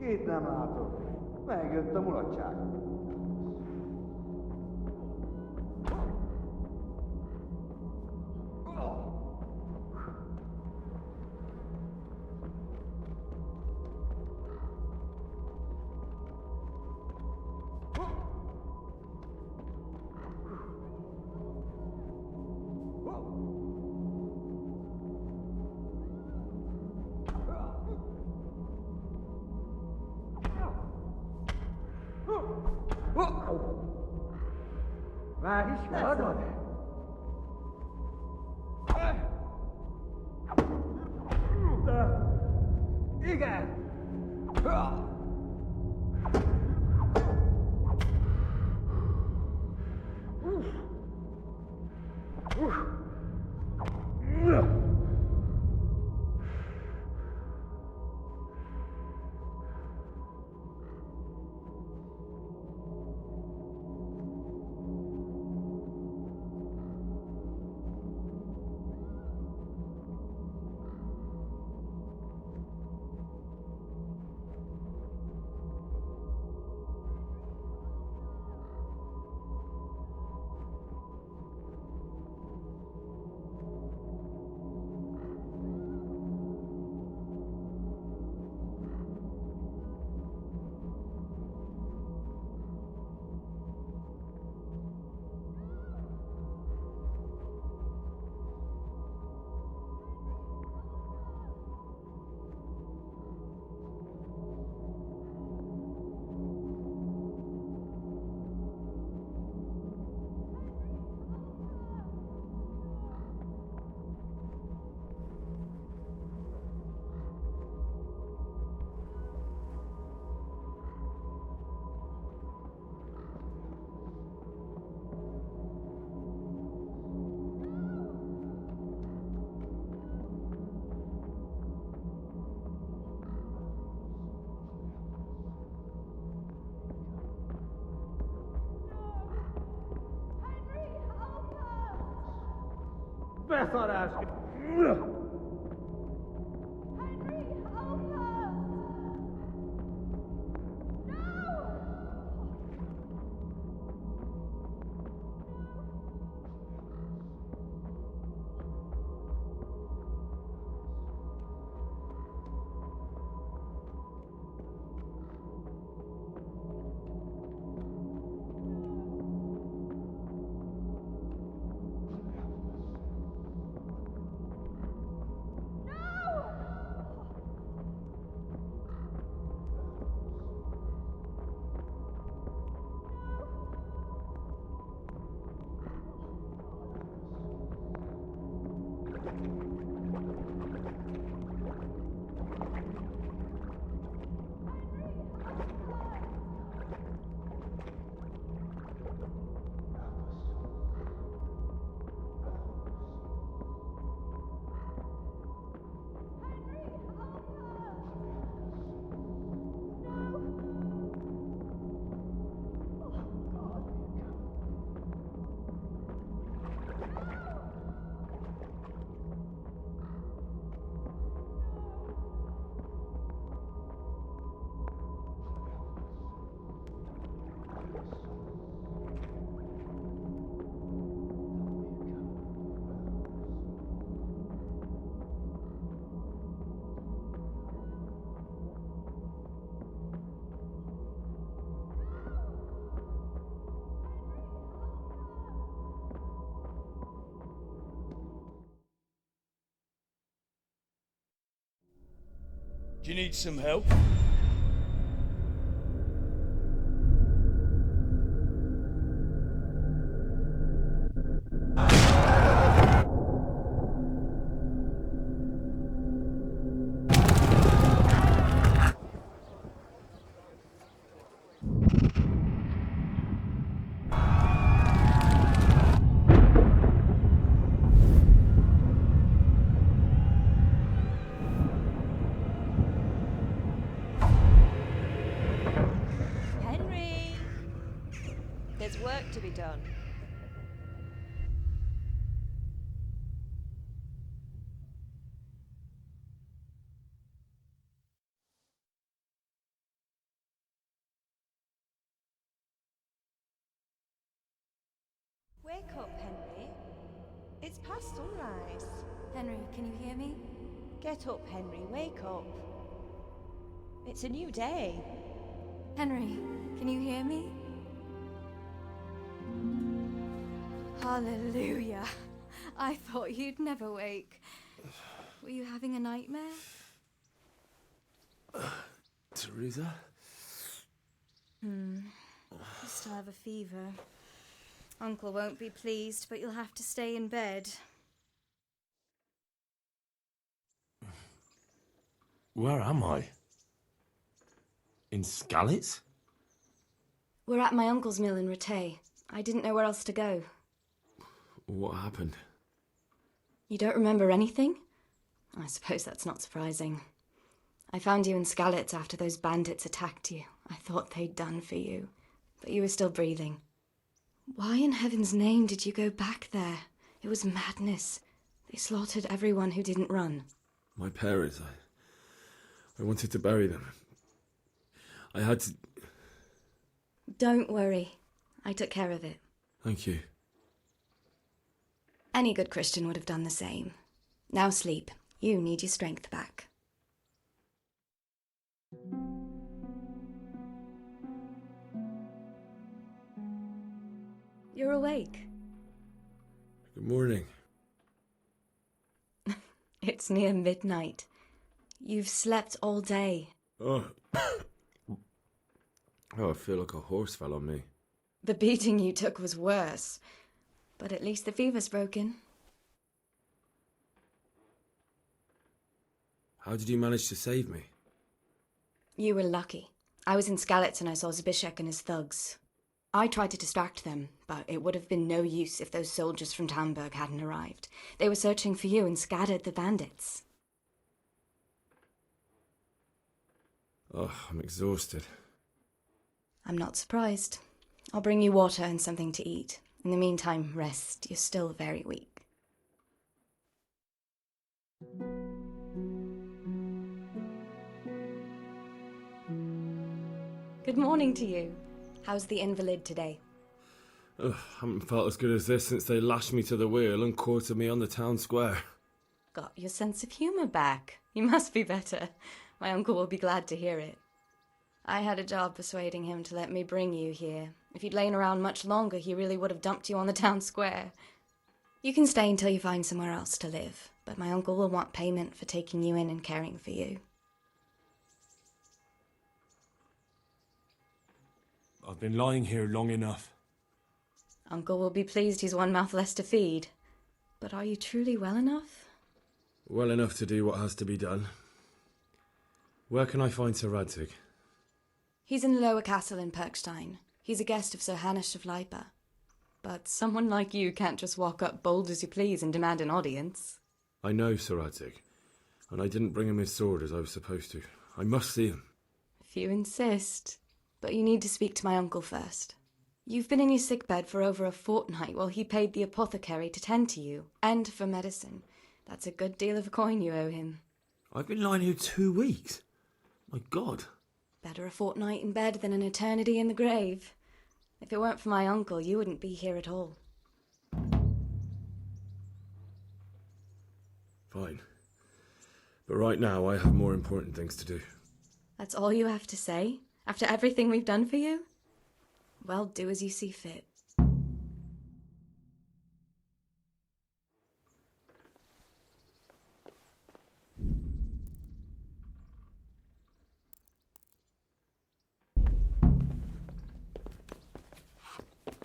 Itt nem látok. Megjött a mulatság. Már is hallod? Igen! Beszarás! Do you need some help? Wake up, Henry. It's past sunrise. Henry, can you hear me? Get up, Henry. Wake up. It's a new day. Henry, can you hear me? Hallelujah. I thought you'd never wake. Were you having a nightmare? Teresa? You still have a fever. Uncle won't be pleased, but you'll have to stay in bed. Where am I? In Skalitz? We're at my uncle's mill in Rattay. I didn't know where else to go. What happened? You don't remember anything? I suppose that's not surprising. I found you in Skalitz after those bandits attacked you. I thought they'd done for you, but you were still breathing. Why in heaven's name did you go back there? It was madness. They slaughtered everyone who didn't run. My parents, I wanted to bury them. I had to... Don't worry. I took care of it. Thank you. Any good Christian would have done the same. Now sleep. You need your strength back. You're awake. Good morning. It's near midnight. You've slept all day. Oh. I feel like a horse fell on me. The beating you took was worse. But at least the fever's broken. How did you manage to save me? You were lucky. I was in Skalitz and I saw Zbyszek and his thugs. I tried to distract them, but it would have been no use if those soldiers from Tamburg hadn't arrived. They were searching for you and scattered the bandits. Oh, I'm exhausted. I'm not surprised. I'll bring you water and something to eat. In the meantime, rest. You're still very weak. Good morning to you. How's the invalid today? Ugh, haven't felt as good as this since they lashed me to the wheel and quartered me on the town square. Got your sense of humour back. You must be better. My uncle will be glad to hear it. I had a job persuading him to let me bring you here. If you'd lain around much longer, he really would have dumped you on the town square. You can stay until you find somewhere else to live, but my uncle will want payment for taking you in and caring for you. I've been lying here long enough. Uncle will be pleased he's one mouth less to feed. But are you truly well enough? Well enough to do what has to be done. Where can I find Sir Radzig? He's in the lower castle in Perkstein. He's a guest of Sir Hanush of Leipa. But someone like you can't just walk up bold as you please and demand an audience. I know Sir Radzig, and I didn't bring him his sword as I was supposed to. I must see him. If you insist. But you need to speak to my uncle first. You've been in your sickbed for over a fortnight while he paid the apothecary to tend to you, and for medicine. That's a good deal of coin you owe him. I've been lying here 2 weeks. My God. Better a fortnight in bed than an eternity in the grave. If it weren't for my uncle, you wouldn't be here at all. Fine. But right now I have more important things to do. That's all you have to say? After everything we've done for you? Well, do as you see fit.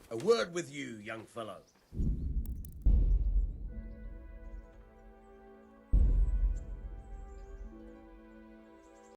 A word with you, young fellow.